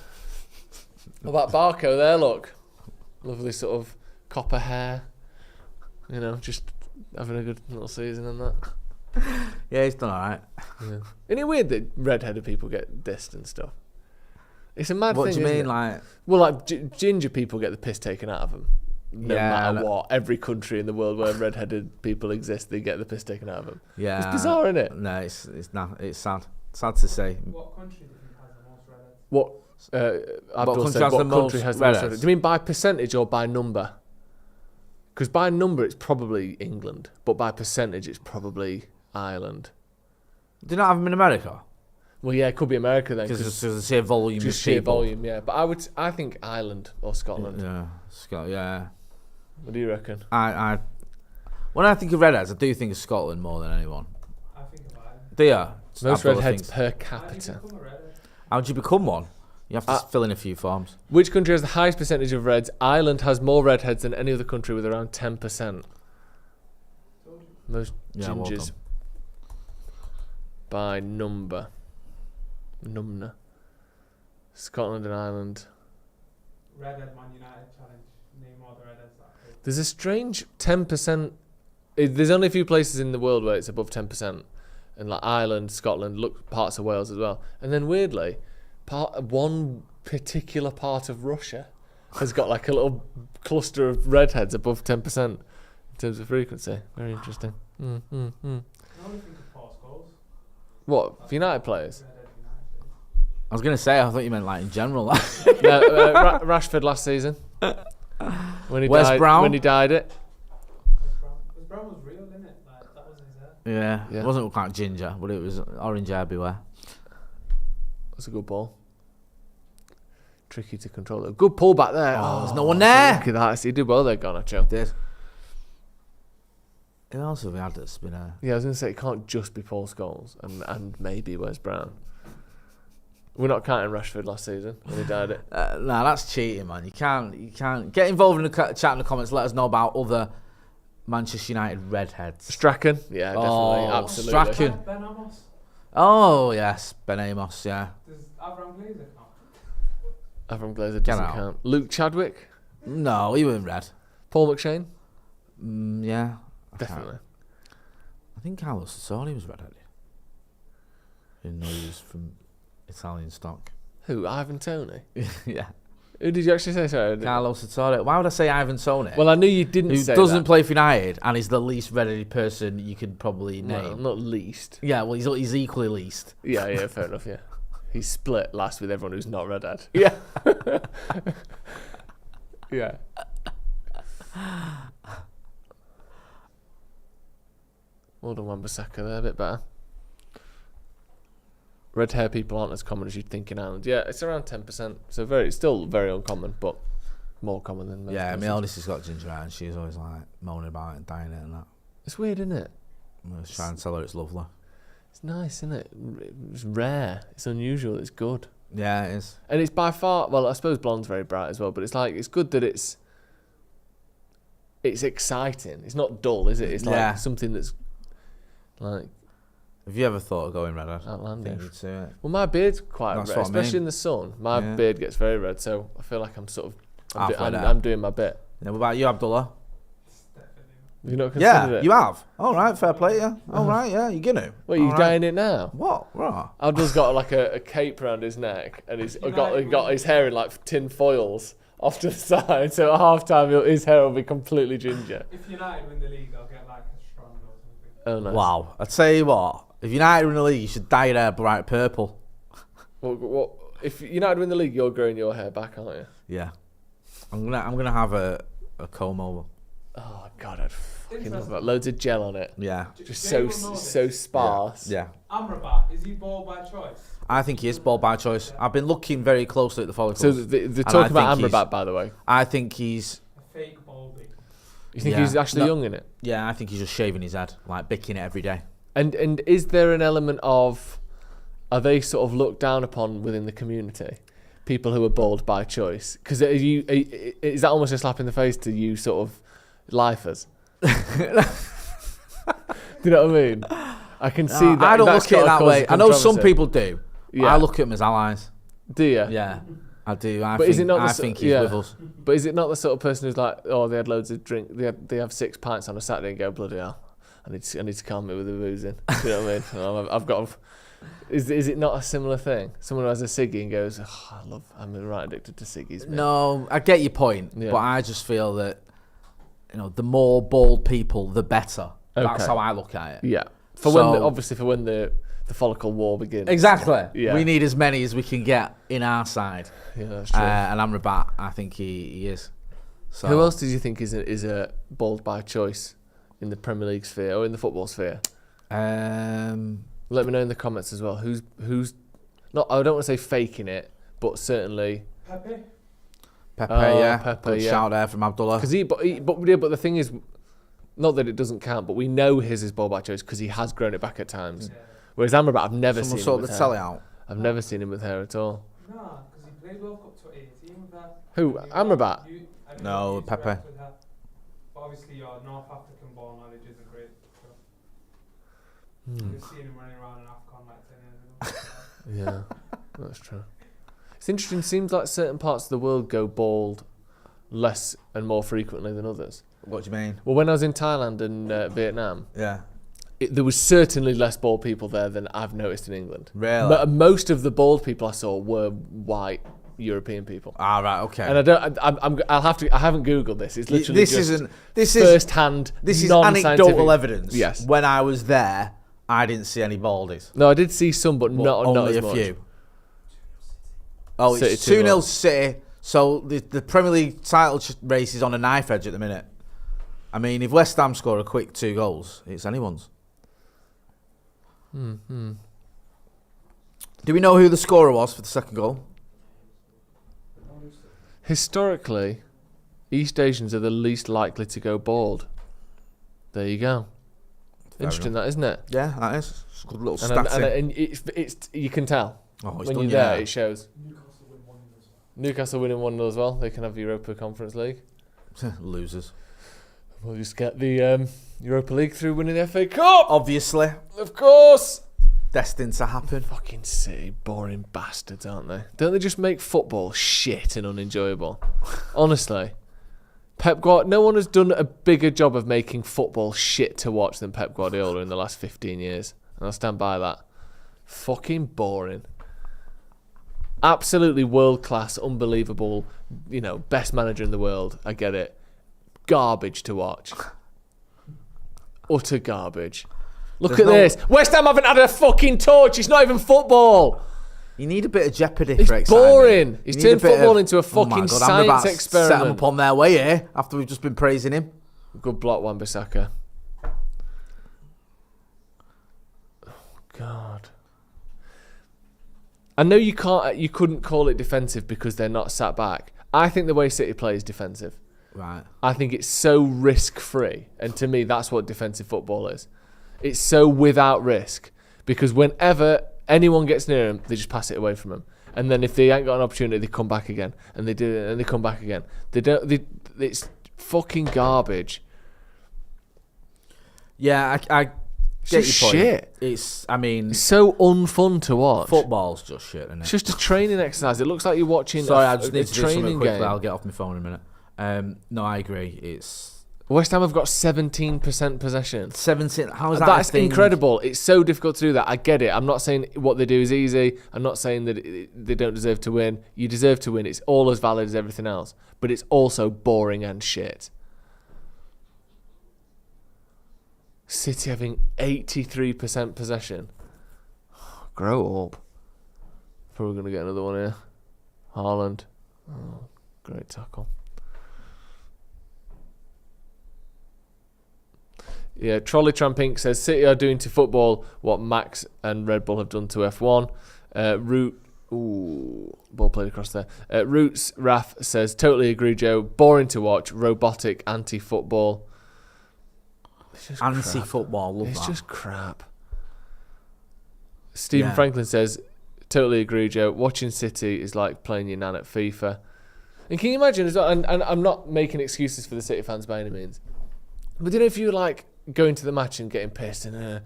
What about Barco there? Look, lovely sort of copper hair. You know, just having a good little season and that. Yeah, he's done all right. Yeah. Isn't it weird that red-headed people get dissed and stuff? It's a mad thing. What do you mean, isn't it? like? Well, like ginger people get the piss taken out of them. No matter what, every country in the world where red-headed people exist, they get the piss taken out of them. Yeah, it's bizarre, isn't it? No, it's not. It's sad. Sad to say. What country do you think has the most redheads? What Abdul country said, has what the most country has the most redheads? redheads? Do you mean by percentage or by number? Because by number it's probably England, but by percentage it's probably Ireland. Do you not have them in America? Well, yeah, it could be America then. Because the sheer volume just of sheer people. volume, yeah. But I think Ireland or Scotland. Yeah, yeah. What do you reckon? When I think of redheads, I do think of Scotland more than anyone. I think of Ireland. Do you? Most Abdullah redheads thinks. per capita. Become a redhead. How'd you become one? You have to fill in a few forms. Which country has the highest percentage of reds? Ireland has more redheads than any other country with around 10%. Most Yeah, well gingers done. by number. Numna. Scotland and Ireland. Redhead Man United challenge. Name all the redheads that play. There's a strange 10%. There's only a few places in the world where it's above 10%. And like Ireland, Scotland, look, parts of Wales as well. And then weirdly, one particular part of Russia has got like a little cluster of redheads above 10% in terms of frequency. Very interesting. I only think of Paul Scholes. What, for United players? Redhead United. I was going to say, I thought you meant like in general. Rashford last season. When he Wes died, Brown? When he died it. Because Brown was real, didn't it? Like, that wasn't his hair. Yeah, it wasn't quite ginger, but it was orange hair beware. That's a good ball. Tricky to control it. Good pull back there. Oh, there's no one there. Look at that. He did well there, Garnacho. Did. Who else have we had that's been a... Yeah, I was going to say, it can't just be Paul Scholes and maybe Wes Brown. We're not counting Rashford last season when he died it. Nah, that's cheating, man. You can't get involved in the chat in the comments. Let us know about other Manchester United redheads. Strachan? Yeah, definitely. Oh, Absolutely. Strachan. Ben Amos. Oh yes, Ben Amos. Yeah. Does Avram Glazer count? Avram Glazer doesn't out. count. Luke Chadwick? No, he was in red. Paul McShane? Yeah. Definitely. I think Carlos Sassoli was redheaded. Didn't know he was from Italian stock. Who? Ivan Toney? Yeah. Who did you actually say? Sorry. Carlos Sartori. Why would I say Ivan Toney? Well, I knew you didn't who say doesn't that. play for United and is the least ready person you could probably name. Well, not least. Yeah, well, he's equally least. Yeah, fair enough, yeah. He's split last with everyone who's not redhead. Yeah. Yeah. Well done, Wan-Bissaka there, a bit better. Red hair people aren't as common as you'd think in Ireland. Yeah, it's around 10%, so it's still very uncommon, but more common than most. Yeah, places. my eldest has got ginger hair and she's always like moaning about it and dyeing it and that. It's weird, isn't it? I'm just trying to tell her it's lovely. It's nice, isn't it? It's rare. It's unusual. It's good. Yeah, it is. And it's by far, well, I suppose blonde's very bright as well, but it's like, it's good that it's exciting. It's not dull, is it? It's like something that's like Have you ever thought of going redhead? outlandish. You'd see it. Well, my beard's quite That's red, what I especially mean. in the sun. My beard gets very red, so I feel like I'm sort of, Halfway there. I'm doing my bit. Yeah, what about you, Abdullah? You not considered Yeah, it? you have. All right, fair play, yeah. All right, yeah, you're gonna. What, you All right. dyeing it now? What? Right. Abdul's got like a cape around his neck, and he got his hair in like tin foils off to the side, so at half time his hair will be completely ginger. If United win the league, I'll get like a strand or something. Oh, nice. Wow. I tell you what, if United win the league, you should dye your hair bright purple. What, if United win the league, you're growing your hair back, aren't you? Yeah. I'm gonna have a comb over. Oh God, I'd fucking love that. Loads of gel on it, Yeah. just Jay so will know so this. sparse. Yeah. Amrabat, is he bald by choice? I think he is bald by choice. I've been looking very closely at the follicles. So they're I talking about think Amrabat, by the way. I think he's. A fake baldy. You think Yeah. he's actually No. young in it? Yeah, I think he's just shaving his head, like bicking it every day. And is there an element of, are they sort of looked down upon within the community? People who are bald by choice? Because is that almost a slap in the face to you sort of lifers? Do you know what I mean? I can see that. I don't that's look at it gotta that cause way. I know some controversy. people do. Yeah. I look at them as allies. Do you? Yeah, I do. I But think, is it not the I so- think he's yeah. with us. But is it not the sort of person who's like, oh, they had loads of drink, they have 6 pints on a Saturday and go, bloody hell, I need to calm me with the boozing. Do you know what I mean? I've got. Is it not a similar thing? Someone who has a ciggy and goes, oh, I'm right addicted to ciggies. Mate. No, I get your point, Yeah. but I just feel that the more bald people, the better. That's Okay. how I look at it. Yeah. For when the follicle war begins. Exactly. Yeah. We need as many as we can get in our side. Yeah, that's true. And Amrabat, I think he is. So Who else did you think is a bald by choice in the Premier League sphere or in the football sphere? Let me know in the comments as well. Who's not? I don't want to say faking it, but certainly Pepe? Pepe, Oh, yeah. Pepe, Good yeah. shout there from Abdullah. because but the thing is, not that it doesn't count, but we know his is bald by choice because he has grown it back at times. Yeah. Whereas Amrabat, I've never Someone seen him sort with the hair. telly out. I've never seen him with hair at all. Nah, because he played World Cup 2018 with that. Who? Amrabat? I don't No, know if you Pepe. interact with that. But obviously your North African ball knowledge isn't great. So. You've seen him running around in AFCON like 10 years ago. Yeah, that's true. It's interesting. Seems like certain parts of the world go bald less and more frequently than others. What do you mean? Well, when I was in Thailand and Vietnam, Yeah. there was certainly less bald people there than I've noticed in England. Really? But most of the bald people I saw were white European people. Ah, right, okay. And I haven't Googled this. It's literally this just isn't. This is first-hand, this is non-scientific anecdotal evidence. Yes. When I was there, I didn't see any baldies. No, I did see some, but not only as a much. few. Oh, City it's 2-0 2-0 City. So the Premier League title race is on a knife edge at the minute. I mean, if West Ham score a quick 2 goals, it's anyone's. Hmm. Do we know who the scorer was for the second goal? Historically, East Asians are the least likely to go bald. There you go. Interesting, that, isn't it? Yeah, that is. It's a good little And stat. and it's you can tell Oh, it's when done, you're yeah. there. It shows. Newcastle winning 1-0 as well. They can have Europa Conference League. Losers. We'll just get the Europa League through winning the FA Cup. Obviously. Of course. Destined to happen. Fucking City, boring bastards, aren't they? Don't they just make football shit and unenjoyable? Honestly. Pep Guardiola, no one has done a bigger job of making football shit to watch than Pep Guardiola in the last 15 years. And I'll stand by that. Fucking boring. Absolutely world class, unbelievable. Best manager in the world. I get it. Garbage to watch. Utter garbage. Look at this. West Ham haven't had a fucking torch. It's not even football. You need a bit of jeopardy it's for excitement. Boring. He's turned football into a fucking science experiment. Set him up on their way here after we've just been praising him. Good block, Wan-Bissaka. Oh, God. I know you couldn't call it defensive because they're not sat back. I think the way City play is defensive. Right. I think it's so risk-free. And to me, that's what defensive football is. It's so without risk. Because whenever anyone gets near them, they just pass it away from them. And then if they ain't got an opportunity, they come back again. And they do it, and they come back again. It's fucking garbage. Yeah, I get just your point. Shit. It's so unfun to watch. Football's just shit, isn't it? It's just a training exercise. It looks like you're watching I just need to do something quickly. game. I'll get off my phone in a minute. No, I agree. It's West Ham have got 17% possession. 17. How is that? That's incredible. It's so difficult to do that. I get it. I'm not saying what they do is easy. I'm not saying that they don't deserve to win. You deserve to win. It's all as valid as everything else. But it's also boring and shit. City having 83% possession. Grow up. Probably going to get another one here. Haaland. Oh, great tackle. Yeah, Trolley Trampink says City are doing to football what Max and Red Bull have done to F1. Ball played across there. Roots Raf says totally agree, Joe. Boring to watch. Robotic anti-football. Anti-football. Love it's that. Just crap. Stephen Franklin says totally agree, Joe. Watching City is like playing your nan at FIFA. And can you imagine as well? And I'm not making excuses for the City fans by any means. But if you like going to the match and getting pissed and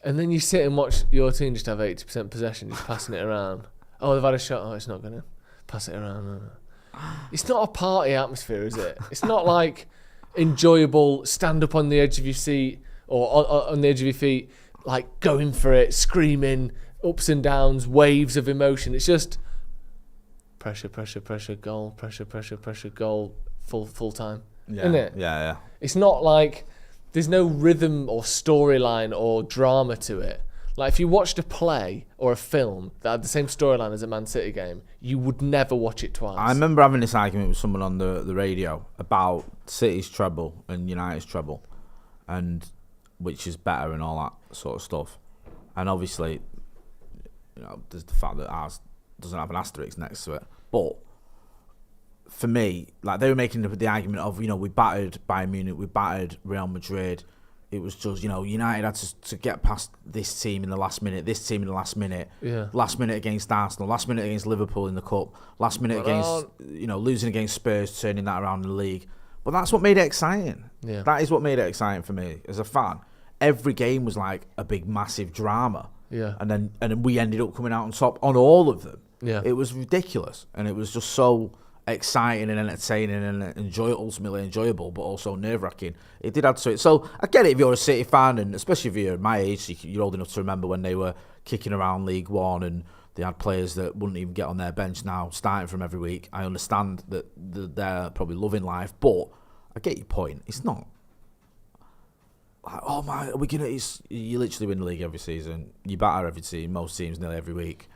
then you sit and watch your team just have 80% possession, just passing it around. Oh, they've had a shot. Oh, it's not going to pass it around. It's not a party atmosphere, is it? It's not like enjoyable stand up on the edge of your seat or on the edge of your feet, like going for it, screaming, ups and downs, waves of emotion. It's just pressure, goal, pressure, goal, full time. Yeah. Isn't it? Yeah. It's not like there's no rhythm or storyline or drama to it. Like if you watched a play or a film that had the same storyline as a Man City game, you would never watch it twice. I remember having this argument with someone on the radio about City's treble and United's treble, and which is better and all that sort of stuff. And obviously, there's the fact that ours doesn't have an asterisk next to it. But for me, like they were making the argument of, we battered Bayern Munich, we battered Real Madrid. It was just, United had to get past this team in the last minute, this team in the last minute, last minute against Arsenal, last minute against Liverpool in the Cup, last minute against, losing against Spurs, turning that around in the league. But that's what made it exciting. Yeah. That is what made it exciting for me as a fan. Every game was like a big, massive drama. Yeah. And then we ended up coming out on top on all of them. Yeah. It was ridiculous. And it was just so exciting and entertaining and ultimately enjoyable, but also nerve-wracking. It did add to it. So I get it if you're a City fan, and especially if you're my age, you're old enough to remember when they were kicking around League One and they had players that wouldn't even get on their bench now, starting from every week. I understand that they're probably loving life, but I get your point. It's not like, oh my, are we gonna? You literally win the league every season. You batter every team, most teams nearly every week.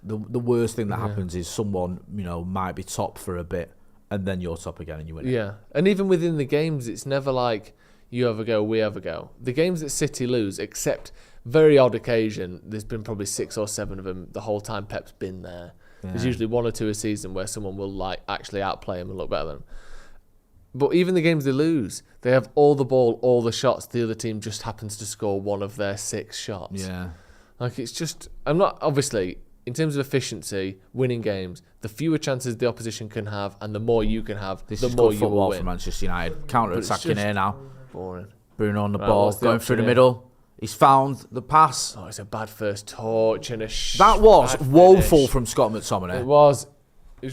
The worst thing that happens is someone, might be top for a bit and then you're top again and you win it. Yeah. And even within the games, it's never like you have a go, we have a go. The games that City lose, except very odd occasion, there's been probably 6 or 7 of them the whole time Pep's been there. Yeah. There's usually 1 or 2 a season where someone will like actually outplay him and look better than him. But even the games they lose, they have all the ball, all the shots. The other team just happens to score 1 of their 6 shots. Yeah. Like it's just, I'm not, obviously, in terms of efficiency, winning games, the fewer chances the opposition can have and the more you can have, the more you will win. For Manchester United. Counter-attacking here now. Boring. Bruno on the ball, going through the middle. He's found the pass. Oh, it's a bad first touch and that was woeful from Scott McTominay. It was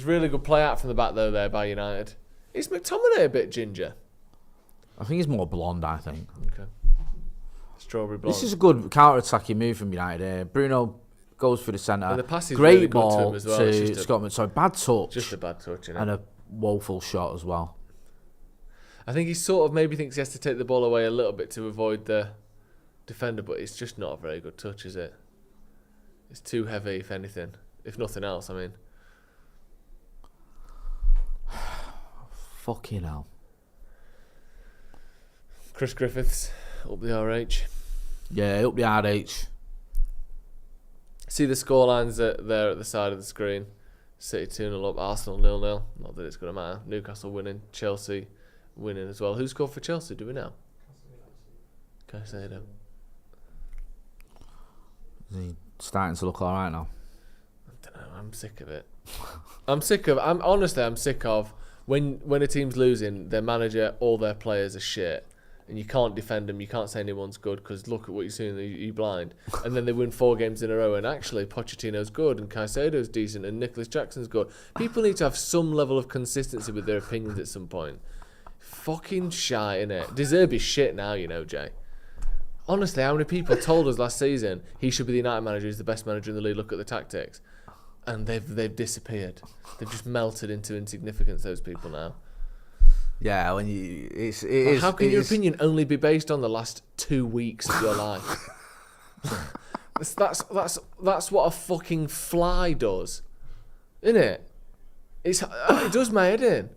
really good play out from the back though there by United. Is McTominay a bit ginger? I think he's more blonde, I think. Okay. Strawberry blonde. This is a good counter-attacking move from United here. Bruno goes through the centre. And the pass is Great really good to ball him as well. It's to just a- Scotland. Sorry, bad touch. Just a bad touch, And a woeful shot as well. I think he sort of maybe thinks he has to take the ball away a little bit to avoid the defender, but it's just not a very good touch, is it? It's too heavy, if anything. If nothing else, I mean. Fucking hell. Chris Griffiths, up the RH. Yeah, up the RH. See the scorelines there at the side of the screen. City 2-0 up, Arsenal 0-0. Not that it's going to matter. Newcastle winning, Chelsea winning as well. Who scored for Chelsea, do we know? Caicedo. Is he starting to look alright now? I don't know, I'm sick of it. I'm sick of when a team's losing, their manager, all their players are shit. And you can't defend them, you can't say anyone's good because look at what you're seeing, you're blind. And then they win 4 games in a row and actually Pochettino's good and Caicedo's decent and Nicholas Jackson's good. People need to have some level of consistency with their opinions at some point. Fucking shite, innit? De Zerbi's shit now, you know, Jay. Honestly, how many people told us last season he should be the United manager, he's the best manager in the league, look at the tactics. And they've disappeared. They've just melted into insignificance, those people now. Yeah, when you it is. How can your opinion only be based on the last 2 weeks of your life? That's what a fucking fly does, isn't it? It does my head in.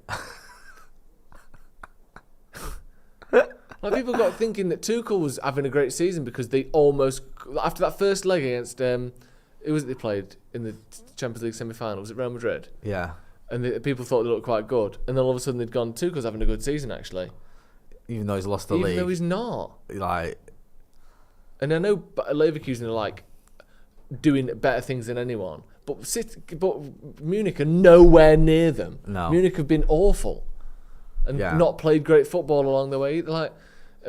Like people got thinking that Tuchel was having a great season because they almost after that first leg against who was it they played in the Champions League semi-final? Was it Real Madrid? Yeah. And people thought they looked quite good. And then all of a sudden they'd gone, Tuchel's having a good season, actually. Even though he's lost the league. Even though he's not. Like... And I know Leverkusen are, like, doing better things than anyone. But Munich are nowhere near them. No. Munich have been awful. And not played great football along the way. Like,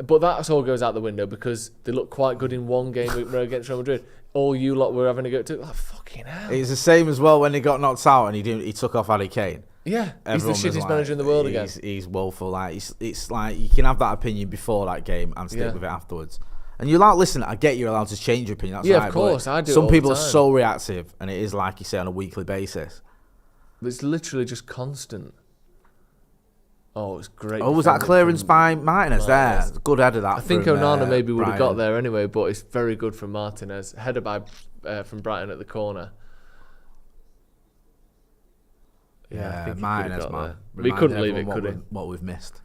but that all goes out the window because they look quite good in one game against Real Madrid. All you lot were having to go to, like, fucking hell. It's the same as well when he got knocked out and he took off Harry Kane. Yeah, Everyone he's the was shittest manager in the world again. He's woeful. Like it's like you can have that opinion before that game and stick with it afterwards. And you're like, listen, I get you're allowed to change your opinion. That's right. Of course, I do. Some people are so reactive, and it is like you say on a weekly basis. It's literally just constant. Oh, it's great. Oh, was that clearance by Martinez there? Good header that. I think from, Onana maybe would have got Brighton. there anyway, but it's very good from Martinez. Header by from Brighton at the corner. Yeah, I think Martinez, man. there. We couldn't leave it, could he? What we've missed.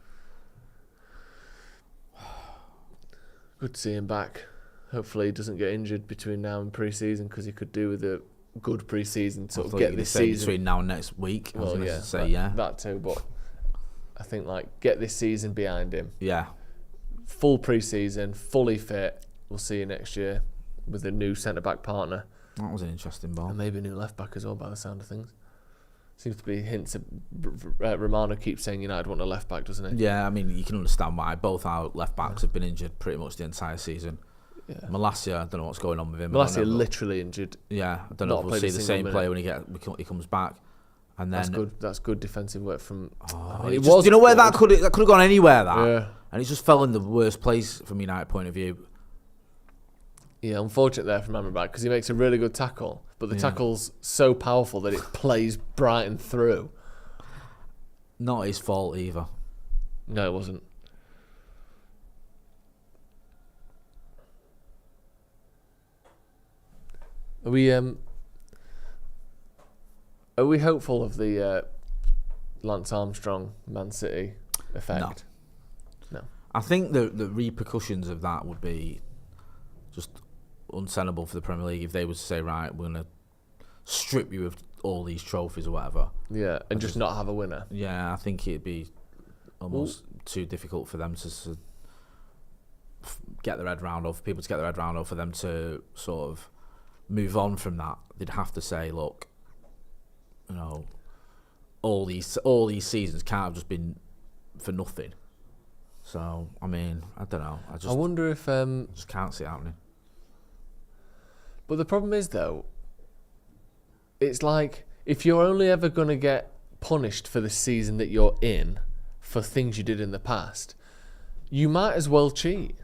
Good to see him back. Hopefully he doesn't get injured between now and pre-season because he could do with a good pre-season to get this season. Between now and next week. I was going to say, that too, but I think get this season behind him. Yeah. Full pre-season, fully fit. We'll see you next year with a new centre-back partner. That was an interesting ball. And maybe a new left-back as well by the sound of things. Seems to be hints of Romano keeps saying United want a left-back, doesn't he? Yeah, I mean, you can understand why. Both our left-backs have been injured pretty much the entire season. Yeah. Malacia, I don't know what's going on with him. Malacia literally injured. Yeah, I don't know if we'll see the same player when he comes back. And then That's good defensive work from. do you know where that could have gone anywhere? And it just fell in the worst place from United point of view. Yeah, unfortunate there from Amrabat because he makes a really good tackle, but the tackle's so powerful that it plays Brighton through. Not his fault either. No, it wasn't. Are we hopeful of the Lance Armstrong Man City effect? No. I think the repercussions of that would be just untenable for the Premier League if they were to say, right, we're going to strip you of all these trophies or whatever. Yeah, and just not have a winner. Yeah, I think it'd be almost too difficult for them to get their head round, or for people to get their head round, or for them to sort of move on from that. They'd have to say, look, you know, all these seasons can't have just been for nothing. So, I mean, I don't know. I wonder if just can't see it happening. But the problem is, though, it's like if you're only ever going to get punished for the season that you're in for things you did in the past, you might as well cheat.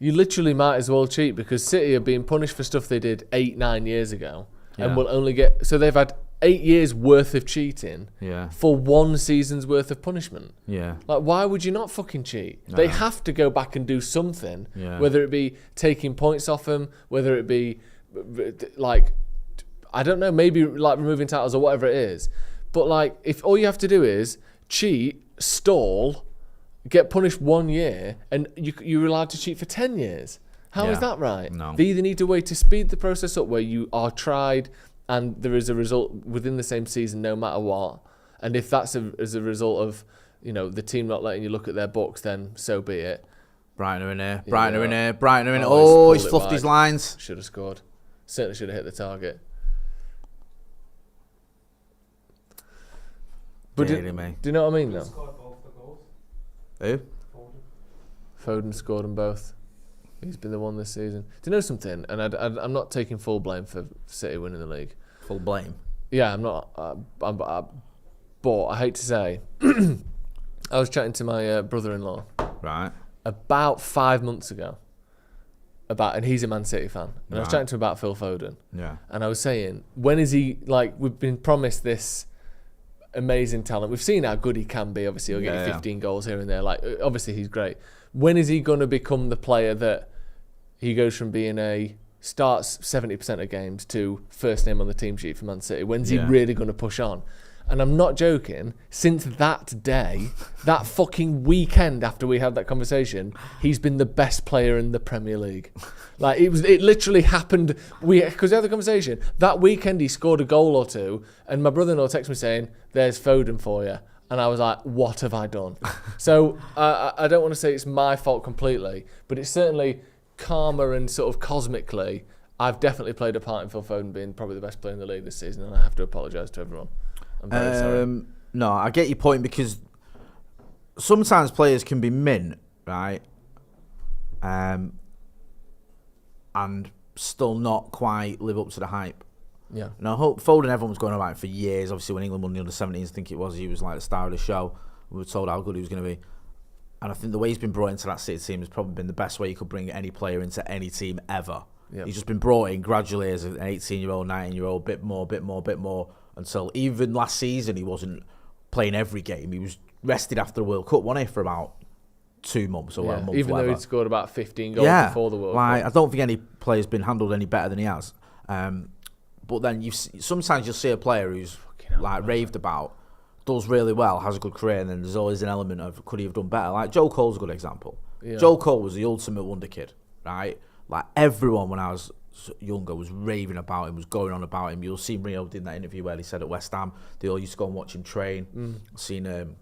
You literally might as well cheat because City are being punished for stuff they did 8-9 years ago, and will only get. So they've had 8 years worth of cheating for 1 season's worth of punishment. Yeah. Like, why would you not fucking cheat? They have to go back and do something, whether it be taking points off them, whether it be, like, I don't know, maybe, like, removing titles or whatever it is. But, like, if all you have to do is cheat, stall, get punished 1 year, and you're allowed to cheat for 10 years. How is that right? No. They either need a way to speed the process up where you are tried and there is a result within the same season no matter what. And if that's as a result of, the team not letting you look at their books, then so be it. Brighton are in here. Yeah. Brighton are in here. Brighton are in. Oh, He's fluffed his lines. Should have scored. Certainly should have hit the target. But do you know what I mean, though? Who? Foden scored them both. He's been the one this season. Do you know something? And I'm not taking full blame for City winning the league. Full blame? Yeah, I'm not. But I hate to say, I was chatting to my brother-in-law. Right. About 5 months ago. And he's a Man City fan. And I was chatting to him about Phil Foden. Yeah. And I was saying, when is he, like, we've been promised this amazing talent. We've seen how good he can be. Obviously, he'll get you 15 goals here and there. Like, obviously, he's great. When is he going to become the player that he goes from being starts 70% of games to first name on the team sheet for Man City? When's he really going to push on? And I'm not joking. Since that day, that fucking weekend after we had that conversation, he's been the best player in the Premier League. Like, it literally happened. Because we had the conversation that weekend, he scored a goal or two, and my brother-in-law texted me saying, "There's Foden for you." And I was like, what have I done? So I don't want to say it's my fault completely, but it's certainly karma and sort of cosmically, I've definitely played a part in Phil Foden being probably the best player in the league this season, and I have to apologise to everyone. I'm very sorry. No, I get your point, because sometimes players can be mint, right? And still not quite live up to the hype. Yeah. And I hope Foden, everyone was going about it for years. Obviously, when England won the under-17s, I think it was, he was like the star of the show. We were told how good he was going to be. And I think the way he's been brought into that City team has probably been the best way you could bring any player into any team ever. Yep. He's just been brought in gradually as an 18-year-old, 19-year-old, bit more, until even last season he wasn't playing every game. He was rested after the World Cup, wasn't he, for about 2 months or a month, even whatever. though he'd scored about 15 goals before the World Cup. I don't think any player's been handled any better than he has. But then sometimes you'll see a player who's like raved about, does really well, has a good career, and then there's always an element of could he have done better. Like Joe Cole's a good example. Yeah. Joe Cole was the ultimate wonder kid, right? Like everyone when I was younger was raving about him, was going on about him. You'll see Rio did that interview where he said at West Ham they all used to go and watch him train. I've seen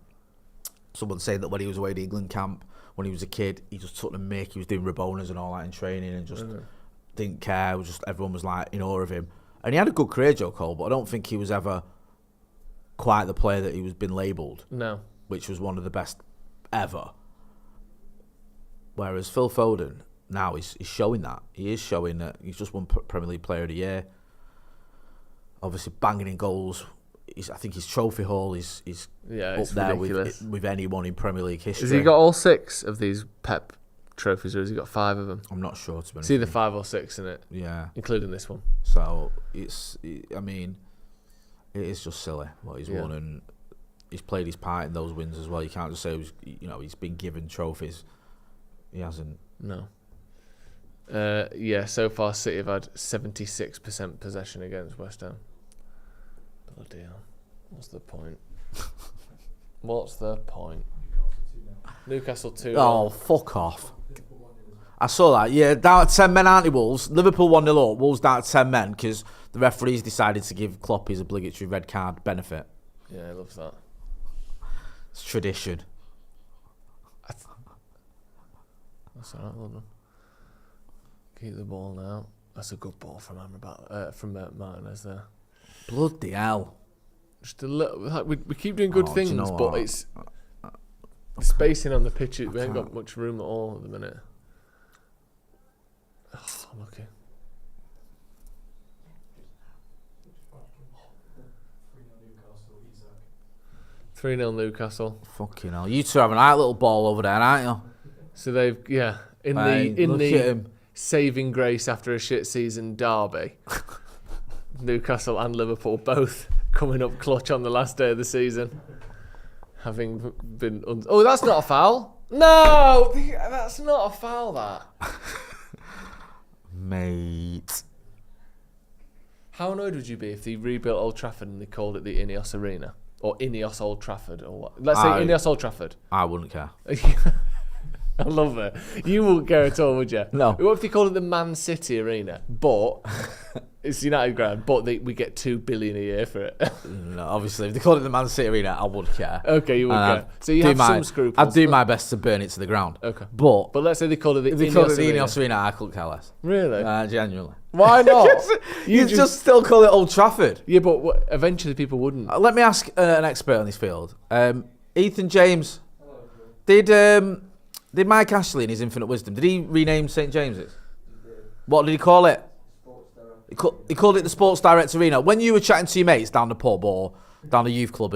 someone say that when he was away at the England camp when he was a kid, he just took the mick. He was doing Rabonas and all that in training and just didn't care. It was just everyone was like in awe of him. And he had a good career, Joe Cole, but I don't think he was ever quite the player that he was been labelled. No. Which was one of the best ever. Whereas Phil Foden, now he's showing that. He is showing that he's just won Premier League Player of the Year. Obviously banging in goals. I think his trophy haul is up there with anyone in Premier League history. Has he got all 6 of these Pep trophies, or has he got 5 of them? I'm not sure, to be honest. It's either 5 or 6 in it. Yeah. Including this one. So, it is just silly what he's won, and he's played his part in those wins as well. You can't just say he's been given trophies. He hasn't. No. So far City have had 76% possession against West Ham. Bloody hell. What's the point? What's the point? Newcastle 2. Oh, fuck off. I saw that. Yeah, down at 10 men, aren't they, Wolves? Liverpool 1-0 up. Wolves down at 10 men because the referees decided to give Klopp his obligatory red card benefit. Yeah, he loves that. It's tradition. That's all right, well done. Keep the ball now. That's a good ball from Martinez there. Bloody hell. Just a little. Like, we keep doing good things, but what? it's spacing on the pitch. We ain't got much room at all at the minute. Oh, lucky. 3-0 Newcastle. Fucking hell. You two have a nice little ball over there, aren't you? So they've, in Look at the him. saving grace after a shit season derby. Newcastle and Liverpool both coming up clutch on the last day of the season, having been. Oh, that's not a foul. No, that's not a foul. That. Mate. How annoyed would you be if they rebuilt Old Trafford and they called it the Ineos Arena? Or Ineos Old Trafford, or what? Let's say Ineos Old Trafford. I wouldn't care. I love it. You wouldn't care at all, would you? No. What if they call it the Man City Arena? But it's United ground, but we get $2 billion a year for it. No, obviously, if they called it the Man City Arena, I would care. Okay, you would care. So you have some scruples. I'd do my best to burn it to the ground. Okay. But let's say they called it the if they Ineos called it the Arena. Ineos Arena, I couldn't care less. Really? Genuinely. Why not? You just still call it Old Trafford. Yeah, but eventually people wouldn't. Let me ask an expert on this field. Ethan James, did Mike Ashley in his infinite wisdom, did he rename St James's? What did he call it? He called it the Sports Direct Arena. When you were chatting to your mates down the pub or down the youth club,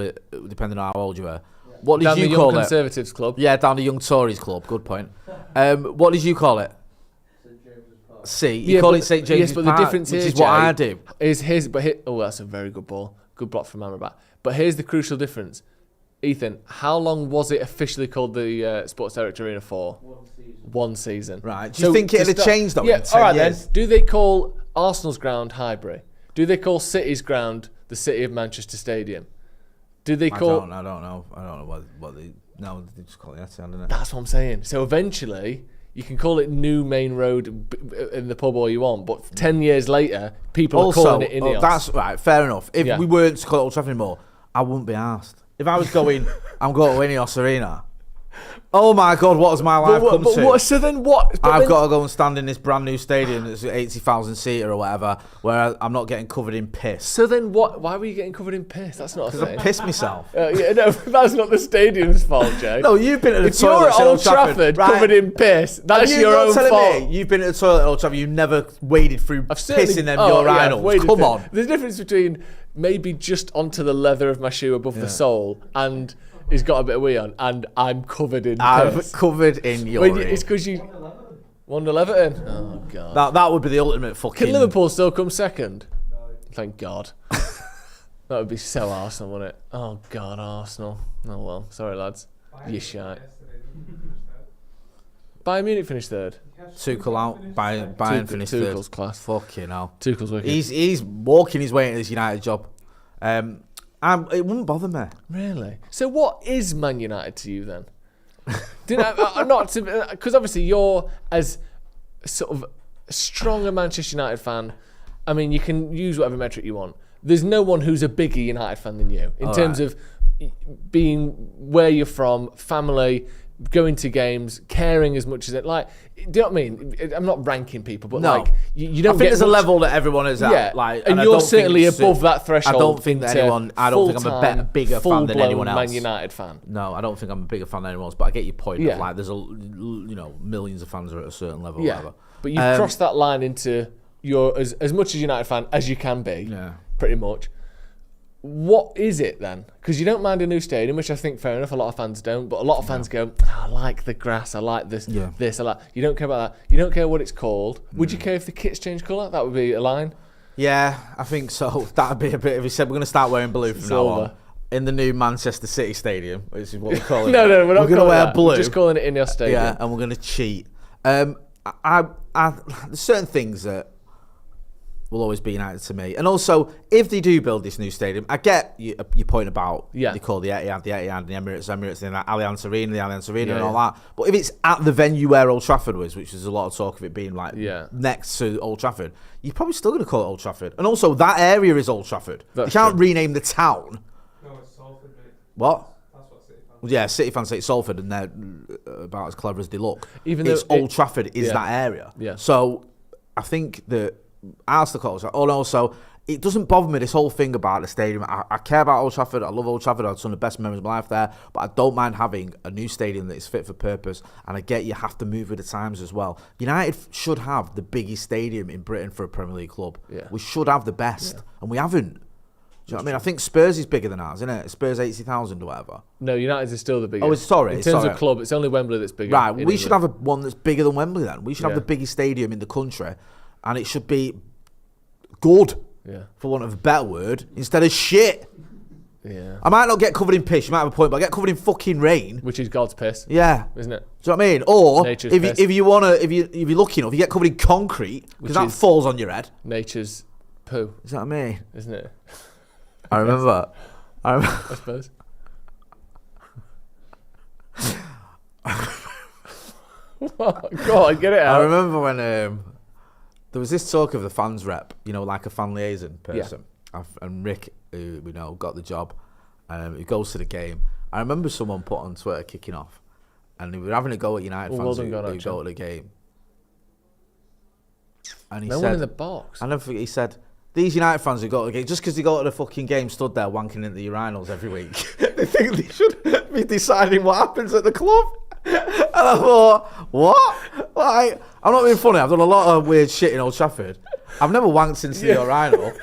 depending on how old you were, what did you call it? Young Conservatives Club. Yeah, down the Young Tories Club. Good point. What did you call it? See, you call it St James's but Park, the difference which here, is what Jay, I do. That's a very good ball. Good block from Amrabat. But here's the crucial difference. Ethan, how long was it officially called the Sports Direct Arena for? 1 season. Right. Do you think it'd have changed though? Yeah. In 10 All right years? then. Do they call Arsenal's ground Highbury? Do they call City's ground the City of Manchester Stadium? Do they call? I don't know what they. No, they just call it Etihad, didn't it? That's what I'm saying. So eventually, you can call it New Main Road in the pub all you want, but 10 years later, people are calling it Ineos. That's right. Fair enough. If we weren't to call it Old Trafford anymore, I wouldn't be asked. If I was going, I'm going to Ineos Arena. Oh my God, what has my life come to? So then what? I've got to go and stand in this brand new stadium that's 80,000 seater or whatever, where I'm not getting covered in piss. So then what? Why were you getting covered in piss? That's not a Because thing. I pissed myself. No, that's not the stadium's fault, Jay. No, you've been at the if you're toilet at Old Trafford right? covered in piss, that's Are you your not own telling fault. Me, you've been at the toilet at Old Trafford, you've never waded through piss in them urinals. Come on. There's a difference between maybe just onto the leather of my shoe above the sole and he's got a bit of wee on and I'm covered in piss. Covered in urine. It's because you... 1-0 Everton? Oh, God. That would be the ultimate fucking... Can Liverpool still come second? No. Thank God. That would be so Arsenal, wouldn't it? Oh, God, Arsenal. Oh, well. Sorry, lads. You shite. Bayern Munich finished third. Tuchel out. Bayern finished third. Tuchel's class. Fucking hell. Tuchel's wicked. He's walking his way into this United job. It wouldn't bother me. Really? So what is Man United to you then? Because obviously you're as sort of strong a Manchester United fan. I mean, you can use whatever metric you want. There's no one who's a bigger United fan than you in terms of being where you're from, family, going to games, caring as much as it. Like, do you know what I mean? I'm not ranking people, but no. like you don't. I think get there's a level that everyone is at. Yeah, like, and you're certainly above that threshold. I don't think that anyone. I don't think I'm a bigger fan than anyone else. Man United fan. No, I don't think I'm a bigger fan than anyone else. But I get your point. Of like, there's millions of fans are at a certain level. Yeah, whatever. But you've crossed that line into you're as much as United fan as you can be. Yeah, pretty much. What is it then? Because you don't mind a new stadium, which I think fair enough. A lot of fans don't, but a lot of fans go, I like the grass. I like this. Yeah. This. I like. You don't care about that. You don't care what it's called. Would you care if the kits change colour? That would be a line. Yeah, I think so. That'd be a bit. If he said we're going to start wearing blue from now on in the new Manchester City Stadium, which is what we call it. No, we're not going to wear blue. We're just calling it Ineos Stadium. Yeah, and we're going to cheat. There's certain things that will always be United to me. And also, if they do build this new stadium, I get your point about they call the Etihad, the Emirates, and the Allianz Arena, and all that. But if it's at the venue where Old Trafford was, which there's a lot of talk of it being like next to Old Trafford, you're probably still going to call it Old Trafford. And also, that area is Old Trafford. You can't rename the town. No, it's Salford, mate. What? That's what City fans Yeah, City fans say Salford, and they're about as clever as they look. Even though Old Trafford is that area. Yeah. So I think that Arsenal calls, and also it doesn't bother me, this whole thing about the stadium. I care about Old Trafford. I love Old Trafford. I had some of the best memories of my life there, but I don't mind having a new stadium that is fit for purpose. And I get you have to move with the times as well. United should have the biggest stadium in Britain for a Premier League club. We should have the best, and we haven't. you know what I mean? I think Spurs is bigger than ours, isn't it? Spurs 80,000 or whatever. No, United's is still the biggest. Oh, sorry. In terms of club, it's only Wembley that's bigger. Right, we should have one that's bigger than Wembley then. We should have Yeah. the biggest stadium in the country, and it should be good, for want of a better word, instead of shit. Yeah. I might not get covered in piss, you might have a point, but I get covered in fucking rain. Which is God's piss. Yeah. Isn't it? Do you know what I mean? Or Nature's if piss. you're lucky enough, you get covered in concrete because that is- falls on your head. Nature's poo, Is that what I mean? isn't it? I remember. I suppose. Go on, get it I out. remember when there was this talk of the fans rep, like a fan liaison person, and Rick, who we know, got the job. He goes to the game. I remember someone put on Twitter kicking off, and they were having a go at United fans who go to the game. And he No said, one in the box. I never forget, he said, these United fans who go to the game, just because they go to the fucking game, stood there wanking into the urinals every week, they think they should be deciding what happens at the club. And I thought, what? Like, I'm not being funny, I've done a lot of weird shit in Old Trafford. I've never wanked into the urinal.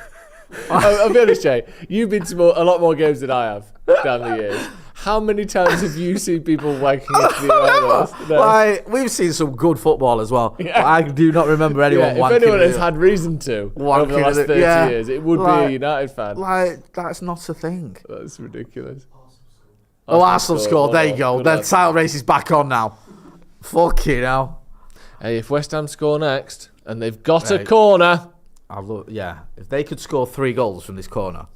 I'll be honest, Jay. You've been to a lot more games than I have down the years. How many times have you seen people wanking into the urinals? No. Like, we've seen some good football as well. Yeah. But I do not remember anyone If wanking. anyone has into- had reason to over Wanking the last into- 30 yeah. years, it would be Like- a United fan. Like, that's not a thing. That's ridiculous. Oh, Arsenal scored. There you go. Good The lad. title race is back on now. Fucking hell. Hey, if West Ham score next and they've got a Right. corner, If they could score 3 goals from this corner.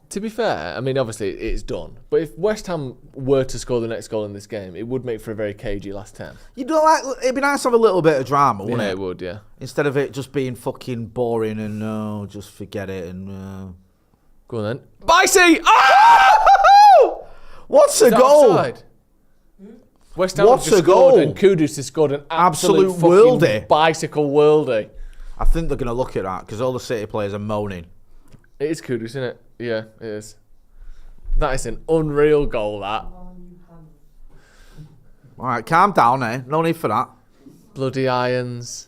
to be fair, I mean, obviously it's done. But if West Ham were to score the next goal in this game, it would make for a very cagey last 10. It'd be nice to have a little bit of drama, wouldn't Yeah, it? it would, yeah. Instead of it just being fucking boring and just forget it and. Go on then. Bicey! Oh! What's a Is that goal? offside? West Ham What's have just a goal? scored and Kudus has scored an absolute Absolute fucking worldie. bicycle worldie. I think they're going to look at that because all the City players are moaning. It is Kudus, isn't it? Yeah, it is. That is an unreal goal, that. All right, calm down, eh? No need for that. Bloody irons.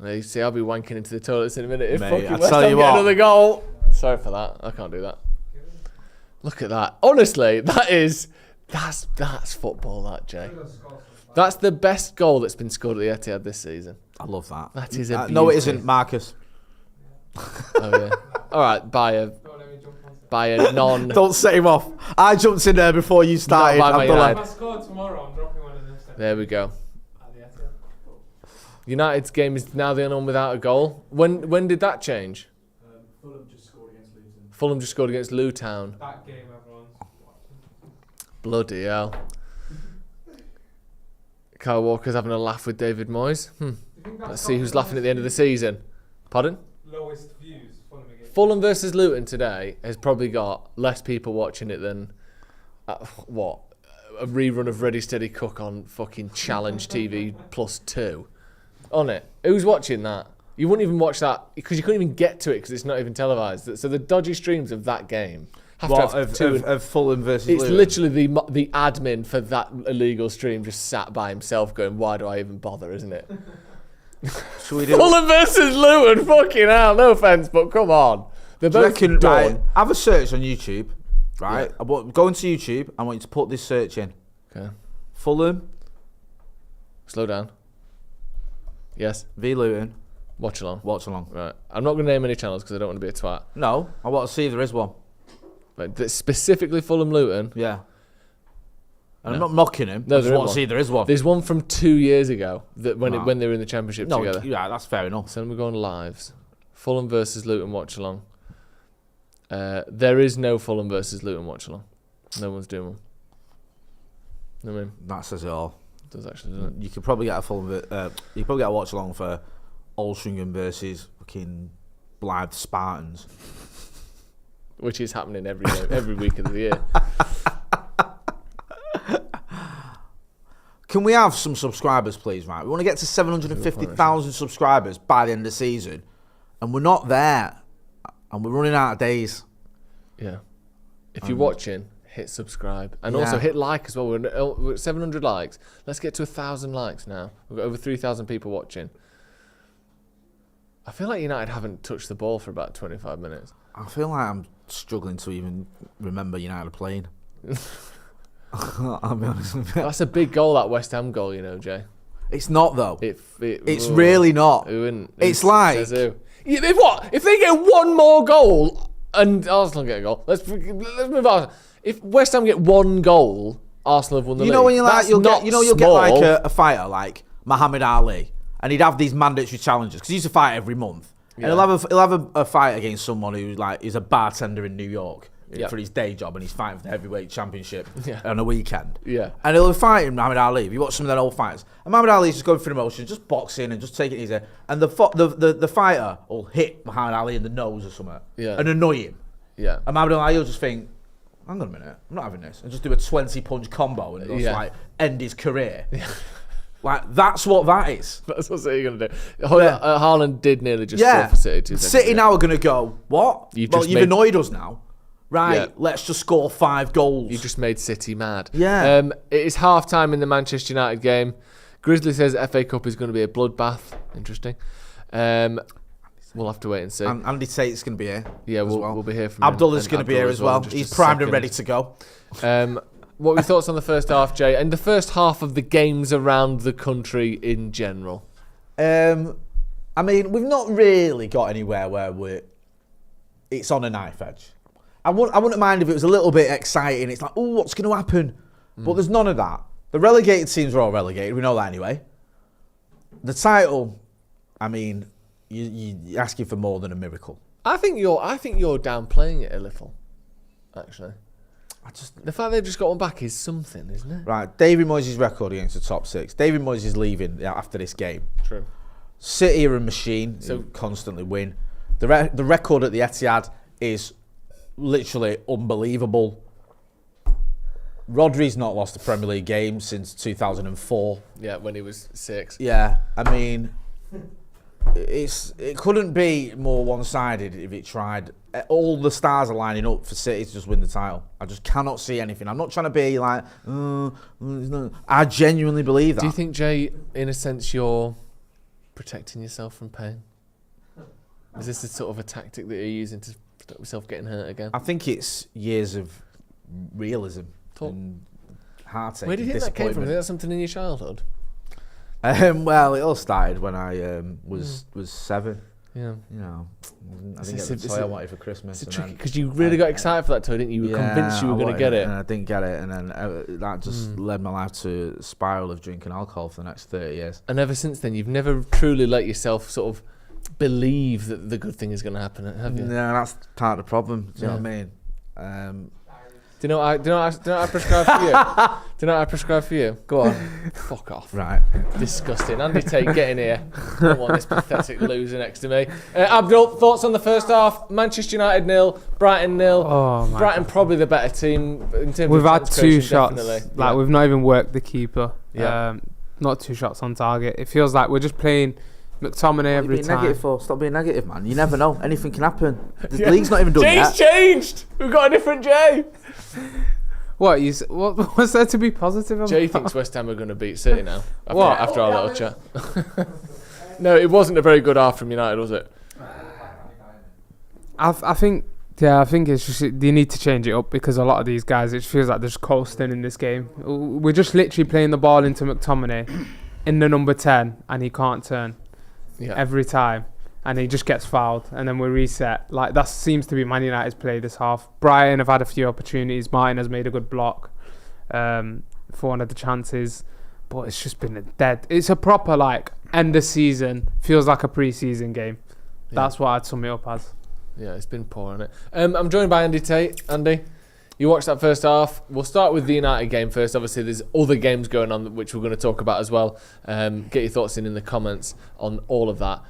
There you see, I'll be wanking into the toilets in a minute if Mate, fucking I West tell Ham you get what. another goal. Sorry for that. I can't do that. Look at that. Honestly, that's football, that, Jay. That's the best goal that's been scored at the Etihad this season. I love that. That is a No, it beauty. isn't, Marcus. Oh, yeah. All right, buy a non... Don't set him off. I jumped in there before you started. by my Abdullah. head. If I score tomorrow, I'm dropping one in this time. There we go. At the Etihad. United's game is now the only one without a goal. When did that change? Fulham just scored against Luton. Fulham just scored against Luton. That game everyone's watching. Bloody hell. Kyle Walker's having a laugh with David Moyes. Do you think that's Let's see got who's the laughing at the end of the season. Pardon? lowest views Fulham against? Fulham versus Luton today has probably got less people watching it than a rerun of Ready Steady Cook on fucking Challenge TV +2 on it. Who's watching that? You wouldn't even watch that because you couldn't even get to it because it's not even televised. So the dodgy streams of that game have to have two. Of Fulham versus It's Luton? literally the admin for that illegal stream just sat by himself going, why do I even bother, isn't it? Should we do Fulham versus Luton, fucking hell, no offence, but come on. They're Do you both reckon, done. right, have a search on YouTube, right? Go into YouTube. I want you to put this search in. Okay, Fulham slow down. Yes, v Luton. watch along. Watch along. Right, I'm not going to name any channels because I don't want to be a twat. No, I want to see if there is one. But specifically Fulham Luton, Yeah. And I'm No. not mocking him. No, I just there is want to one. see if there is one. there's one from 2 years ago that when Right. when they were in the Championship No, together. yeah, that's fair enough. So we're going lives. Fulham versus Luton watch along. There is no Fulham versus Luton watch along. No one's doing one. I mean, That says it all. it does actually, doesn't it? You could probably get a Fulham. You could probably get a watch along for Altrincham versus fucking Blythe Spartans. Which is happening every day, every week of the year. Can we have some subscribers, please? Right, we want to get to 750,000 subscribers by the end of the season, and we're not there, and we're running out of days. Yeah. If you're watching, hit subscribe and also Yeah. hit like as well. We're at 700 likes. Let's get to 1,000 likes now. We've got over 3,000 people watching. I feel like United haven't touched the ball for about 25 minutes. I feel like I'm struggling to even remember United playing. I'll be honest with you. That's a big goal, that West Ham goal, you know, Jay. It's not, though. It's really not. It's like... If they get one more goal and Arsenal get a goal, let's move on. If West Ham get one goal, Arsenal have won the league. You know when you'll get like a fighter like Muhammad Ali, and he'd have these mandatory challenges because he used to fight every month, and he'll have a fight against someone who like is a bartender in New York for his day job, and he's fighting for the heavyweight championship on a weekend. Yeah, and he'll be fighting Muhammad Ali. If you watch some of their old fights, and Muhammad Ali's just going through the motions, just boxing and just taking it easy, and the fighter will hit Muhammad Ali in the nose or something, and annoy him. Yeah, and Muhammad Ali will just think, hang on a minute, I'm not having this, and just do a 20-punch combo and just like end his career. Like, that's what that is. That's what City are going to do. Haaland did nearly just score for City. City now are going to go, what? You've annoyed us now. Right, let's just score 5 goals. You just made City mad. Yeah. It is half-time in the Manchester United game. Grizzly says FA Cup is going to be a bloodbath. Interesting. We'll have to wait and see. Andy Tate's going to be here. Yeah, we'll be here from him. Abdullah's going to be here as well. He's primed and ready to go. What were your thoughts on the first half, Jay? And the first half of the games around the country in general? I mean, we've not really got anywhere where it's on a knife edge. I wouldn't mind if it was a little bit exciting. It's like, oh, what's going to happen? But there's none of that. The relegated teams are all relegated. We know that anyway. The title, I mean, you're asking for more than a miracle. I think you're downplaying it a little, actually. The fact they've just got one back is something, isn't it? Right, David Moyes' record against the top 6. David Moyes is leaving after this game. True. City are a machine, so constantly win. The record at the Etihad is literally unbelievable. Rodri's not lost a Premier League game since 2004. Yeah, when he was 6. Yeah, I mean, it couldn't be more one-sided if it tried. All the stars are lining up for City to just win the title. I just cannot see anything. I'm not trying to be like, I genuinely believe that. Do you think, Jay, in a sense, you're protecting yourself from pain? Is this a sort of a tactic that you're using to stop yourself getting hurt again? I think it's years of realism and heartache. Where do you think that came from? Is that something in your childhood? Well, it all started when I was 7. Yeah, you know, I didn't get the toy I wanted for Christmas. It's tricky because you really got excited for that toy, didn't you? You were convinced you were going to get it, and I didn't get it, and then that just led my life to a spiral of drinking alcohol for the next 30 years. And ever since then, you've never truly let yourself sort of believe that the good thing is going to happen, have you? No, that's part of the problem. Do you know what I mean? Do you know what I prescribe for you? Do you know what I prescribe for you? Go on. Fuck off. Right. Disgusting. Andy Tate, get in here. I don't want this pathetic loser next to me. Abdul, thoughts on the first half? Manchester United 0, Brighton 0. Oh, Brighton God. Probably the better team in terms We've of had 2 shots. Definitely. We've not even worked the keeper. Yeah. Not 2 shots on target. It feels like we're just playing McTominay every time. Negative. Stop being negative, man. You never know. Anything can happen. The league's not even done yet. Jay's changed. We've got a different Jay. What's there to be positive about? Jay thinks West Ham are going to beat City now. After our little chat. No, it wasn't a very good half from United, was it? I think it's just they need to change it up because a lot of these guys, it feels like they're just coasting in this game. We're just literally playing the ball into McTominay in the number 10 and he can't turn every time. And he just gets fouled, and then we reset. Like, that seems to be Man United's play this half. Brighton have had a few opportunities. Martin has made a good block for one of the chances, but it's just been dead. It's a proper, end of season. Feels like a pre-season game. That's what I'd sum it up as. Yeah, it's been poor, isn't it? I'm joined by Andy Tate. Andy, you watched that first half. We'll start with the United game first. Obviously, there's other games going on which we're going to talk about as well. Get your thoughts in the comments on all of that.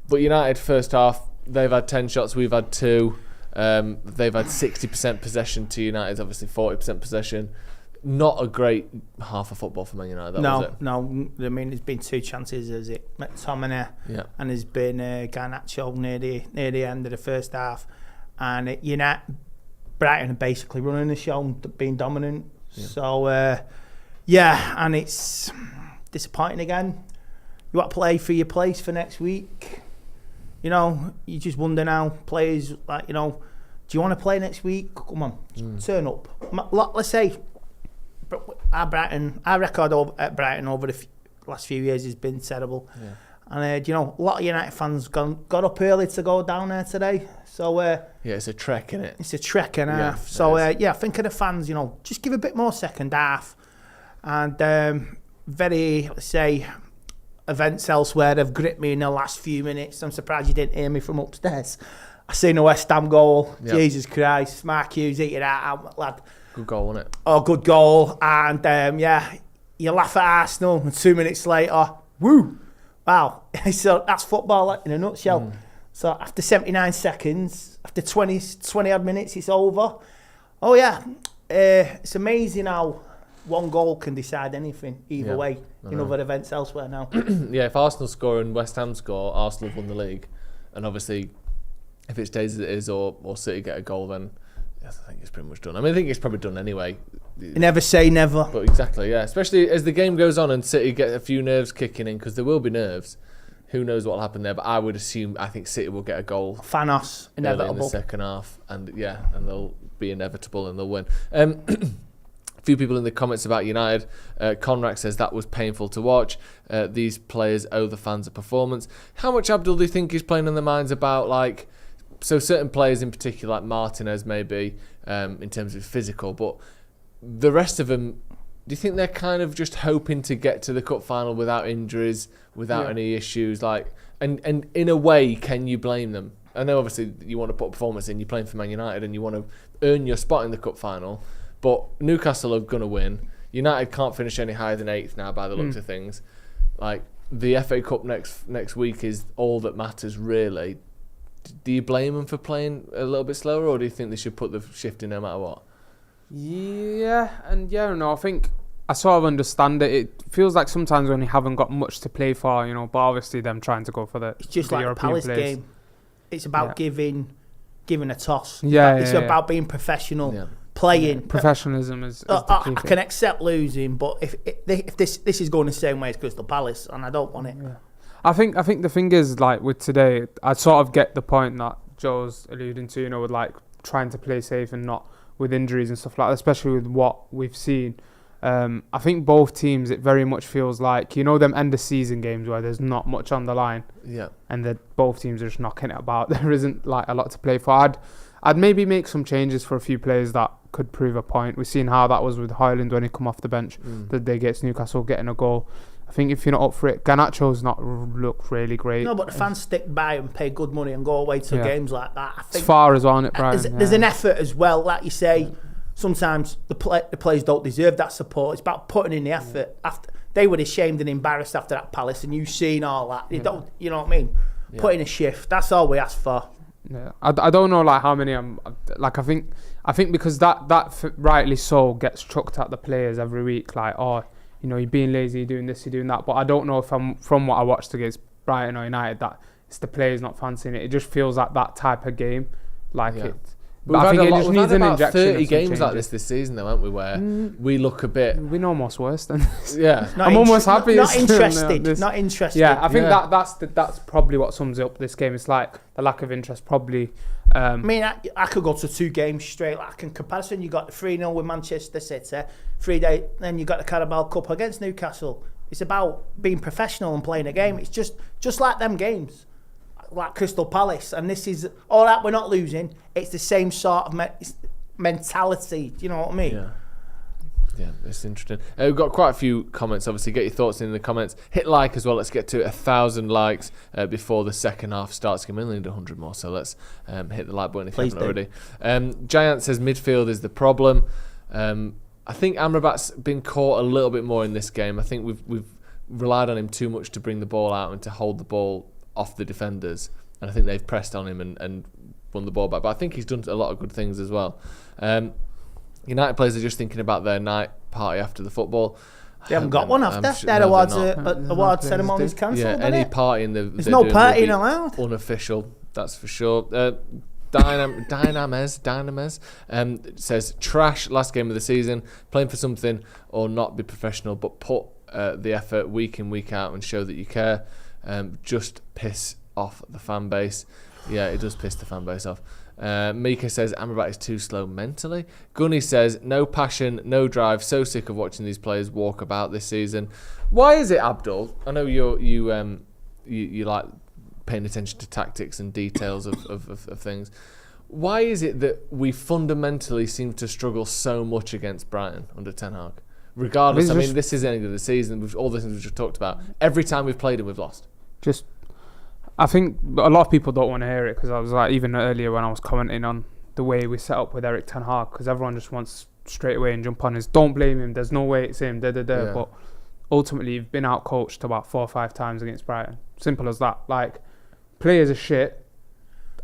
But United first half, they've had 10 shots, we've had 2. They've had 60% possession to United's obviously 40% possession. Not a great half of football for Man United. Was it? No. I mean, there's been 2 chances, has it? McTominay and there's been Garnacho near the end of the first half. And Brighton are basically running the show and being dominant. Yeah. So, and it's disappointing again. You want to play for your place for next week? You know, you just wonder now, players, like, you know, do you want to play next week? Come on, turn up. Let's say our record at Brighton over the last few years has been terrible. Yeah. And, you know, a lot of United fans got up early to go down there today. So, yeah, it's a trek, isn't it? It's a trek and a half. So, yeah, think of the fans, you know, just give a bit more second half. And very, let's say, events elsewhere have gripped me in the last few minutes. I'm surprised you didn't hear me from upstairs. I seen a West Ham goal. Yep. Jesus Christ. Mark Hughes eat it out, lad. Good goal, wasn't it? Oh, good goal. And, yeah, you laugh at Arsenal and 2 minutes later, woo. Wow. So that's football in a nutshell. So after 79 seconds, after 20 odd minutes, it's over. Oh, yeah. It's amazing how one goal can decide anything either way in other events elsewhere now. Yeah, if Arsenal score and West Ham score, Arsenal have won the league. And obviously, if it stays as it is or City get a goal, then I think it's pretty much done. I mean, I think it's probably done anyway. Never say never. But exactly, yeah. Especially as the game goes on and City get a few nerves kicking in, because there will be nerves. Who knows what will happen there? But I think City will get a goal. Thanos, inevitable. In the second half. And they'll be inevitable and they'll win. A few people in the comments about United. Conrack says that was painful to watch. These players owe the fans a performance. How much, Abdul, do you think is playing in their minds about, like, so certain players in particular, like Martinez maybe, in terms of physical, but the rest of them, do you think they're kind of just hoping to get to the cup final without injuries, without any issues? Like, and in a way, can you blame them? I know obviously you want to put a performance in, you're playing for Man United and you want to earn your spot in the cup final, but Newcastle are going to win. United can't finish any higher than 8th now by the looks of things. Like, the FA Cup next week is all that matters, really. Do you blame them for playing a little bit slower, or do you think they should put the shift in no matter what? Yeah, I think I sort of understand it. It feels like sometimes when you haven't got much to play for, you know, but obviously them trying to go for it's just the like European the Palace place. game. It's about giving a toss. It's about being professional, playing. Professionalism is the key I can accept losing, but if this is going the same way as Crystal Palace, and I don't want it. Yeah. I think the thing is, like, with today, I sort of get the point that Joe's alluding to, you know, with like trying to play safe and not with injuries and stuff like that, especially with what we've seen. I think both teams, it very much feels like, you know, them end of season games where there's not much on the line. Yeah. And that both teams are just knocking it about. There isn't like a lot to play for. I'd maybe make some changes for a few players that could prove a point. We've seen how that was with Højlund when he come off the bench, that they get Newcastle getting a goal. I think if you're not up for it, Garnacho's not look really great. No, but the fans stick by and pay good money and go away to games like that. I think it's far as well, isn't it, Brian? There's an effort as well, like you say. Sometimes the players don't deserve that support. It's about putting in the effort. After they were ashamed and embarrassed after that Palace, and you've seen all that. You don't, you know what I mean? Put in a shift. That's all we ask for. Yeah, I don't know like how many I'm like. I think because that rightly so gets chucked at the players every week. Like, oh, you know, you're being lazy, you're doing this, you're doing that. But I don't know if from what I watched against Brighton or United, that it's the players not fancying it. It just feels like that type of game, like it. But I think it just needs an injection. 30 games like this season, though, haven't we? Where we look a bit. We're almost worse than this. Yeah, I'm almost happy. Not interested. Not interested. Yeah, I think that's probably what sums up this game. It's like the lack of interest, probably. I mean, I could go to 2 games straight. Like in comparison, you got the 3-0 with Manchester City, 3 days, then you got the Carabao Cup against Newcastle. It's about being professional and playing a game. It's just like them games, like Crystal Palace, and this is all that we're not losing. It's the same sort of mentality. Do you know what I mean? Yeah, it's interesting. We've got quite a few comments. Obviously, get your thoughts in the comments. Hit like as well. Let's get to 1,000 likes before the second half starts. We only need 100 more, so let's hit the like button if you haven't already. Giant says midfield is the problem. I think Amrabat's been caught a little bit more in this game. I think we've relied on him too much to bring the ball out and to hold the ball off the defenders, and I think they've pressed on him and won the ball back. But I think he's done a lot of good things as well. United players are just thinking about their night party after the football. They haven't got one after. Their award ceremony's cancelled. Yeah, any party in there's no partying allowed. Unofficial, that's for sure. Dynames says trash last game of the season. Playing for something or not be professional, but put the effort week in week out and show that you care. Just piss off the fan base. Yeah, it does piss the fan base off. Mika says Amrabat is too slow mentally. Gunny says no passion, no drive. So sick of watching these players walk about this season. Why is it, Abdul? I know you like paying attention to tactics and details of things. Why is it that we fundamentally seem to struggle so much against Brighton under Ten Hag? Regardless, I mean, this is the end of the season. With all the things we've just talked about, every time we've played him, we've lost. I think a lot of people don't want to hear it because I was like, even earlier when I was commenting on the way we set up with Erik Ten Hag, because everyone just wants straight away and jump on his, don't blame him, there's no way it's him, Yeah. But ultimately, you've been out coached about 4 or 5 times against Brighton. Simple as that. Like, players are shit.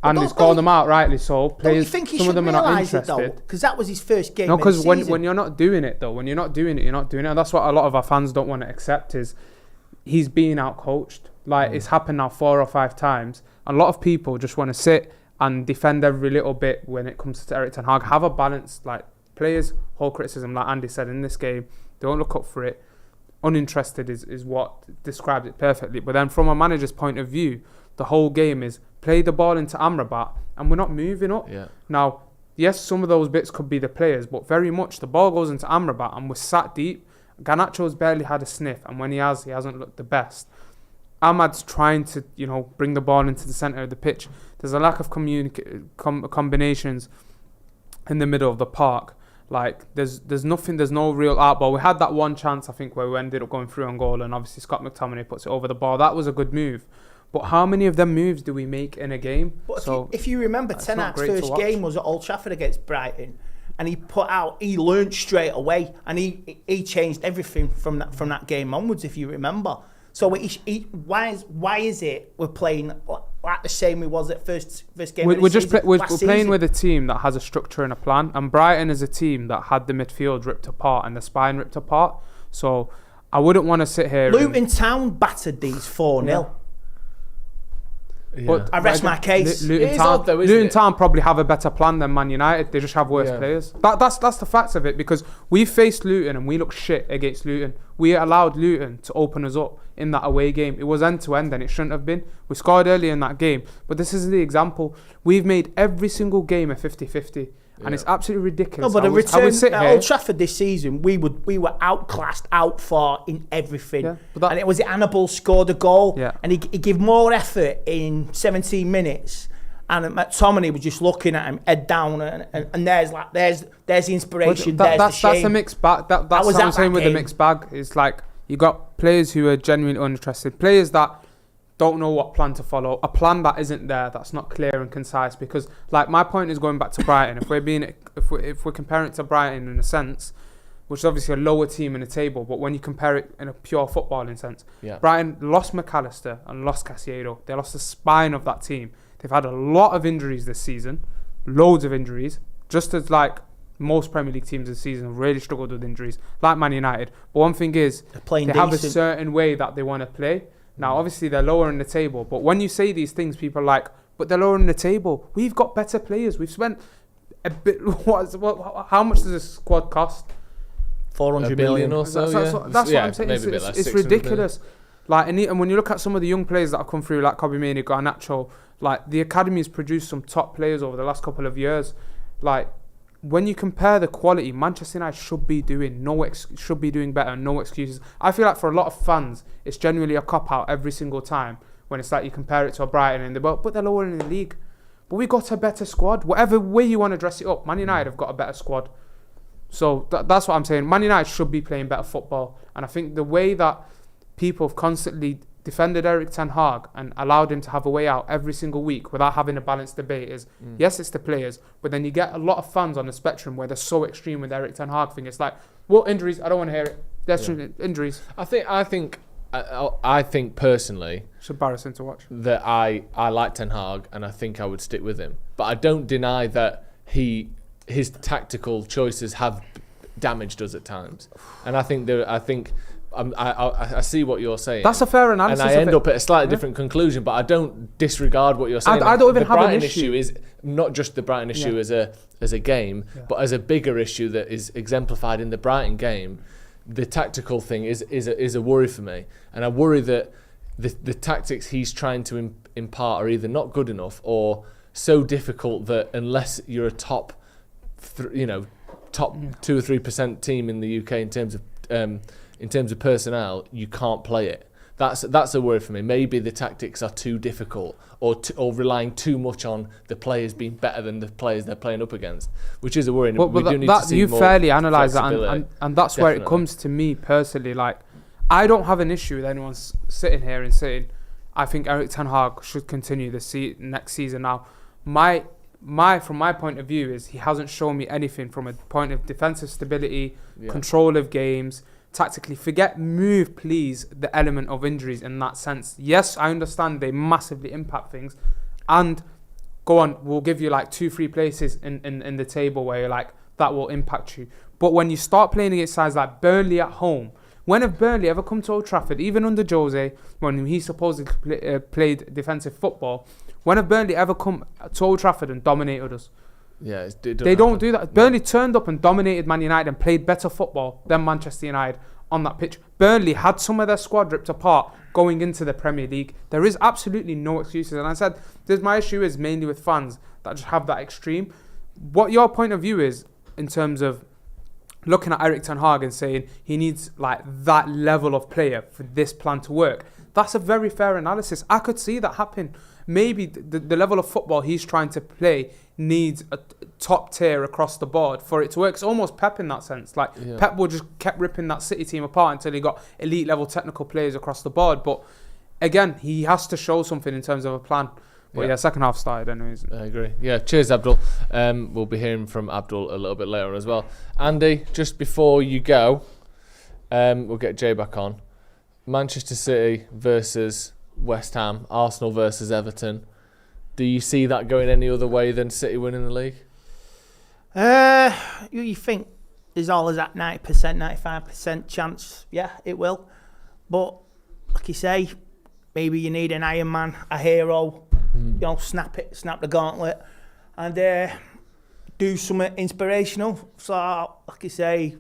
And he's called them out, rightly so. Players, don't you think he some of should them are not realise it interested. though? Because that was his first game. No, because when season. you're not doing it though, you're not doing it. And that's what a lot of our fans don't want to accept is he's being out coached. Like it's happened now 4 or 5 times. A lot of people just want to sit and defend every little bit when it comes to Erik Ten Hag. Have a balance. Like players hold criticism, like Andy said in this game. They don't look up for it. Uninterested is what describes it perfectly. But then from a manager's point of view, the whole game is play the ball into Amrabat and we're not moving up. Yeah. Now, yes, some of those bits could be the players, but very much the ball goes into Amrabat and we're sat deep. Garnacho's barely had a sniff, and when he hasn't looked the best. Ahmad's trying to, bring the ball into the centre of the pitch. There's a lack of combinations in the middle of the park. Like, there's nothing, there's no real outball. We had that one chance, I think, where we ended up going through on goal, and obviously Scott McTominay puts it over the bar. That was a good move. But how many of them moves do we make in a game? But if you remember, Ten Hag's first game was at Old Trafford against Brighton, and he learnt straight away, and he changed everything from that game onwards, if you remember. So why is it we're playing like the same we was at first game? We're playing with a team that has a structure and a plan, and Brighton is a team that had the midfield ripped apart and the spine ripped apart. So I wouldn't want to sit here. Luton Town battered these 4-0. Yeah. But I rest my case. Luton Town probably have a better plan than Man United. They just have worse players. That's the facts of it, because we faced Luton and we looked shit against Luton. We allowed Luton to open us up in that away game. It was end to end and it shouldn't have been. We scored early in that game, but this is the example. We've made every single game a 50-50. And it's absolutely ridiculous. No, but the return at Old Trafford this season, we were outclassed, outfought in everything. Yeah, and it was Hannibal scored a goal, and he gave more effort in 17 minutes. And McTominay was just looking at him, head down, and there's the inspiration. That's a mixed bag. That's what I'm saying with the mixed bag. It's like you got players who are genuinely uninterested, players that don't know what plan to follow, a plan that isn't there, that's not clear and concise. Because, like, my point is going back to Brighton. If we're comparing it to Brighton in a sense, which is obviously a lower team in the table, but when you compare it in a pure footballing sense, Brighton lost McAllister and lost Caicedo. They lost the spine of that team. They've had a lot of injuries this season, loads of injuries, just as like most Premier League teams this season have really struggled with injuries, like Man United. But one thing is, they have a certain way that they want to play. Now, obviously, they're lower in the table, but when you say these things, people are like, but they're lower in the table. We've got better players. We've spent a bit. How much does this squad cost? 400 million or so. That's what I'm saying. It's ridiculous. Like, and when you look at some of the young players that have come through, like Kobe Mainoo, Garnacho, like the academy has produced some top players over the last couple of years. Like, when you compare the quality, Manchester United should be doing better, no excuses. I feel like for a lot of fans, it's genuinely a cop-out every single time when it's like you compare it to a Brighton and but they're lower in the league. But we got a better squad. Whatever way you want to dress it up, Man United have got a better squad. So that's what I'm saying. Man United should be playing better football. And I think the way that people have constantly defended Erik Ten Hag and allowed him to have a way out every single week without having a balanced debate is, yes, it's the players, but then you get a lot of fans on the spectrum where they're so extreme with Erik Ten Hag thing. It's like, well, injuries, I don't want to hear it. There's injuries. I think personally, it's embarrassing to watch. That I like Ten Hag and I think I would stick with him, but I don't deny that his tactical choices have damaged us at times, and I see what you're saying. That's a fair analysis. And I end up at a slightly different conclusion, but I don't disregard what you're saying. I don't even have Brighton an issue. Is not just the Brighton issue as a game, but as a bigger issue that is exemplified in the Brighton game. The tactical thing is a worry for me, and I worry that the tactics he's trying to impart are either not good enough or so difficult that unless you're a top 2 or 3% team in the UK in terms of personnel, you can't play it. That's a word for me. Maybe the tactics are too difficult, or relying too much on the players being better than the players they're playing up against, which is a worry. But we do need to see you more fairly analyse that, flexibility. and that's where it comes to me personally. Like, I don't have an issue with anyone sitting here and saying, I think Erik ten Hag should continue the next season. Now, from my point of view is he hasn't shown me anything from a point of defensive stability, control of games. Tactically, move please the element of injuries in that sense. Yes, I understand they massively impact things, and go on, we'll give you like 2-3 places in the table where you're like, that will impact you. But when you start playing against sides like Burnley at home, when have Burnley ever come to Old Trafford, even under Jose, when he supposedly played defensive football, when have Burnley ever come to Old Trafford and dominated us? Yeah, they don't do that. Burnley turned up and dominated Man United and played better football than Manchester United on that pitch. Burnley had some of their squad ripped apart going into the Premier League. There is absolutely no excuses. And I said, my issue is mainly with fans that just have that extreme. What your point of view is in terms of looking at Erik ten Hag and saying he needs like that level of player for this plan to work, that's a very fair analysis. I could see that happen. Maybe the level of football he's trying to play needs a top tier across the board for it to work. It's almost Pep in that sense. Like, Pep would just kept ripping that City team apart until he got elite level technical players across the board. But again, he has to show something in terms of a plan. But second half started anyways. I agree. Yeah, cheers, Abdul. We'll be hearing from Abdul a little bit later on as well. Andy, just before you go, we'll get Jay back on. Manchester City versus West Ham, Arsenal versus Everton. Do you see that going any other way than City winning the league? You think there's always that 90%, 95% chance? Yeah, it will. But like you say, maybe you need an Iron Man, a hero. Snap the gauntlet, and do something inspirational. So, like you say,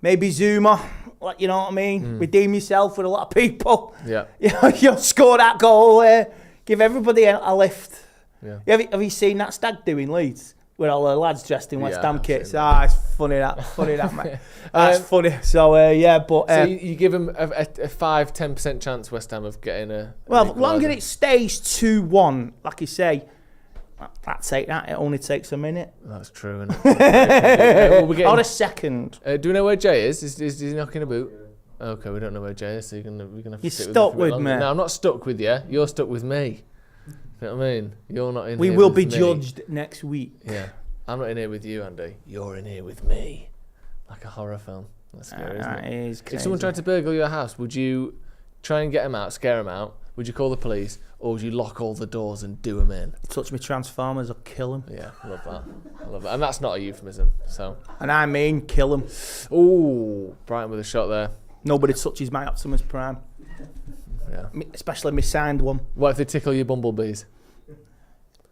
maybe Zuma, like, you know what I mean? Redeem yourself with a lot of people. Yeah. You'll score that goal. Give everybody a lift. Yeah. Have you seen that stag do in Leeds? With all the lads dressed in West Ham kits. It's funny that, mate. That's funny. So, but... so you give them a 5-10% chance, West Ham, of getting a... Well, longer it stays 2-1, like you say, I'd take that. It only takes a minute. That's true, isn't it? Or a second. Do we know where Jay is? Is he knocking a boot? Okay, we don't know where Jay is, so we're gonna have to sit stuck with with me. No, I'm not stuck with you. You're stuck with me. You know what I mean? You're not in We here will with be me. judged next week. Yeah. I'm not in here with you, Andy. You're in here with me. Like a horror film. That's scary, isn't That it? is crazy. If someone tried to burgle your house, would you try and get them out, scare them out? Would you call the police? Or would you lock all the doors and do them in? Touch me Transformers, I'll kill him. Yeah, love that. I love that. And that's not a euphemism, so... And I mean kill him. Ooh, Brighton with a shot there. Nobody touches my Optimus Prime. Yeah. Especially my signed one. What if they tickle your bumblebees?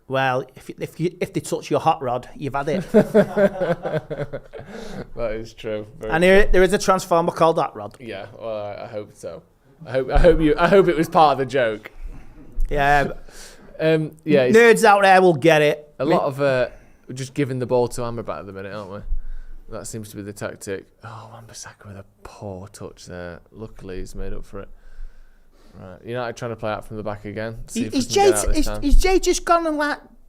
Well, if they touch your hot rod, you've had it. That is true. And there is a Transformer called Hot Rod. Yeah, well, I hope so. I hope it was part of the joke. Yeah. Yeah. Nerds out there will get it. A lot of we're just giving the ball to Amrabat at the minute, aren't we? That seems to be the tactic. Oh, Wan-Bissaka with a poor touch there. Luckily, he's made up for it. Right, United trying to play out from the back again. See if we can get out this time. Is Jay just gone and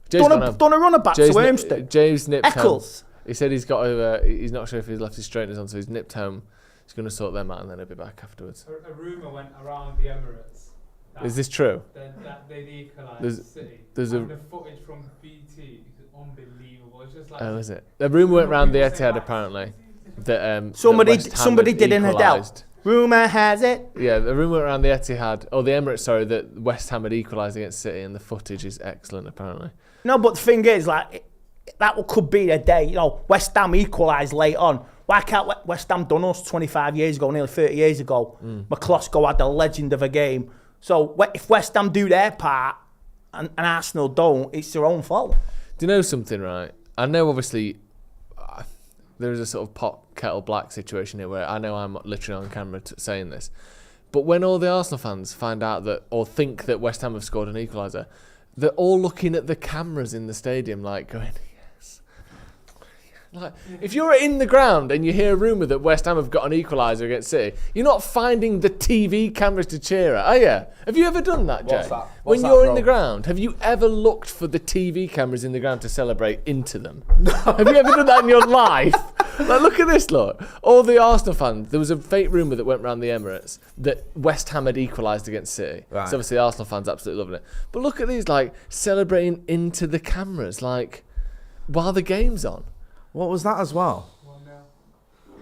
done a runner back to Wormstead? Jay's nipped Eccles. home. He said he's got to. He's not sure if he's left his straighteners on, so he's nipped home. He's going to sort them out and then he'll be back afterwards. A rumour went around the Emirates. Is this true? That they'd equalised City. There's and the footage from BT is unbelievable. It's just like... Oh, is it? The rumour went round the Etihad apparently that somebody did in Adele. Rumour has it. Yeah, the rumour around the Etihad, the Emirates, sorry, that West Ham had equalised against City, and the footage is excellent, apparently. No, but the thing is, that could be a day. West Ham equalised late on. Why can't West Ham done us 25 years ago, nearly 30 years ago? McCloskey had the legend of a game. So if West Ham do their part and Arsenal don't, it's their own fault. Do you know something, right? I know, obviously, there is a sort of pot kettle black situation here where I know I'm literally on camera saying this, But when all the Arsenal fans find out that, or think that West Ham have scored an equaliser, they're all looking at the cameras in the stadium like going, yes. Like, if you're in the ground and you hear a rumour that West Ham have got an equaliser against City, you're not finding the TV cameras to cheer at, are you? Have you ever done that, Jay? When you're in the ground, have you ever looked for the TV cameras in the ground to celebrate into them? No. Have you ever done that in your life? Like, look at this, look. All the Arsenal fans, there was a fake rumour that went around the Emirates that West Ham had equalised against City. Right. So obviously the Arsenal fans absolutely loving it. But look at these, like, celebrating into the cameras, like, while the game's on. What was that as well? 1-0.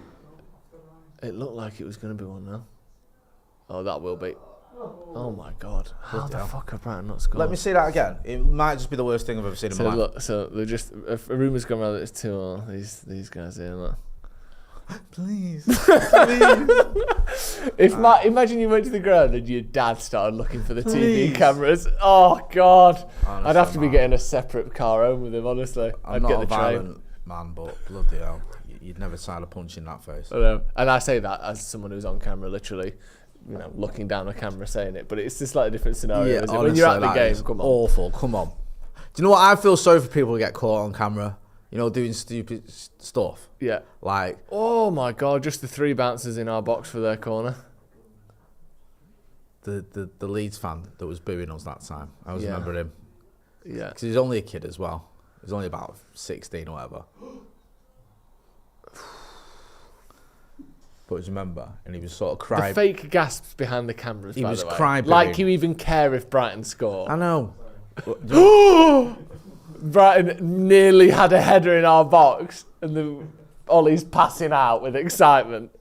It looked like it was going to be 1-0. Oh, that will be. Oh my God! How the fuck have Brighton not scored? Let me see that again. It might just be the worst thing I've ever seen in my life. Look, so they're just a rumour's gone around that it's 2-0. These guys here, look. Please. Imagine you went to the ground and your dad started looking for the TV cameras. Oh God! Honestly, I'd have to be getting a separate car home with him. Honestly, I'm I'd not get a the violent train. man, but bloody hell, you'd never sign a punch in that face. I know. And I say that as someone who's on camera, literally, looking down a camera saying it. But it's just like a different scenario. Yeah, isn't it? When you're at the game, come on. Awful. Come on. Do you know what? I feel sorry for people who get caught on camera. Doing stupid stuff. Yeah. Like. Oh my God! Just the 3 bouncers in our box for their corner. The Leeds fan that was booing us that time. I always remember him. Yeah. Because he's only a kid as well. He's only about 16 or whatever. But remember, and he was sort of crying. The fake gasps behind the cameras. He by was the way. crying. Like you even care if Brighton score. I know. Brighton nearly had a header in our box, and Ollie's passing out with excitement.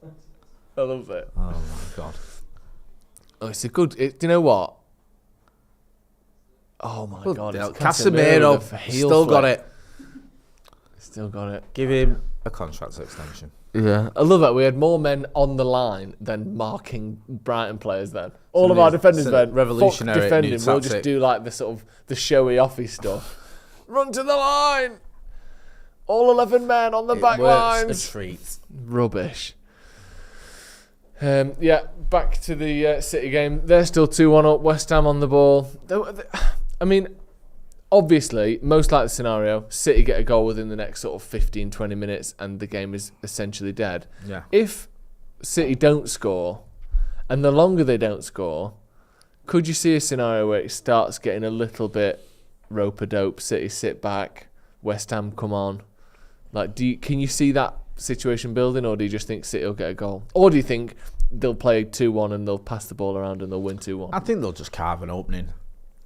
I love it. Oh my God. Oh, it's a good. Do you know what? Oh my God! It's Casemiro still got it. Still got it. Give him a contract extension. Yeah, I love that. We had more men on the line than marking Brighton players then. All of our defenders then. Revolutionary fuck defending. new We'll tactic. just do like the sort of the showy offy stuff. Run to the line. All 11 men on the back lines. A treat. Rubbish. Back to the City game. They're still 2-1 up. West Ham on the ball. I mean, obviously, most likely scenario, City get a goal within the next sort of 15, 20 minutes and the game is essentially dead. Yeah. If City don't score, and the longer they don't score, could you see a scenario where it starts getting a little bit rope-a-dope, City sit back, West Ham come on? Like, can you see that situation building, or do you just think City will get a goal? Or do you think they'll play 2-1 and they'll pass the ball around and they'll win 2-1? I think they'll just carve an opening.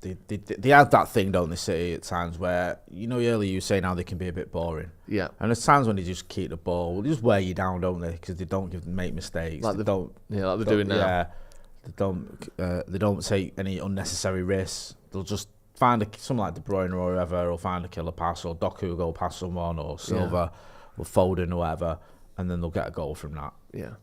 They have that thing, don't they, City, at times where, earlier you were saying how they can be a bit boring. Yeah. And there's times when they just keep the ball, they just wear you down, don't they? Because they don't make mistakes. Like they don't. Yeah, like they're doing now. Yeah. They don't take any unnecessary risks. They'll just find someone like De Bruyne or whoever, or find a killer pass, or Doku will go past someone, or Silva will fold in or whatever, and then they'll get a goal from that. Yeah.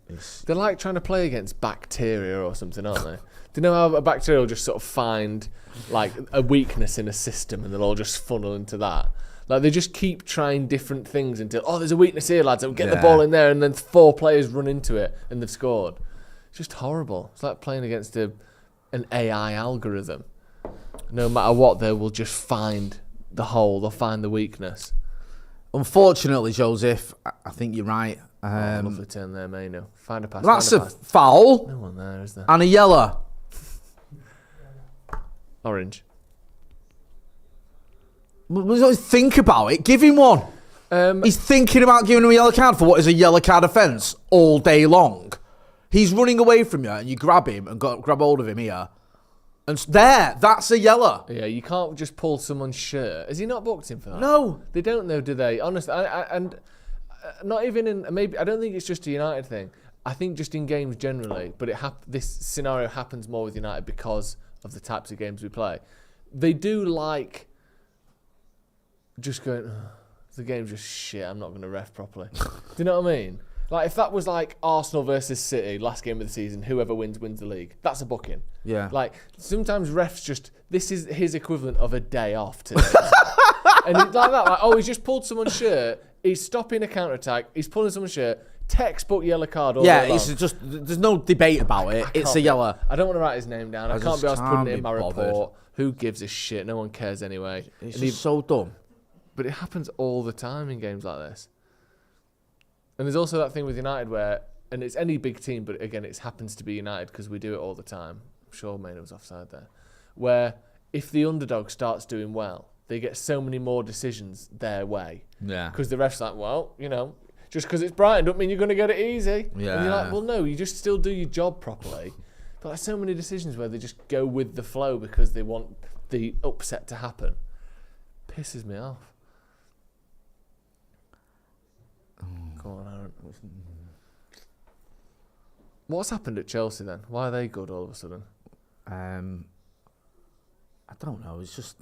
They're like trying to play against bacteria or something, aren't they? Do you know how a bacteria will just sort of find like a weakness in a system and they'll all just funnel into that? Like they just keep trying different things until, there's a weakness here, lads, and get the ball in there, and then 4 players run into it and they've scored. It's just horrible. It's like playing against an AI algorithm. No matter what, they will just find the hole, they'll find the weakness. Unfortunately, Joseph, I think you're right. Lovely turn there, Maino. Find a pass. That's find a pass. foul. No one there, is there? And a yellow. Orange. Think about it. Give him one. He's thinking about giving him a yellow card for what is a yellow card offence all day long. He's running away from you and you grab him and grab hold of him here. And that's a yellow. Yeah, you can't just pull someone's shirt. Has he not booked him for that? No. They don't know, do they? Honestly, and not even in, maybe, I don't think it's just a United thing. I think just in games generally, but this scenario happens more with United because of the types of games we play. They do like just going, the game's just shit, I'm not going to ref properly. Do you know what I mean? Like, if that was like Arsenal versus City, last game of the season, whoever wins the league. That's a booking. Yeah. Like, sometimes refs just, this is his equivalent of a day off today. And it's like that, he's just pulled someone's shirt, he's stopping a counter-attack, he's pulling someone's shirt, Textbook yellow card. All Yeah, day long. it's just there's no debate about it. It's a yellow. I don't want to write his name down. I can't be asked putting it in my bothered. report. Who gives a shit? No one cares anyway. It's And just so dumb. But it happens all the time in games like this. And there's also that thing with United where, and it's any big team, but again, it happens to be United because we do it all the time. I'm sure Maynard was offside there. Where if the underdog starts doing well, they get so many more decisions their way. Yeah. Because the ref's like, well, just because it's Brighton don't mean you're going to get it easy. Yeah. And you're like, well, no, you just still do your job properly. But there's so many decisions where they just go with the flow because they want the upset to happen. Pisses me off. Go on, Aaron. What's happened at Chelsea then? Why are they good all of a sudden? I don't know. It's just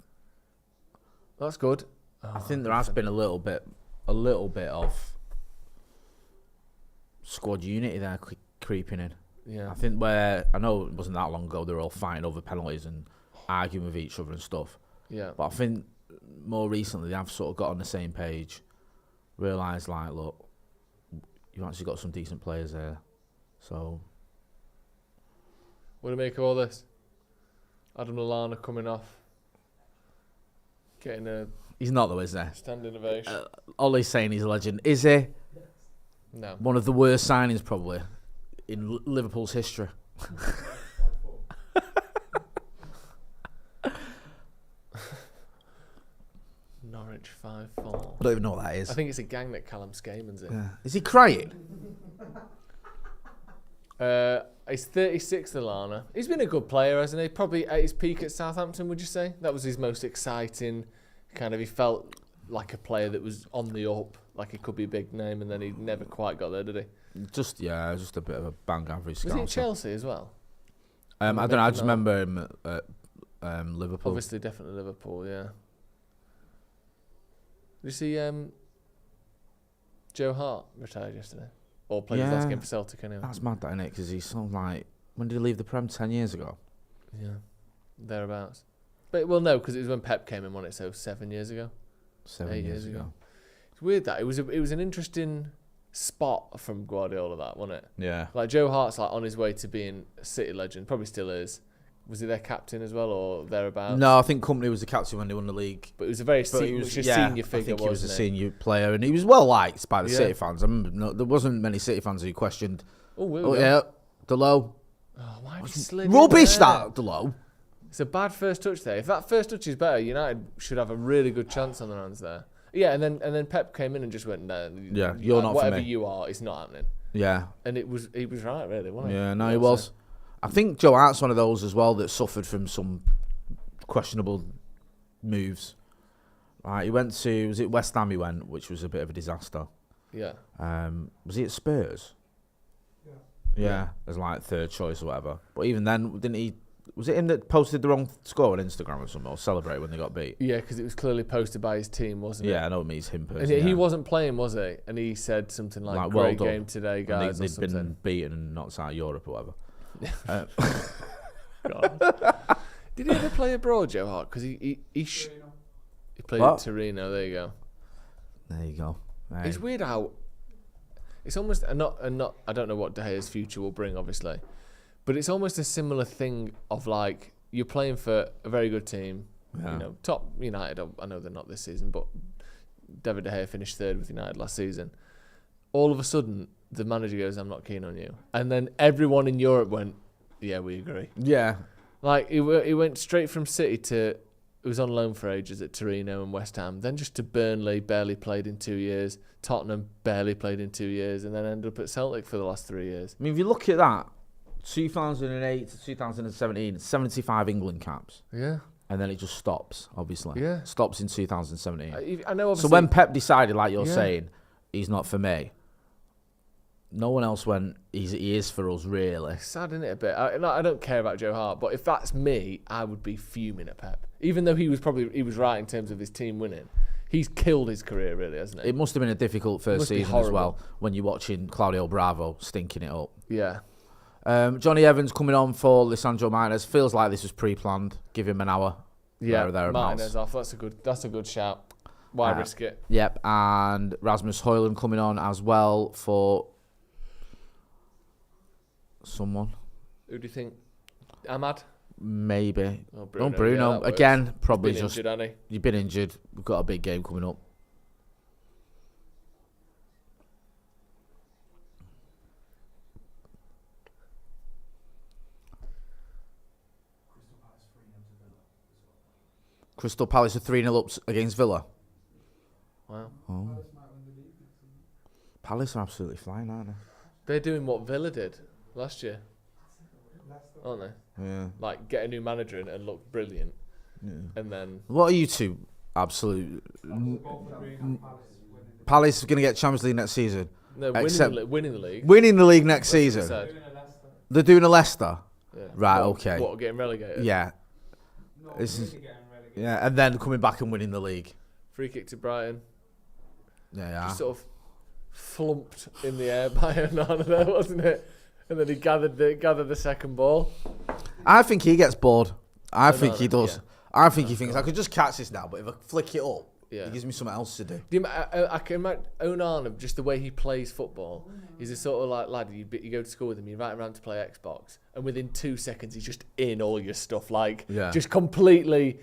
That's good. I think there has been a little bit of squad unity there creeping in. Yeah. I think where I know it wasn't that long ago they were all fighting over penalties and arguing with each other and stuff. Yeah. But I think more recently they have sort of got on the same page, realised like, look, you've actually got some decent players there. So What do you make of all this? Adam Lallana coming off, getting a he's not though, is he? standing ovation. Ollie's saying he's a legend. Is he? No. One of the worst signings probably in Liverpool's history. Norwich 5-4. I don't even know what that is. I think it's a gang that Callum Skaman's in. Yeah. Is he crying? He's 36, Lallana. He's been a good player, hasn't he? Probably at his peak at Southampton, would you say? That was his most exciting kind of. He felt like a player that was on the up, like he could be a big name, and then he never quite got there, did he? Just a bit of a bang average. Was he at Chelsea as well? I don't know. I just remember him at Liverpool. Obviously, definitely Liverpool. Yeah. Did you see Joe Hart retired yesterday? Or played his last game for Celtic anyway? That's mad, that, innit? Because he's sort of like, when did he leave the Prem? 10 years ago? Yeah, thereabouts. But, well, no, because it was when Pep came in, wasn't it? So 7 years ago? 7 years ago. It's weird that. It was an interesting spot from Guardiola, that, wasn't it? Yeah. Like, Joe Hart's like on his way to being a City legend. Probably still is. Was he their captain as well, or thereabouts? No, I think Company was the captain when they won the league. But it was a very senior figure, I think he was a wasn't senior player, and he was well liked by the City fans. I remember there wasn't many City fans who questioned. Yeah, Delo. Oh, why have you slid Rubbish in there? that Delo. It's a bad first touch there. If that first touch is better, United should have a really good chance on their hands there. Yeah, and then Pep came in and just went, no, Yeah, you're not for whatever me. you are, it's not happening. Yeah. And he was right, really, wasn't he? Yeah, no, he was. I think Joe Hart's one of those as well that suffered from some questionable moves. Right, he went to, was it West Ham he went, which was a bit of a disaster. Yeah. Was he at Spurs? Yeah, as like third choice or whatever. But even then, didn't he? Was it him that posted the wrong score on Instagram or something, or celebrate when they got beat? Yeah, because it was clearly posted by his team, wasn't it? Yeah, I know it means him And personally. he wasn't playing, was he? And he said something like well great done. game today, guys, or They'd something. been beaten and knocked out of Europe or whatever. God. Did he ever play abroad, Joe Hart? Because he played at Torino. There you go. There you go. Right. It's weird how it's almost I don't know what De Gea's future will bring, obviously, but it's almost a similar thing of like you're playing for a very good team, top United. I know they're not this season, but David De Gea finished third with United last season. All of a sudden, the manager goes, "I'm not keen on you," and then everyone in Europe went, "Yeah, we agree." Yeah. Like he went straight from City to. He was on loan for ages at Torino and West Ham, then just to Burnley, barely played in 2 years. Tottenham, barely played in 2 years, and then ended up at Celtic for the last 3 years. I mean, if you look at that, 2008 to 2017, 75 England caps. Yeah. And then it just stops, obviously. Yeah. Stops in 2017. I know, obviously. So when Pep decided, like you're saying, he's not for me, no one else went, he is for us, really. It's sad, isn't it, a bit? I don't care about Joe Hart, but if that's me, I would be fuming at Pep. Even though he was right in terms of his team winning. He's killed his career, really, hasn't he? It must have been a difficult first season as well, when you're watching Claudio Bravo stinking it up. Yeah. Johnny Evans coming on for Lisandro Martinez. Feels like this was pre-planned. Give him an hour. Yeah, thereabouts. Martinez off. That's a good shout. Why risk it? Yep, and Rasmus Højlund coming on as well for someone. Who do you think? Ahmad? Maybe. Oh, Bruno. Yeah, that Again, works. probably He's been just... injured, hasn't he? You've been injured. We've got a big game coming up. Crystal Palace are 3-0 up against Villa. Wow. Oh. Palace are absolutely flying, aren't they? They're doing what Villa did last year, aren't they? Yeah. Like, get a new manager in and look brilliant. Yeah. And then... What are you two absolute... Palace are going to get Champions League next season. No, winning the league. Winning the league next That's what season. they said. They're doing a Leicester. Yeah. Right, What, okay. What, getting relegated? Yeah. This is, yeah, and then coming back and winning the league. Free kick to Brighton. Yeah. Just sort of flumped in the air by Onana there, wasn't it? And then he gathered the second ball. I think he gets bored. I think he does. Yeah. I think he thinks, I could just catch this now, but if I flick it up, Yeah. it gives me something else to do. I can imagine Onana, just the way he plays football. He's a sort of like lad, you go to school with him, you invite him around to play Xbox, and within 2 seconds he's just in all your stuff, like just completely.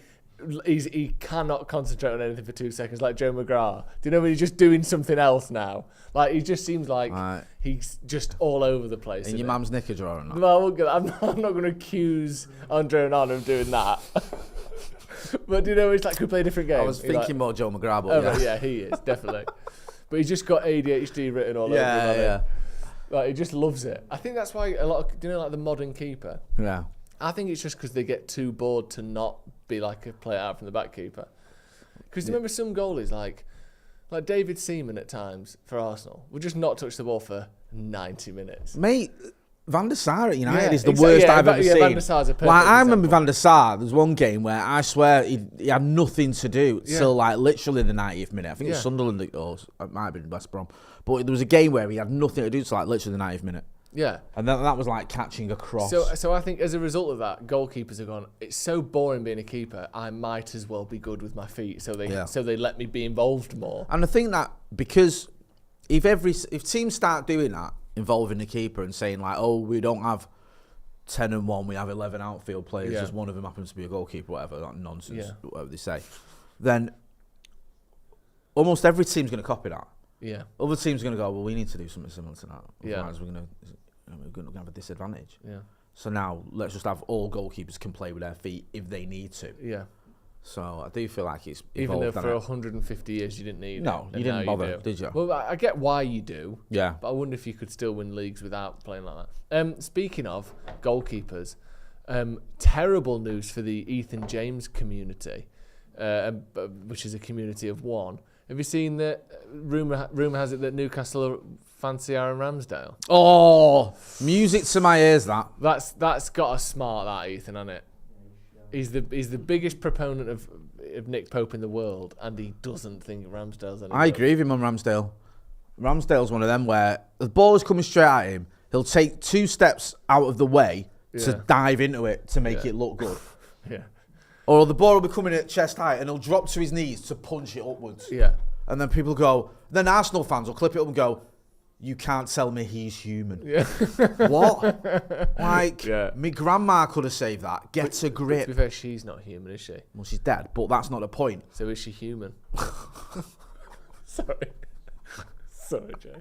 He cannot concentrate on anything for 2 seconds, like Joe McGrath. Do you know when he's just doing something else now? Like he just seems like he's just all over the place. In your mum's knicker drawer or not? No, I'm not going to accuse Andre Onana of doing that. But do you know, it's like, could play a different game. I was thinking more Joe McGrath, but right, yeah, he is, definitely. But he's just got ADHD written all over him. Yeah. Like, he just loves it. I think that's why a lot of, do you know, like the modern keeper? Yeah. I think it's just because they get too bored to not be like a play out from the back keeper. Because remember some goalies, like David Seaman at times for Arsenal, would just not touch the ball for 90 minutes. Mate, Van der Sar at United Yeah, is the worst I've ever seen. Van der Sar's a perfect I remember example. Van der Sar, there was one game where I swear he had nothing to do till like literally the 90th minute. I think it was Sunderland, or it might have been West Brom. But there was a game where he had nothing to do till like literally the 90th minute. Yeah. And that was like catching a cross. So I think as a result of that, goalkeepers have gone, it's so boring being a keeper, I might as well be good with my feet. So they let me be involved more. And I think that because if teams start doing that, involving the keeper and saying like, oh, we don't have 10 and 1, we have 11 outfield players, just one of them happens to be a goalkeeper, whatever, that nonsense, whatever they say, then almost every team's going to copy that. Yeah. Other teams are going to go, well, we need to do something similar to that. Yeah. Otherwise, we're going to have a disadvantage. Yeah. So now let's just have all goalkeepers can play with their feet if they need to. Yeah. So I do feel like it's even though evolved, for 150 years you didn't need it. No, you didn't bother, did you? Well, I get why you do. Yeah. But I wonder if you could still win leagues without playing like that. Speaking of goalkeepers, terrible news for the Ethan James community, which is a community of one. Have you seen that? Rumour has it that Newcastle fancy Aaron Ramsdale. Oh, music to my ears. That's got a smart, that Ethan, hasn't it? He's the biggest proponent of Nick Pope in the world, and he doesn't think Ramsdale's any I agree with him on Ramsdale. Ramsdale's one of them where the ball is coming straight at him. He'll take 2 steps out of the way to dive into it to make it look good. Yeah. Or the ball will be coming at chest height and he'll drop to his knees to punch it upwards. Yeah. And then people go, then Arsenal fans will clip it up and go, you can't tell me he's human. Yeah. What? Like, my grandma could have saved that. Get a grip. To be fair, she's not human, is she? Well, she's dead, but that's not the point. So is she human? Sorry. Sorry, Jay.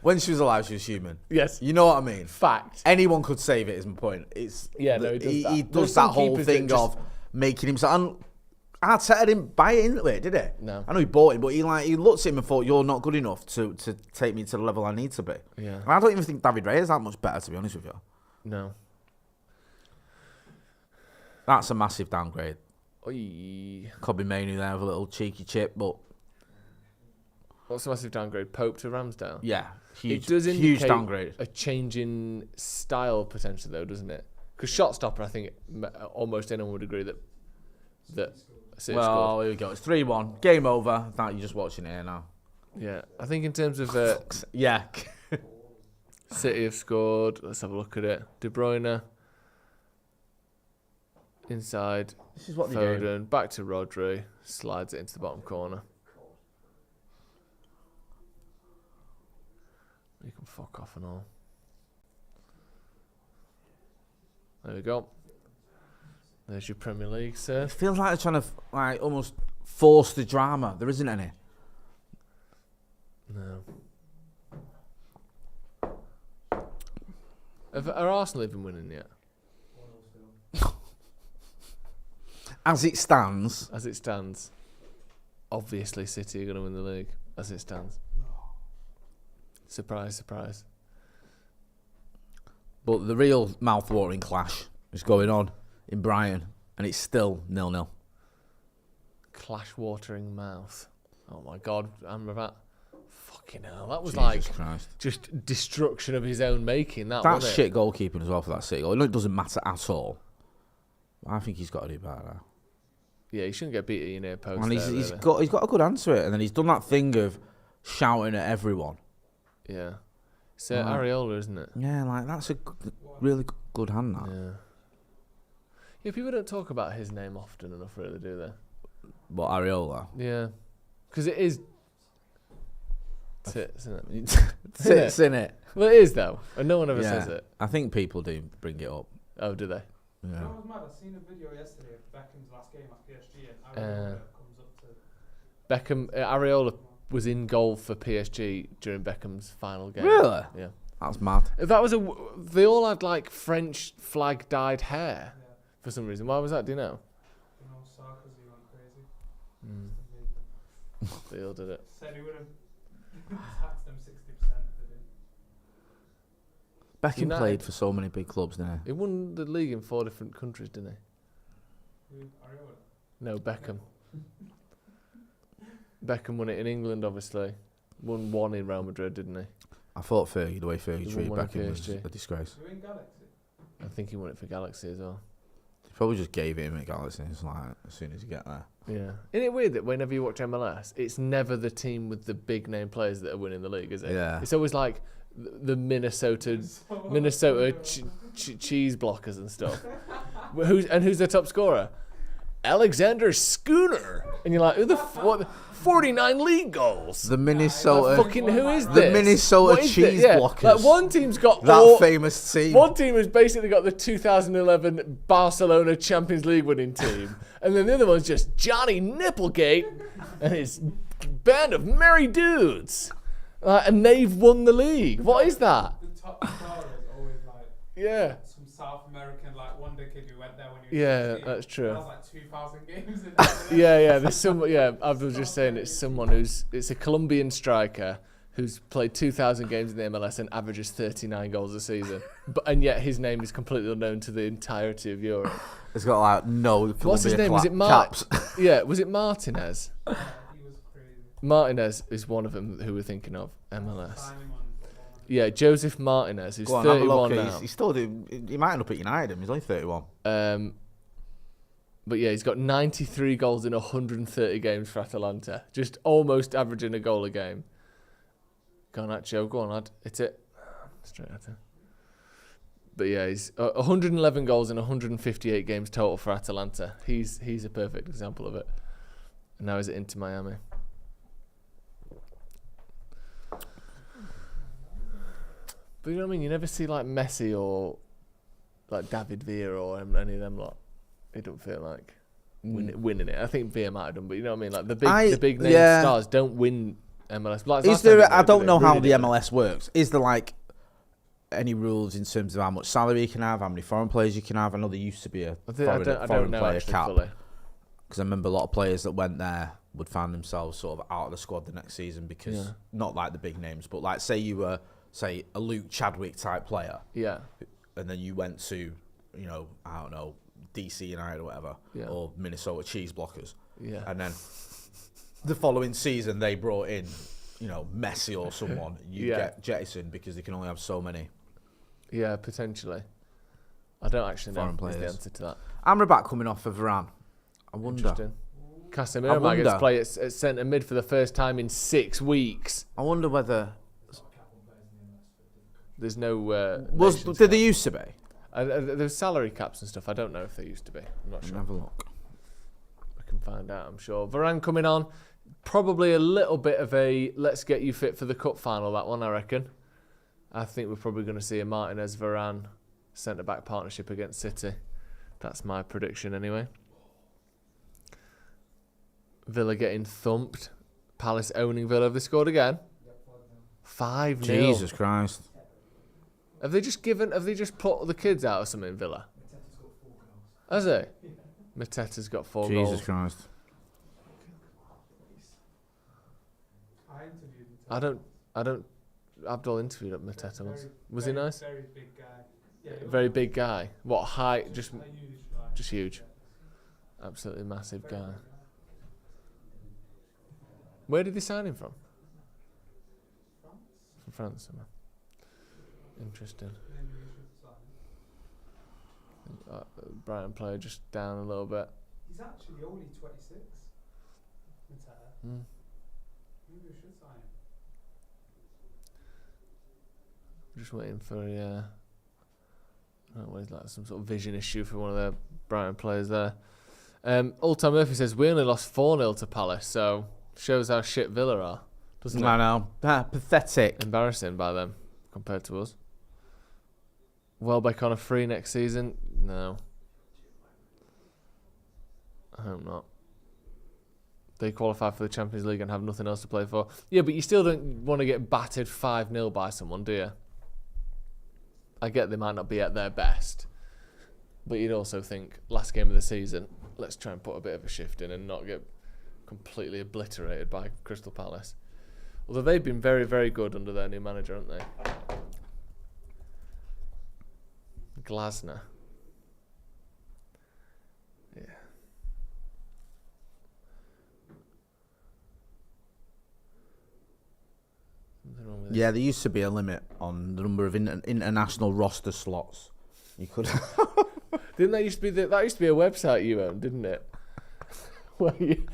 When she was alive, she was human. Yes. You know what I mean? Fact. Anyone could save it, is my point. It's he does that. He does that whole thing of making himself... And Arteta didn't buy into it, did he? No. I know he bought him, but he looked at him and thought, you're not good enough to take me to the level I need to be. Yeah. And I don't even think David Ray is that much better, to be honest with you. No. That's a massive downgrade. Oy. Could be Mainoo there with a little cheeky chip, but... What's a massive downgrade? Pope to Ramsdale? Yeah, huge, It does indicate huge downgrade. a change in style potentially, though, doesn't it? Because shot stopper, I think almost anyone would agree that City Well, scored. here we go. It's 3-1. Game over. Now you're just watching it here now. Yeah, I think in terms of Yeah. City have scored. Let's have a look at it. De Bruyne inside. This is what they Foden do. back to Rodri. Slides it into the bottom corner. You can fuck off and all. There we go. There's your Premier League, sir. It feels like they're trying to like almost force the drama. There isn't any. No. Are Arsenal even winning yet? As it stands, obviously City are going to win the league. As it stands. Surprise, surprise. but the real mouth-watering clash is going on in Brighton, and it's still 0-0. Clash-watering mouth. Oh my God, Amrabat. Fucking hell, that was Jesus Christ. just destruction of his own making. That That's wasn't shit goalkeeping as well for that City goal. I know it doesn't matter at all. I think he's got to do better now. Yeah, he shouldn't get beat at your near post. And there, he's really. got a good answer it, and then he's done that thing of shouting at everyone. Yeah. It's Areola, isn't it? Yeah, like that's a really good hand. That. Yeah. Yeah, people don't talk about his name often enough, really, do they? But Areola. Yeah. Because it is tits, isn't it? Tits in it. Well, it is, though. And no one ever Yeah. says it. I think people do bring it up. Oh, do they? Yeah. That was mad. I seen a video yesterday of Beckham's last game at PSG, and Areola comes up to. Beckham, Areola was in goal for PSG during Beckham's final game. Really? Yeah. That's mad. That was they all had like French flag dyed hair Yeah. for some reason. Why was that? Do you know? You know, Sarkozy went crazy. They all did it. Said he would have taxed them 60% if they didn't. Beckham United. played for so many big clubs, didn't He won the league in 4 different countries, didn't he? Who, Areola? No, Beckham. Beckham won it in England, obviously. Won 1 in Real Madrid, didn't he? I thought Fergie, the way Fergie He treated won one at Beckham was PSG. a disgrace. Who in Galaxy? I think he won it for Galaxy as well. He probably just gave it him at Galaxy. It's like as soon as you get there. Yeah. Isn't it weird that whenever you watch MLS, it's never the team with the big name players that are winning the league, is it? Yeah. It's always like the Minnesota cheese blockers and stuff. Who's their top scorer? Alexander Schooner. And you're like, who the what? 49 league goals. The Minnesota, Fucking who is the this? Minnesota What is cheese this? Yeah, blockers. like one team's got that famous team. One team has basically got the 2011 Barcelona Champions League winning team, and then the other one's just Johnny Nipplegate and his band of merry dudes, and they've won the league. What is that? The top scorer is always like Yeah. some South American, like wonder kid who went there when he was Yeah, 16. that's true. That's like 2,000 games in there. Yeah. There's someone. Yeah, I was just saying it's someone it's a Colombian striker who's played 2,000 games in the MLS and averages 39 goals a season, and yet his name is completely unknown to the entirety of Europe. It's got like no. What's his name? Was it caps. Yeah, was it Martinez? He was crazy. Martinez is one of them who we're thinking of. MLS. Sign him on football. Yeah, Joseph Martinez, who's Go on, have a 31 look. now. He's still he might end up at United. He's only 31. But yeah, he's got 93 goals in 130 games for Atalanta. Just almost averaging a goal a game. Go on, Joe. Go on, lad. Hit it. Straight at it. But yeah, he's 111 goals in 158 games total for Atalanta. He's a perfect example of it. And now he's at Inter Miami. But you know what I mean? You never see like Messi or like David Villa or any of them lot. It don't feel like winning it. I think Villa might have done, but you know what I mean? Like the big name stars don't win MLS. Like Is last time there? they I don't did, know they how really the didn't. MLS works. Is there like any rules in terms of how much salary you can have, how many foreign players you can have? I know there used to be a I foreign don't know player actually cap. fully. Because I remember a lot of players that went there would find themselves sort of out of the squad the next season because not like the big names, but like say you were a Luke Chadwick type player, Yeah. and then you went to, I don't know, DC United or whatever, or Minnesota Cheese Blockers, Yeah. and then the following season they brought in, Messi or someone, you get jettisoned because they can only have so many. Yeah, potentially. I don't actually know Foreign is the players. answer to that. Amrabat coming off of Varane. I wonder. Interesting. Casemiro might get to play at centre mid for the first time in 6 weeks. I wonder whether There's no. did they used to be? There's salary caps and stuff. I don't know if they used to be. I'm not sure. Have a look. I can find out, I'm sure. Varane coming on. Probably a little bit of a let's get you fit for the cup final, that one, I reckon. I think we're probably going to see a Martinez Varane centre-back partnership against City. That's my prediction anyway. Villa getting thumped. Palace owning Villa. Have they scored again? 5-0. Jesus Christ. Have they just put the kids out or something, Villa? Has he? Mateta's got 4 goals. Jesus Christ. I don't. Abdul interviewed Mateta once. Was he nice? Very big guy. Yeah, Very big guy. What height? Just huge. Absolutely massive guy. Where did they sign him from? From France. Interesting. Brighton player just down a little bit. He's actually only 26. Maybe we should sign him. Just waiting for I don't know, it's like some sort of vision issue for one of the Brighton players there. Old Tom Murphy says we only lost 4-0 to Palace, so shows how shit Villa are, doesn't it? I know. Pathetic. Embarrassing by them compared to us. Welbeck on a free next season? No. I hope not. They qualify for the Champions League and have nothing else to play for. Yeah, but you still don't want to get battered 5-0 by someone, do you? I get they might not be at their best, but you'd also think last game of the season, let's try and put a bit of a shift in and not get completely obliterated by Crystal Palace. Although they've been very, very good under their new manager, haven't they? Glasner. Yeah. Something wrong with Yeah, there used to be a limit on the number of international roster slots. You could. Didn't that used to be that used to be a website you owned, didn't it? Where you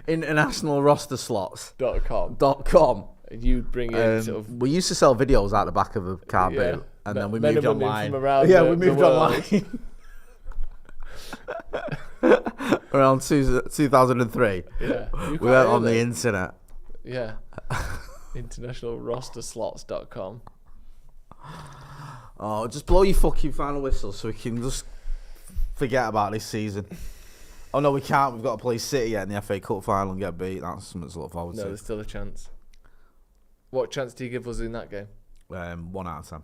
International roster slots. .com. .com. And you'd bring in sort of We used to sell videos out the back of a car boot, and then we men moved and women online. from around Yeah, the- we moved the world. online. Around 2003. Yeah. We went on the internet. Yeah. Internationalrosterslots.com. Oh, just blow your fucking final whistle so we can just forget about this season. Oh no, we can't. We've got to play City in the FA Cup final and get beat. That's something to look forward No, to. there's still a chance. What chance do you give us in that game? 1 out of 10.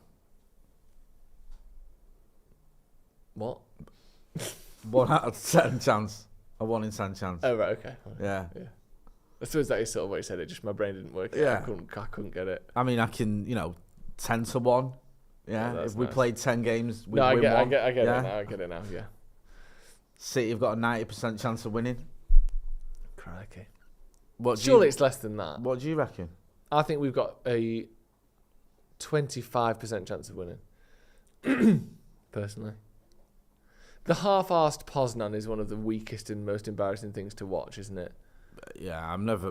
What? 1 out of 10 chance. A 1 in 10 chance. Oh, right, okay. Yeah. I suppose that is sort of what you said it, just my brain didn't work. Yeah. I couldn't get it. I mean, I can, 10 to 1. Yeah. that's If we nice. played 10 games, we'd No, I win get 1. it now. Yeah. I get it now, yeah. City have got a 90% chance of winning. Crikey. What Surely it's less than that. What do you reckon? I think we've got a 25% chance of winning. Personally. The half-arsed Poznan is one of the weakest and most embarrassing things to watch, isn't it? Yeah, I'm not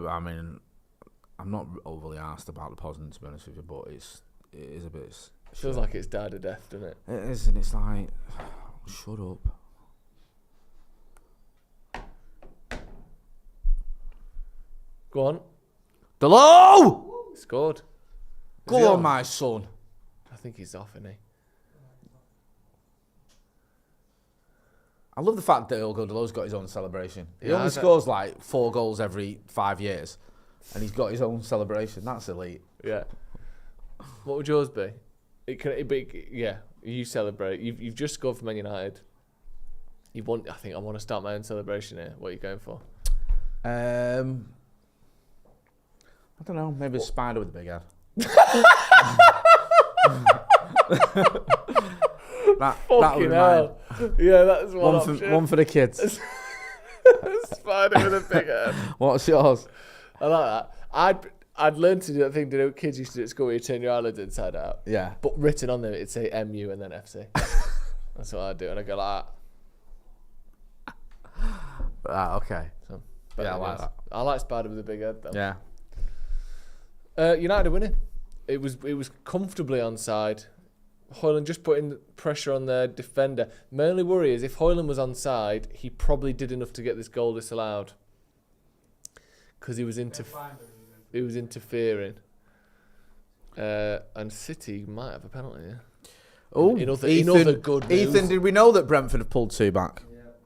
overly asked about the Poznan, to be honest with you, but it is a bit... It feels like it's died a death, doesn't it? It is, and it's like, shut up. Go on. Delo! Scored. Is he Go on, on? my son. I think he's off, isn't he? I love the fact that Diogo Dalot's got his own celebration. He Yeah, only I scores like 4 goals every 5 years, and he's got his own celebration. That's elite. Yeah. What would yours be? Yeah. You celebrate. You've just scored for Man United. I think I want to start my own celebration here. What are you going for? I don't know. Maybe a spider with a big head. that would Fucking be mine. hell. Yeah, that's one option. One for the kids. Spider with a big head. What's yours? I like that. I'd learned to do that thing that kids used to do at school where you turn your eyelids inside out. Yeah. But written on them, it'd say MU and then FC. That's what I'd do. And I'd go like that. Okay. So, Yeah, I like that. I like Spider with a big head, though. Yeah. United are winning. It was comfortably onside. Hoyland just putting pressure on their defender. My only worry is if Hoyland was onside, he probably did enough to get this goal disallowed. Because he was interfering. And City might have a penalty, yeah. Oh, in other good news. Ethan, did we know that Brentford have pulled 2 back?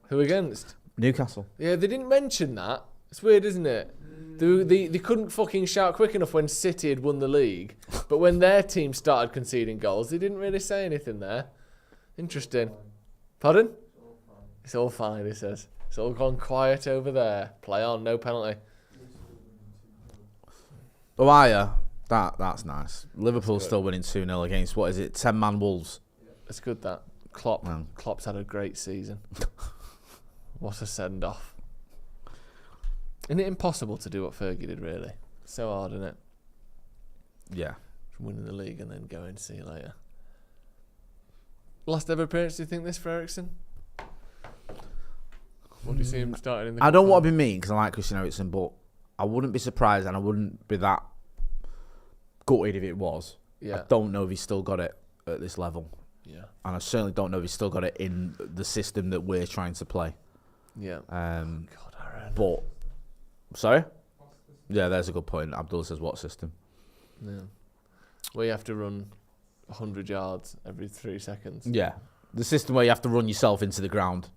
Who against? Newcastle. Yeah, they didn't mention that. It's weird, isn't it? They couldn't fucking shout quick enough when City had won the league, but when their team started conceding goals, they didn't really say anything there. Interesting. Pardon? It's all fine, he says. It's all gone quiet over there. Play on, no penalty. Oh, are you? That's nice. Liverpool's still winning 2-0 against, what is it, 10-man Wolves? It's good that. Klopp's had a great season. What a send-off. Isn't it impossible to do what Fergie did, really? So hard, isn't it? Yeah. From winning the league and then going, see you later. Last ever appearance, do you think this for Eriksen? What do you see him starting in the I don't want to be mean because I like Christian Eriksen, but I wouldn't be surprised and I wouldn't be that gutted if it was. Yeah. I don't know if he's still got it at this level. Yeah. And I certainly don't know if he's still got it in the system that we're trying to play. Yeah. God, Aaron. But, sorry? Yeah, there's a good point. Abdullah says, what system? Yeah. Well, you have to run 100 yards every 3 seconds. Yeah. The system where you have to run yourself into the ground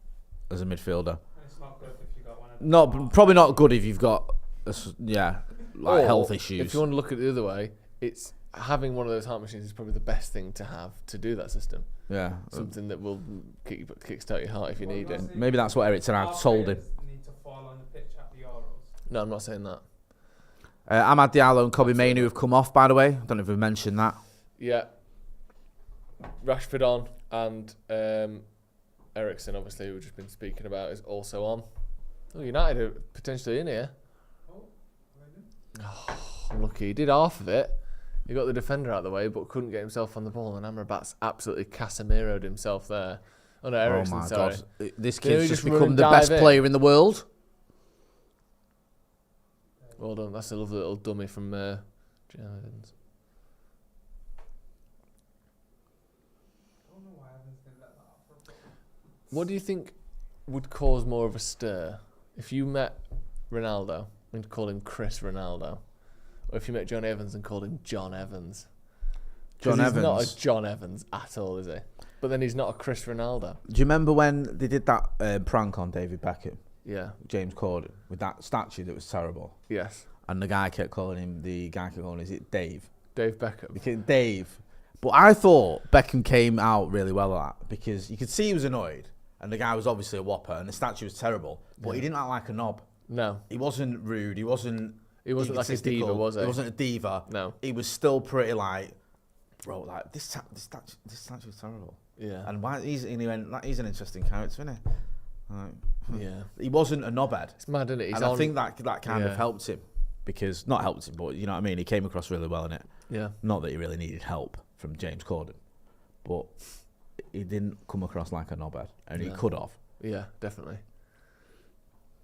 as a midfielder. It's not good if you got one of Probably not good if you've got, Or, health issues. If you want to look at it the other way, it's having one of those heart machines is probably the best thing to have to do that system. Yeah. Something that will kickstart your heart if you need it. Maybe that's what Eric Ten Hag told him. Need to fall on the pitch at the Euros. No, I'm not saying that. Amad Diallo and Kobe Mainoo have come off, by the way. I don't know if we mentioned that. Yeah. Rashford on and Eriksen, obviously, who we've just been speaking about, is also on. Oh, United are potentially in here. Oh, unlucky. He did half of it. He got the defender out of the way, but couldn't get himself on the ball. And Amrabat's absolutely Casemiro'd himself there. Oh no, Eriksen, sorry. God. This Didn't he kid's just run become and the best dive in? player in the world. Well done. That's a lovely little dummy from John Evans. What do you think would cause more of a stir if you met Ronaldo and called him Chris Ronaldo, or if you met John Evans and called him John Evans? John He's Evans. not a John Evans at all, is he? But then he's not a Chris Ronaldo. Do you remember when they did that prank on David Beckham, Yeah. James Corden, with that statue that was terrible? Yes. And the guy kept calling him, is it Dave? Dave Beckham. Because Dave. But I thought Beckham came out really well at that because you could see he was annoyed. And the guy was obviously a whopper and the statue was terrible. But he didn't act like a knob. No. He wasn't rude. He wasn't like a egotistical. diva, was he? He wasn't a diva. No. He was still pretty like, bro, like this statue is terrible. Yeah. And he went, he's an interesting character, isn't he? Like, Yeah. He wasn't a knobhead. It's mad, isn't it? He's And I think that kind of helped him. Because, not helped him, but you know what I mean? He came across really well in it. Yeah. Not that he really needed help from James Corden. But he didn't come across like a knobhead. And he could have. Yeah, definitely.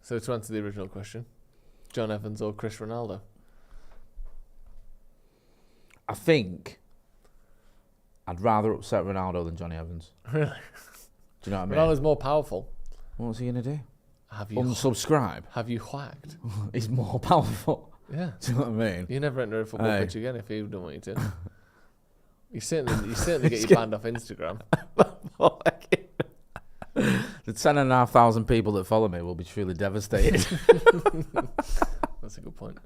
So to answer the original question, John Evans or Chris Ronaldo? I think I'd rather upset Ronaldo than Johnny Evans. Really? Do you know what I mean? Ronaldo's more powerful. What's he going to do? Have you Unsubscribe? have you whacked? He's more powerful. Yeah. Do you know what I mean? You never enter a football Hey. pitch again if he don't want you to. You certainly get you banned off Instagram. The 10,500 people that follow me will be truly devastated. That's a good point.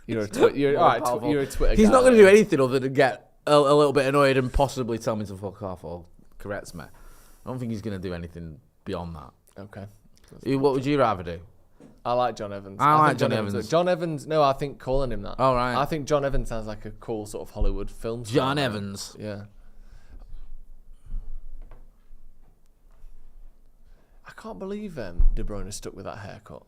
You're a Twitter He's guy, not going to though. do anything other than get a little bit annoyed and possibly tell me to fuck off or correct me. I don't think he's going to do anything beyond that. Okay. What would you rather do? I like John Evans. I like think John Evans. John Evans, no, I think calling him that. Oh, right. I think John Evans sounds like a cool sort of Hollywood film star. John Evans. Yeah. I can't believe De Bruyne stuck with that haircut.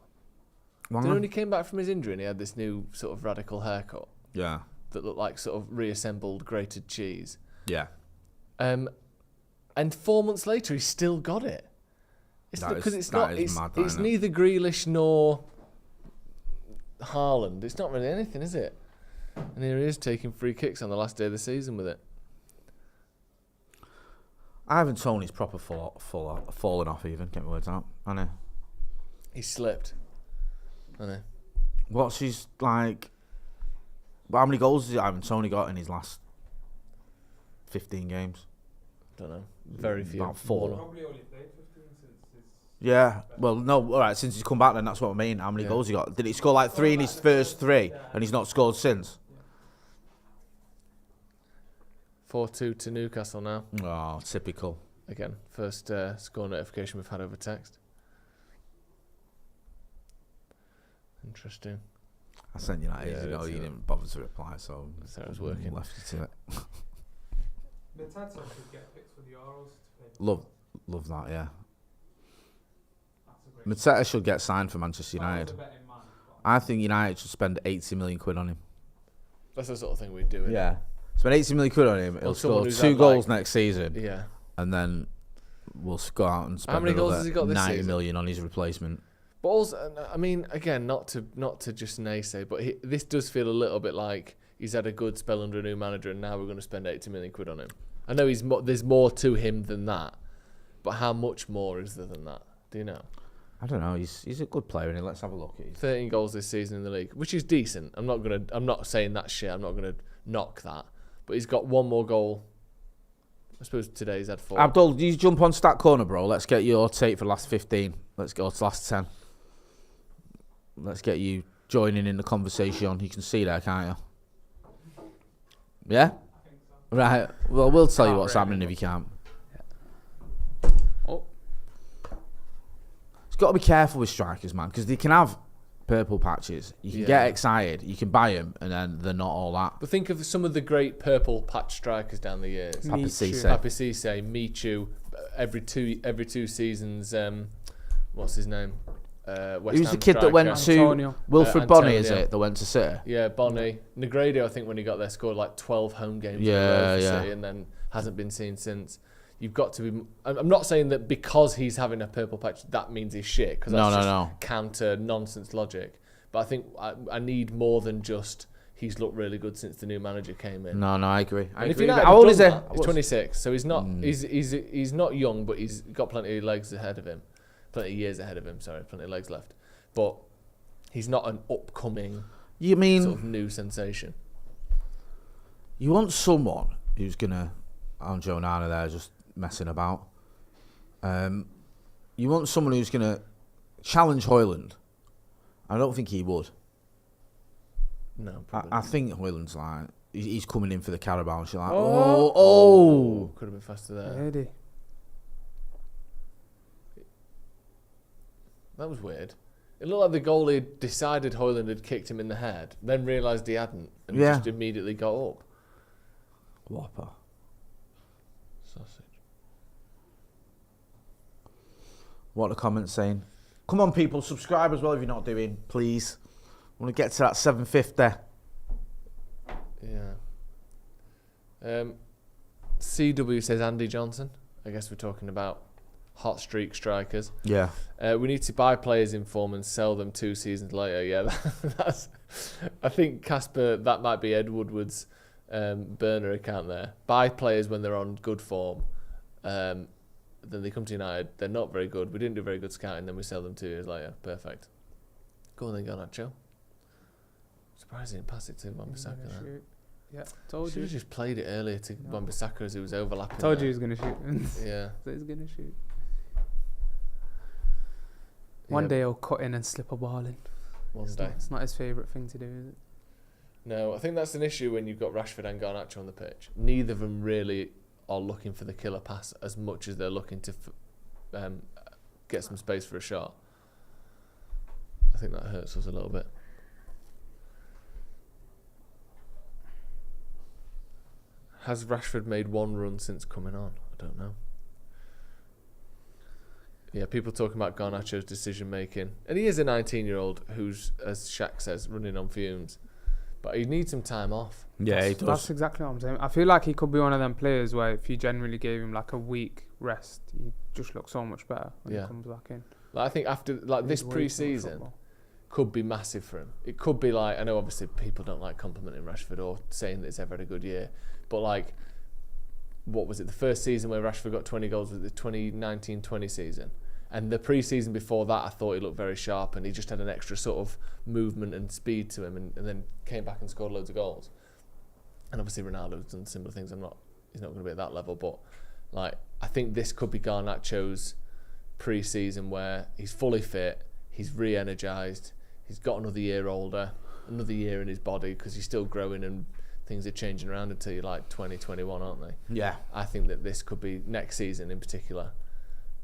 Why? Do you know when he came back from his injury and he had this new sort of radical haircut Yeah. that looked like sort of reassembled grated cheese? Yeah. And 4 months later, he's still got it. It's That because is- it's that not. is It's, mad, it's isn't it? neither Grealish nor Haaland. It's not really anything, is it? And here he is taking free kicks on the last day of the season with it. Ivan Toney's proper fallen off even. Get my words out. I know. He slipped. I know. What's his, like... How many goals has Ivan Toney got in his last 15 games? don't know, very few. About 4. Probably only played 15 since his. Yeah. Well, no. All right. Since he's come back, then that's what I mean. How many goals he got? Did he score like 3 in his first 3, and he's not scored since? 4-2 to Newcastle now. Oh, typical. Again, first score notification we've had over text. Interesting. I sent you that ages ago. You didn't bother to reply, so it was working. Left you to it. Mateta should get picked for the Euros to play. Love that. Yeah. That's a great Mateta should get signed for Manchester United. betting man, I think United should spend 80 million quid on him. That's the sort of thing we'd do. Yeah. Spend 80 million quid on him. He'll someone score who's 2 had, goals like- next season, Yeah. and then we'll go out and spend many goals another has he got this 90 season? million on his replacement. But also, I mean, again, not to just naysay, but this does feel a little bit like he's had a good spell under a new manager, and now we're going to spend 80 million quid on him. I know there's more to him than that, but how much more is there than that? Do you know? I don't know. He's a good player, and let's have a look at his. 13 goals this season in the league, which is decent. I'm not saying that shit. I'm not gonna knock that, but he's got 1 more goal. I suppose today he's had 4. Abdul, you jump on Stat Corner, bro. Let's get your take for the last 15. Let's go to last 10. Let's get you joining in the conversation. You can see there, can't you? Yeah? Right. Well, we'll tell you what's happening if you can't. Oh. It's got to be careful with strikers, man, because they can have purple patches. You can get excited. You can buy them, and then they're not all that. But think of some of the great purple patch strikers down the years. Papi Cisse. Papi Cisse, Michu, every two seasons. What's his name? West Who's Ham the kid that went striker. to Antonio. Wilfred Bonny? Is Antonio. it that went to City? Yeah, Bonny. Negredo, I think when he got there, scored like 12 home games in a Yeah, row for yeah. City, and then hasn't been seen since. You've got to be. I'm not saying that because he's having a purple patch that means he's shit, because that's just counter nonsense logic. But I think I need more than just he's looked really good since the new manager came in. No, I agree. And if United How have old done is he? that, he's 26, so he's not he's not young, but he's got plenty of legs ahead of him, plenty of years ahead of him. Sorry, plenty of legs left, but he's not an upcoming You mean sort of new sensation. you want someone who's gonna? I'm Joe Nana there, just messing about. You want someone who's gonna challenge Højlund. I don't think he would. No, probably. I think Højlund's like he's coming in for the Carabao and she's like, Could have been faster there. Ready. That was weird. It looked like the goalie decided Højlund had kicked him in the head, then realised he hadn't, and just immediately got up. Whopper. Sausage. What are the comments saying? Come on, people, subscribe as well if you're not doing, please. I want to get to that 750. Yeah. CW says Andy Johnson. I guess we're talking about hot streak strikers. Yeah. We need to buy players in form and sell them 2 seasons later. Yeah, that's. I think Casper, that might be Ed Woodward's burner account there. Buy players when they're on good form. Then they come to United. They're not very good. We didn't do very good scouting. Then we sell them 2 years later. Perfect. Go on then, Garnacho. Surprised he didn't pass it to Wan-Bissaka there. Yeah, told Should you. have just played it earlier to Wan-Bissaka as he was overlapping. Told you there. he was going to shoot. Yeah. So he's going to shoot. One day he'll cut in and slip a ball in. One day. It's not his favourite thing to do, is it? No, I think that's an issue when you've got Rashford and Garnacho on the pitch. Neither of them really are looking for the killer pass as much as they're looking to get some space for a shot. I think that hurts us a little bit. Has Rashford made 1 run since coming on? I don't know. Yeah, people talking about Garnacho's decision making. And he is a 19-year-old who's, as Shaq says, running on fumes. But he needs some time off. Yeah, he does. That's exactly what I'm saying. I feel like he could be one of them players where if you generally gave him like a week rest, he'd just look so much better when he comes back in. Like, I think after this pre-season could be massive for him. It could be like, I know obviously people don't like complimenting Rashford or saying that he's ever had a good year, but like, what was it? The first season where Rashford got 20 goals was the 2019-20 season. And the pre-season before that, I thought he looked very sharp and he just had an extra sort of movement and speed to him and then came back and scored loads of goals. And obviously Ronaldo's done similar things. He's not going to be at that level, but Like, I think this could be Garnacho's pre-season where he's fully fit, he's re-energised, he's got another year older, another year in his body because he's still growing and things are changing around until you're like 2021, aren't they? Yeah. I think that this could be next season in particular,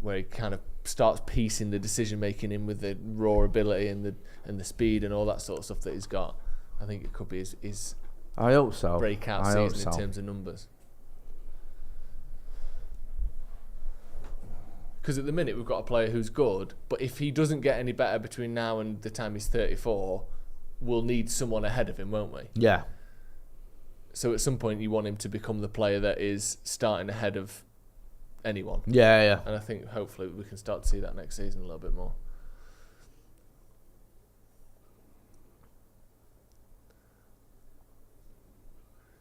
where he kind of starts piecing the decision making in with the raw ability and the speed and all that sort of stuff that he's got. I think it could be his I hope so. breakout season in terms of numbers. Because at the minute we've got a player who's good, but if he doesn't get any better between now and the time he's 34, we'll need someone ahead of him, won't we? Yeah. So at some point you want him to become the player that is starting ahead of anyone. Yeah. And I think hopefully we can start to see that next season a little bit more.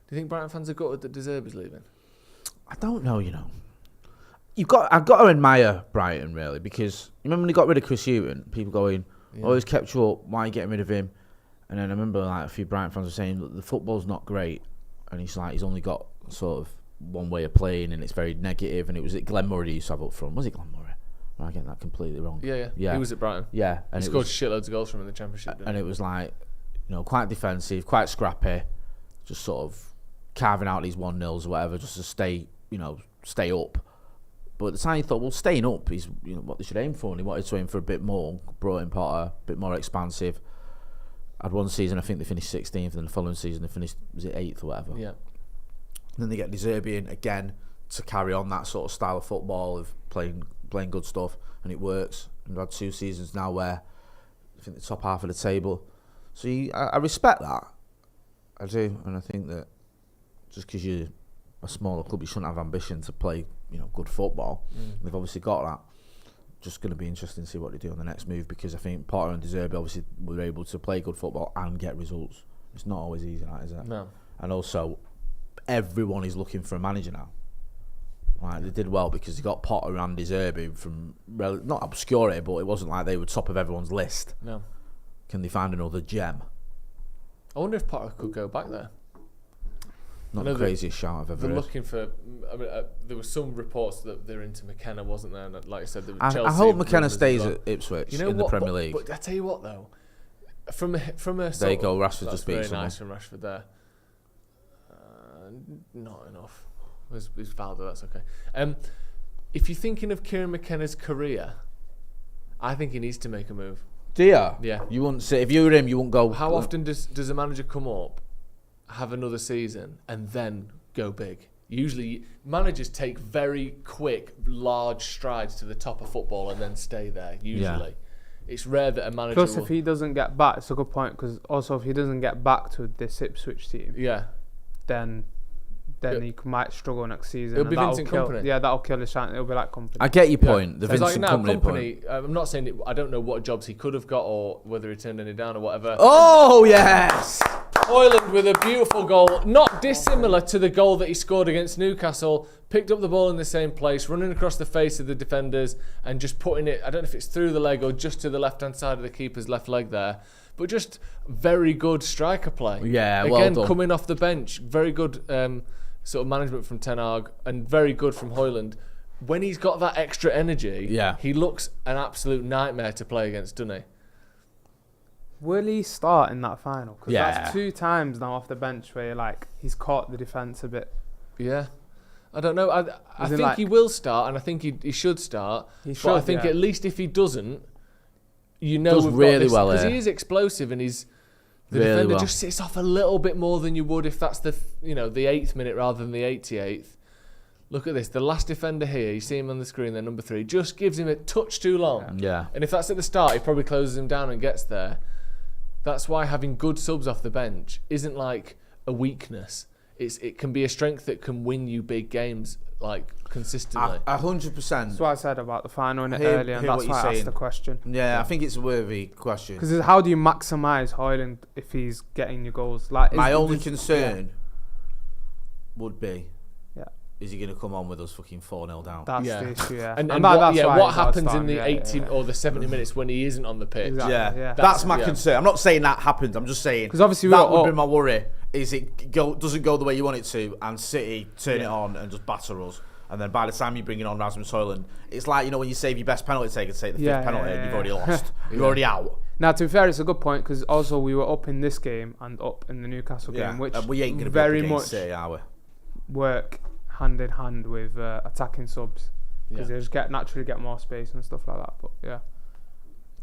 Do you think Brighton fans are gutted that De Zerbi's leaving? I don't know, you know. I've got to admire Brighton, really, because you remember when they got rid of Chris Hughton, people going, oh, he's kept you up, why are you getting rid of him? And then I remember like a few Brighton fans were saying, look, the football's not great, and he's only got sort of one way of playing, and it's very negative, and it was at Glenn Murray he used to have up front. Was it Glenn Murray? Am I getting that completely wrong? Yeah. He was at Brighton. Yeah. And he scored shitloads of goals from him in the Championship. And it was like, you know, quite defensive, quite scrappy, just sort of carving out these 1-0s or whatever, just to stay up. But at the time, you thought, well, staying up is what they should aim for, and he wanted to aim for a bit more. Brought in Potter, a bit more expansive. Had one season, I think they finished 16th, and the following season they finished, was it 8th or whatever? Yeah. And then they get De Zerbi in again to carry on that sort of style of football of playing good stuff, and it works. And we've had 2 seasons now where I think the top half of the table. So I respect that. I do, and I think that just because you're a smaller club, you shouldn't have ambition to play, good football. They've obviously got that. Just going to be interesting to see what they do on the next move, because I think Potter and De Zerbi obviously were able to play good football and get results. It's not always easy, that, is it? No. And also, everyone is looking for a manager now. Like, they did well because they got Potter and De Zerbi from not obscurity, but it wasn't like they were top of everyone's list. No. Can they find another gem? I wonder if Potter could go back there. Not the craziest shout I've ever heard. They're looking for. There were some reports that they're into McKenna, wasn't there? And like I said, there was Chelsea. I hope McKenna stays at Ipswich in the Premier League. But I tell you what, though, from a there you go, Rashford just beat someone. Nice from Rashford there. Not enough. It was Valdo. That's okay. If you're thinking of Kieran McKenna's career, I think he needs to make a move. Do you? Yeah. You wouldn't say, if you were him, you wouldn't go. How often does a manager come up, have another season, and then go big? Usually, managers take very quick, large strides to the top of football and then stay there. Usually, it's rare that a manager. Plus, if he doesn't get back, it's a good point, because also if he doesn't get back to this Ipswich team, then he might struggle next season. It'll be Vincent Kompany. Yeah, that'll kill his chance. It'll be like Kompany. I get your point. The so Vincent Kompany point. I'm not saying I don't know what jobs he could have got or whether he turned any down or whatever. Oh yes. Hoyland with a beautiful goal, not dissimilar to the goal that he scored against Newcastle. Picked up the ball in the same place, running across the face of the defenders and just putting it, I don't know if it's through the leg or just to the left-hand side of the keeper's left leg there. But just very good striker play. Yeah, again, well done. Coming off the bench. Very good sort of management from Ten Hag and very good from Hoyland. When he's got that extra energy, he looks an absolute nightmare to play against, doesn't he? Will he start in that final? Because that's 2 times now off the bench where he's caught the defence a bit. Yeah. I don't know. I think he will start, and I think he should start. But I think at least if he doesn't, does really well because he is explosive, and the defender just sits off a little bit more than you would if that's the 8th minute rather than the 88th. Look at this. The last defender here, you see him on the screen there, number 3, just gives him a touch too long. Yeah. And if that's at the start, he probably closes him down and gets there. That's why having good subs off the bench isn't like a weakness. It can be a strength that can win you big games consistently. 100%. That's what I said about the final earlier, and that's why I asked the question. Yeah, I think it's a worthy question. Because how do you maximise Hoyland if he's getting your goals? My only concern would be, is he going to come on with us fucking 4-0 down? That's the issue, And what happens in the 80 or the 70 minutes when he isn't on the pitch? Exactly, That's my concern. I'm not saying that happens. I'm just saying because obviously that would be my worry. Is it doesn't go the way you want it to, and City turn it on and just batter us, And then by the time you're bringing on Rasmus Højlund, it's like, you know, when you save your best penalty taker, take the fifth penalty, and you've already lost. You're already out. Now, to be fair, it's a good point because also we were up in this game and up in the Newcastle game, which we ain't gonna very be up much City, are we? work hand in hand with attacking subs because they just naturally get more space and stuff like that. But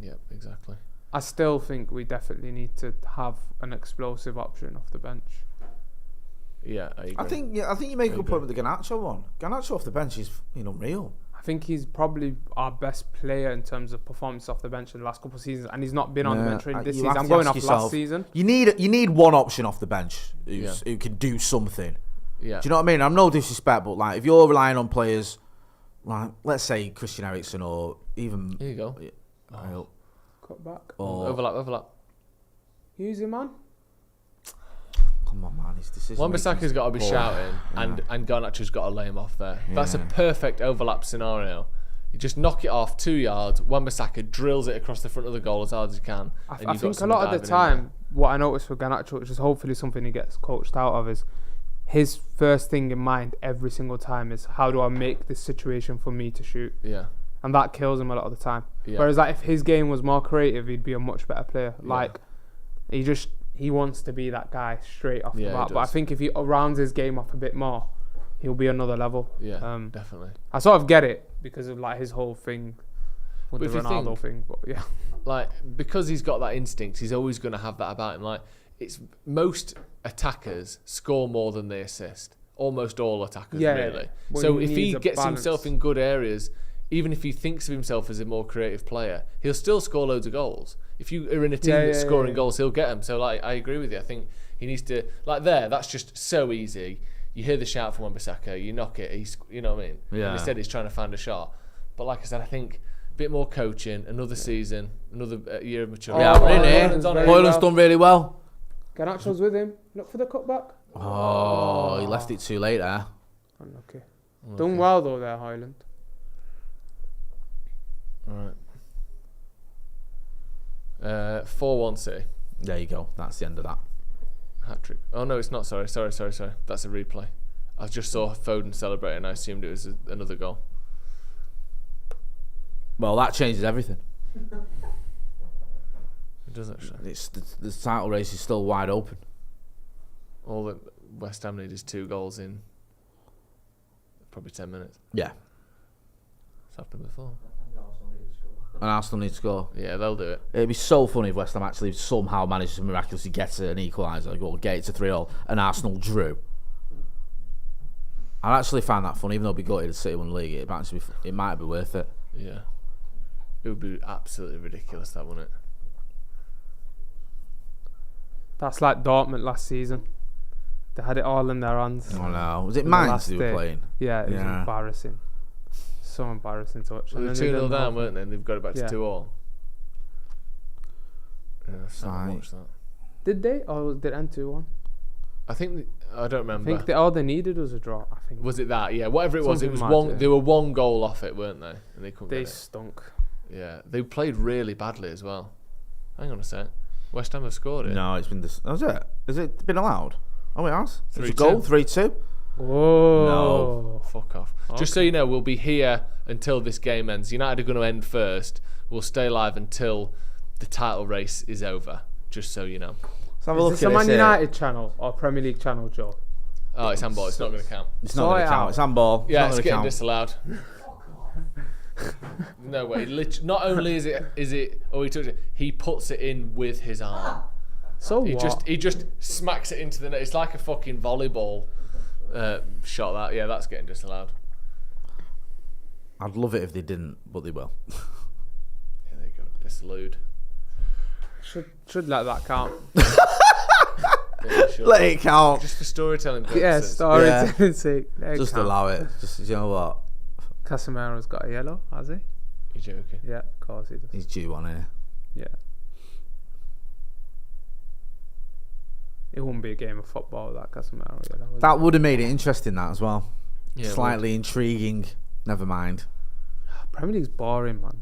yeah, exactly. I still think we definitely need to have an explosive option off the bench. Yeah, I agree. I think you make a good point with the Garnacho one. Garnacho off the bench is unreal. I think he's probably our best player in terms of performance off the bench in the last couple of seasons, and he's not been on the bench really this season. I'm going off last season. You need one option off the bench who can do something. Yeah. Do you know what I mean? I'm no disrespect, but like if you're relying on players like let's say Christian Eriksen or even Here you go. Cut back. Overlap. Use him, man. Come on, man. His decision. Wan-Bissaka's got to be shouting, and Garnacho's got to lay him off there. That's a perfect overlap scenario. You just knock it off 2 yards. Wan-Bissaka drills it across the front of the goal as hard as he can. I think a lot of the time, what I noticed for Garnacho, which is hopefully something he gets coached out of, is his first thing in mind every single time is how do I make this situation for me to shoot? Yeah. And that kills him a lot of the time. Yeah. Whereas like if his game was more creative, he'd be a much better player. Like he wants to be that guy straight off the bat. But I think if he rounds his game up a bit more, he'll be another level. Yeah, definitely. I sort of get it because of like his whole thing with the Ronaldo thing. But yeah, like because he's got that instinct, he's always going to have that about him. Like it's most attackers score more than they assist. Almost all attackers, really. Well, so if he gets balance. himself in good areas, even if he thinks of himself as a more creative player, he'll still score loads of goals. If you are in a team that's scoring goals, he'll get them. So like, I agree with you. I think he needs to that's just so easy. You hear the shout from Wan-Bissaka, you knock it, you know what I mean? Yeah. And instead he's trying to find a shot. But like I said, I think a bit more coaching, another season, another year of maturity. Yeah, we're in here. Højlund's done really well. Garnacho's with him. Look for the cutback. Oh, he left it too late there. Unlucky. Done well though there, Højlund. Right. 4-1 City. There you go. That's the end of that. Hat-trick. Oh no, it's not. Sorry. That's a replay. I just saw Foden celebrating. I assumed it was another goal. Well, that changes everything. It does actually. It's the title race is still wide open. All that West Ham need is 2 goals in probably 10 minutes. Yeah. It's happened before. And Arsenal need to score. Yeah, they'll do it. It'd be so funny if West Ham actually somehow managed to miraculously get an equaliser or get it to 3-3 and Arsenal drew. I'd actually find that funny, even though it'd be gutted if City won the league. It might be worth it. Yeah. It would be absolutely ridiculous, that, wouldn't it? That's like Dortmund last season. They had it all in their hands. Oh no. Was it Mainz they were playing? Yeah, it was embarrassing. So embarrassing to watch. They were 2-0 down, weren't they? And they've got it back to 2-2. Yeah, I watched that. Did they? Or did it end 2-1? I think I don't remember. I think all they needed was a draw. I think. Was it that? Yeah, whatever it was. It was Something one. like They were 1 goal off it, weren't they? And they couldn't. They get it. stunk. Yeah, they played really badly as well. Hang on a sec. West Ham have scored it. No, it's been this. Has it? Has it been allowed? Oh, it has. It's a 3-2. goal. 3-2. Whoa. No. Fuck off. Okay. Just so you know, we'll be here until this game ends. United are going to end first. We'll stay live until the title race is over. Just so you know. Let's have a look Is this at a Man this United channel or Premier League channel, Joe? Oh, it's handball. It's not going to count. It's not going to count. It's handball. Yeah, it's not getting count. disallowed. No way. Not only is it. Oh, he touched it. He puts it in with his arm. So He what? just smacks it into the net. It's like a fucking volleyball shot. That that's getting disallowed. I'd love it if they didn't, but they will. Yeah, there you go. Disallowed. Should let that count. Yeah, sure. Let it count. Just for storytelling purposes. Yeah, storytelling sake. Just allow it. Just, you know what? Casemiro's got a yellow, has he? You're joking. Yeah, of course he does. He's due one here. Yeah. It wouldn't be a game of football without Casemiro yellow. That would have made it interesting, that as well. Yeah, Slightly intriguing. Never mind. Premier League's boring, man.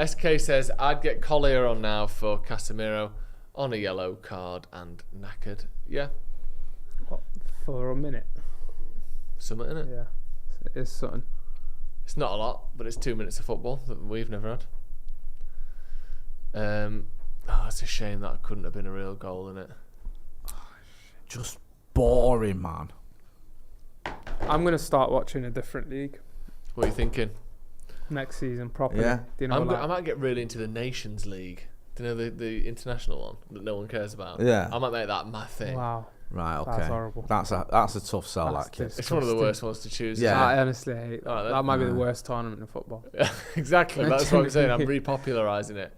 SK says, I'd get Collier on now for Casemiro on a yellow card and knackered. Yeah. What, for a minute? Something in it. Yeah. It is something. It's not a lot, but it's 2 minutes of football that we've never had. It's a shame that couldn't have been a real goal, isn't it? Just boring, man. I'm going to start watching a different league What are you thinking? next season properly. Yeah. Do you know, I might get really into the Nations League. Do you know the international one that no one cares about? Yeah. I might make that my thing. Wow. Right, okay. That's horrible. That's a tough sell, That's that kid. It's one of the worst ones to choose. Yeah. I honestly hate that. Alright, then. That might be the worst tournament in football. Exactly. That's what I'm saying. I'm repopularising it.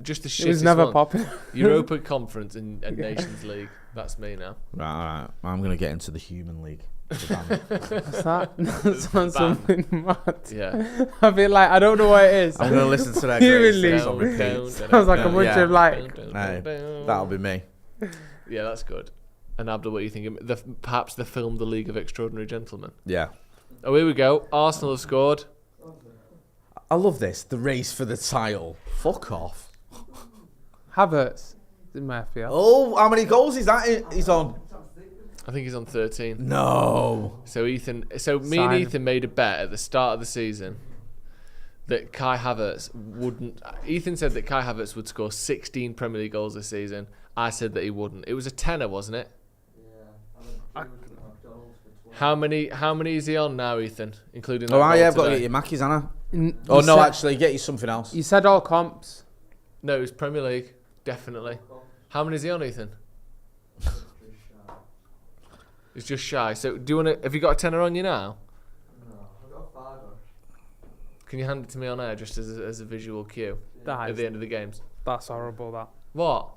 Just the shittest It was never one. popular. Europa Conference and Nations League. That's me now. Right. I'm going to get into the Human League. What's that? That sounds something mad. Yeah. I feel like I don't know what it is. I'm going to listen to their Human great League. on repeat. Sounds like a bunch Yeah. of like. That'll be me. Yeah, that's good. And Abdul, what are you thinking? Perhaps the film The League of Extraordinary Gentlemen. Yeah. Oh, here we go. Arsenal have scored. I love this. The race for the title. Fuck off. Havertz in my FPL. Oh, how many goals is that he's on? I think he's on 13. No. So me and Sign. Ethan made a bet at the start of the season that Kai Havertz wouldn't. Ethan said that Kai Havertz would score 16 Premier League goals this season. I said that he wouldn't. It was a tenner, wasn't it? How many is he on now, Ethan? Including that Oh, goal yeah, I've got to today? get your Mackies, Anna. You Oh, no, said- actually, get you something else. You said all comps. No, it was Premier League, definitely. How many is he on, Ethan? He's just shy. So, do you want to? Have you got a tenner on you now? No, I've got a fiver. Can you hand it to me on air just as a visual cue at the end of the games? That's horrible. That. What?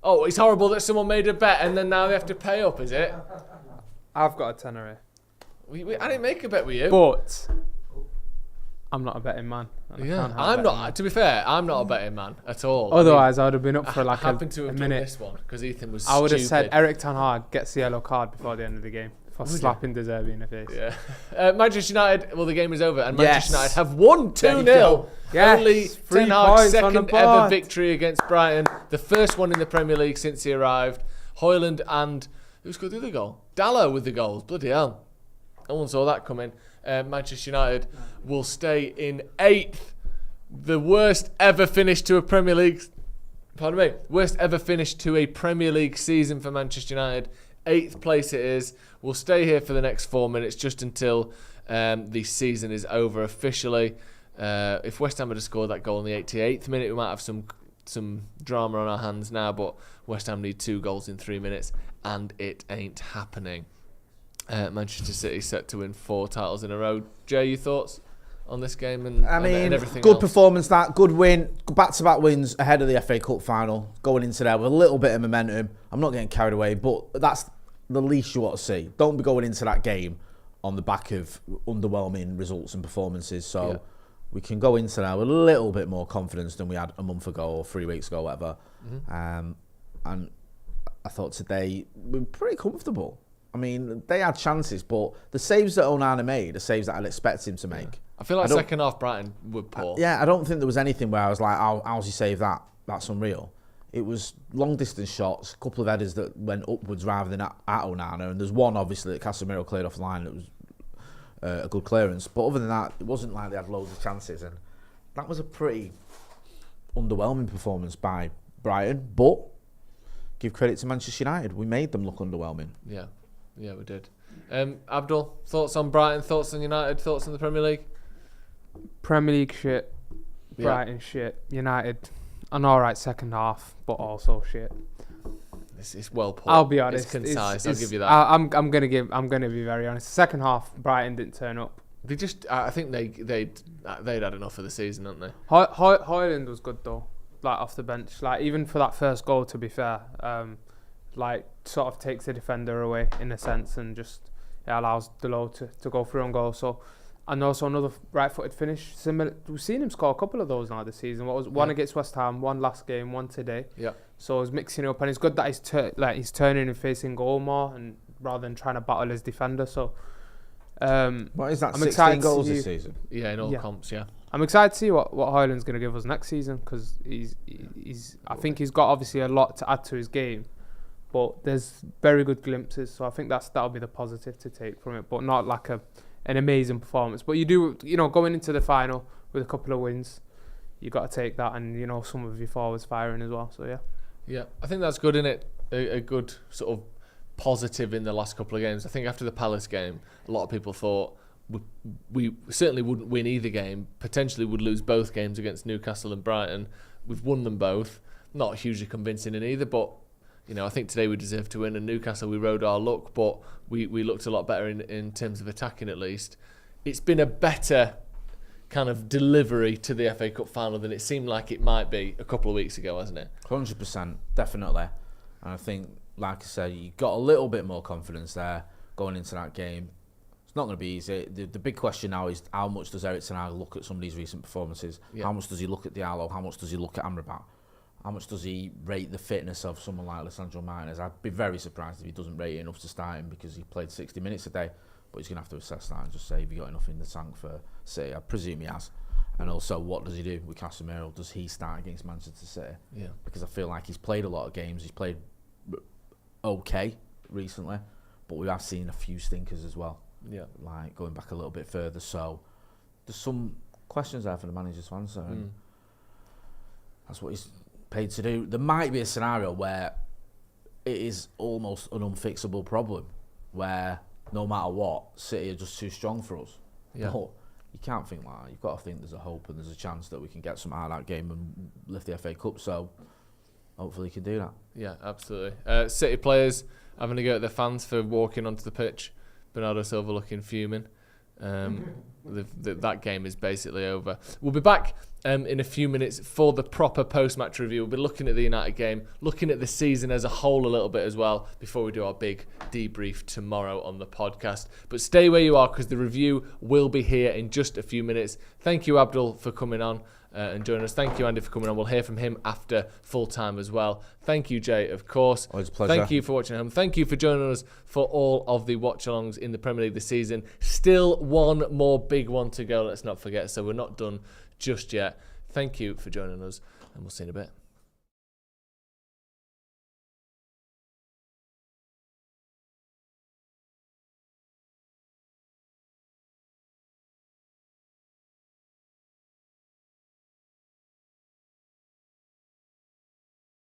Oh, it's horrible that someone made a bet and then now they have to pay up, is it? I've got a tenner here. I didn't make a bet with you. But I'm not a betting man. and I Yeah, can't have a I'm betting not. man. To be fair, I'm not a betting man at all. Otherwise, I would have been up I for like I happened to a have done minute. this one because Ethan was. I would have said stupid. Eric Ten Hag gets the yellow card before the end of the game for Would you? slapping De Zerbi in the face. Yeah. Manchester United. Well, the game is over, and Yes. Manchester United have won There you 2-0. go. Yes, Only 3 Ten Hag's points on the second ever board. victory against Brighton. The first one in the Premier League since he arrived. Hoyland and who scored the other goal? Dallo with the goals. Bloody hell! No one saw that coming. Manchester United will stay in 8th. The worst ever finish to a Premier League. Pardon me. Worst ever finish to a Premier League season for Manchester United. 8th place it is. We'll stay here for the next 4 minutes just until the season is over officially. If West Ham had scored that goal in the 88th minute, we might have some drama on our hands now, but West Ham need 2 goals in 3 minutes, and it ain't happening. Manchester City set to win 4 titles in a row. Jay, your thoughts on this game and everything good else? performance, good win, back-to-back wins ahead of the FA Cup final, going into there with a little bit of momentum. I'm not getting carried away, but that's the least you want to see. Don't be going into that game on the back of underwhelming results and performances. So Yeah. we can go into there with a little bit more confidence than we had a month ago or 3 weeks ago, whatever. Mm-hmm. And I thought today we were pretty comfortable. I mean, they had chances, but the saves that Onana made are saves that I'd expect him to make. I feel like I don't- second half Brighton were poor. Yeah, I don't think there was anything where I was like, how's he saved that? That's unreal. It was long distance shots, a couple of headers that went upwards rather than at Onana, and there's one obviously that Casemiro cleared off the line that was a good clearance. But other than that, it wasn't like they had loads of chances, and that was a pretty underwhelming performance by Brighton. But give credit to Manchester United, we made them look underwhelming. Yeah, we did. Abdul, thoughts on Brighton, thoughts on United, thoughts on the Premier League? Premier League shit, Yeah. Brighton shit, United an alright second half, but also shit. It's well put. I'll be honest. It's concise. I'll give you that. I'm gonna be very honest. Second half, Brighton didn't turn up. They just. I think they'd had enough for the season, hadn't they? Hoyland was good though, like off the bench. Like even for that first goal, to be fair, like sort of takes the defender away in a sense, and just allows Delo to go through on goal. So, and also another right-footed finish. Similar, we've seen him score a couple of those now this season. One against West Ham, one last game, one today. Yeah. So he's mixing it up, and it's good that he's turning and facing goal more, and rather than trying to battle his defender. So, What is that? I'm 16 excited goals to this see- season. Yeah, in all Yeah. comps. Yeah. I'm excited to see what Hoyland's going to give us next season, because I think he's got obviously a lot to add to his game, but there's very good glimpses. So I think that'll be the positive to take from it, but not like a an amazing performance. But you do, going into the final with a couple of wins, you got to take that, and some of your forwards firing as well. So yeah, I think that's good, isn't it? A good sort of positive in the last couple of games. I think after the Palace game, a lot of people thought we certainly wouldn't win either game, potentially would lose both games against Newcastle and Brighton. We've won them both, not hugely convincing in either, but I think today we deserve to win, and Newcastle we rode our luck, but we looked a lot better in terms of attacking at least. It's been a better kind of delivery to the FA Cup final than it seemed like it might be a couple of weeks ago, hasn't it? 100%, definitely. And I think, like I said, you got a little bit more confidence there going into that game. It's not going to be easy. The big question now is how much does Erik ten Hag look at some of these recent performances? Yeah. How much does he look at Diallo? How much does he look at Amrabat? How much does he rate the fitness of someone like Lisandro Martinez? I'd be very surprised if he doesn't rate it enough to start him because he played 60 minutes a day. But he's going to have to assess that and just say, have you got enough in the tank for City? I presume he has. And also, what does he do with Casemiro? Does he start against Manchester City? Yeah. Because I feel like he's played a lot of games. He's played okay recently, but we have seen a few stinkers as well. Yeah. Like going back a little bit further. So there's some questions there for the manager to answer. And that's what he's paid to do. There might be a scenario where it is almost an unfixable problem, where no matter what, City are just too strong for us. Yeah. But you can't think like that. You've got to think there's a hope and there's a chance that we can get some out of that game and lift the FA Cup. So hopefully he can do that. Yeah, absolutely. City players having a go at their fans for walking onto the pitch. Bernardo Silva looking fuming. That game is basically over. We'll be back in a few minutes for the proper post-match review. We'll be looking at the United game, looking at the season as a whole a little bit as well before we do our big debrief tomorrow on the podcast. But stay where you are because the review will be here in just a few minutes. Thank you, Abdul, for coming on and joining us. Thank you, Andy, for coming on. We'll hear from him after full time as well. Thank you, Jay, of course. Always a pleasure. Thank you for watching at home. Thank you for joining us for all of the watch-alongs in the Premier League this season. Still one more big one to go, let's not forget, so we're not done just yet. Thank you for joining us, and we'll see you in a bit.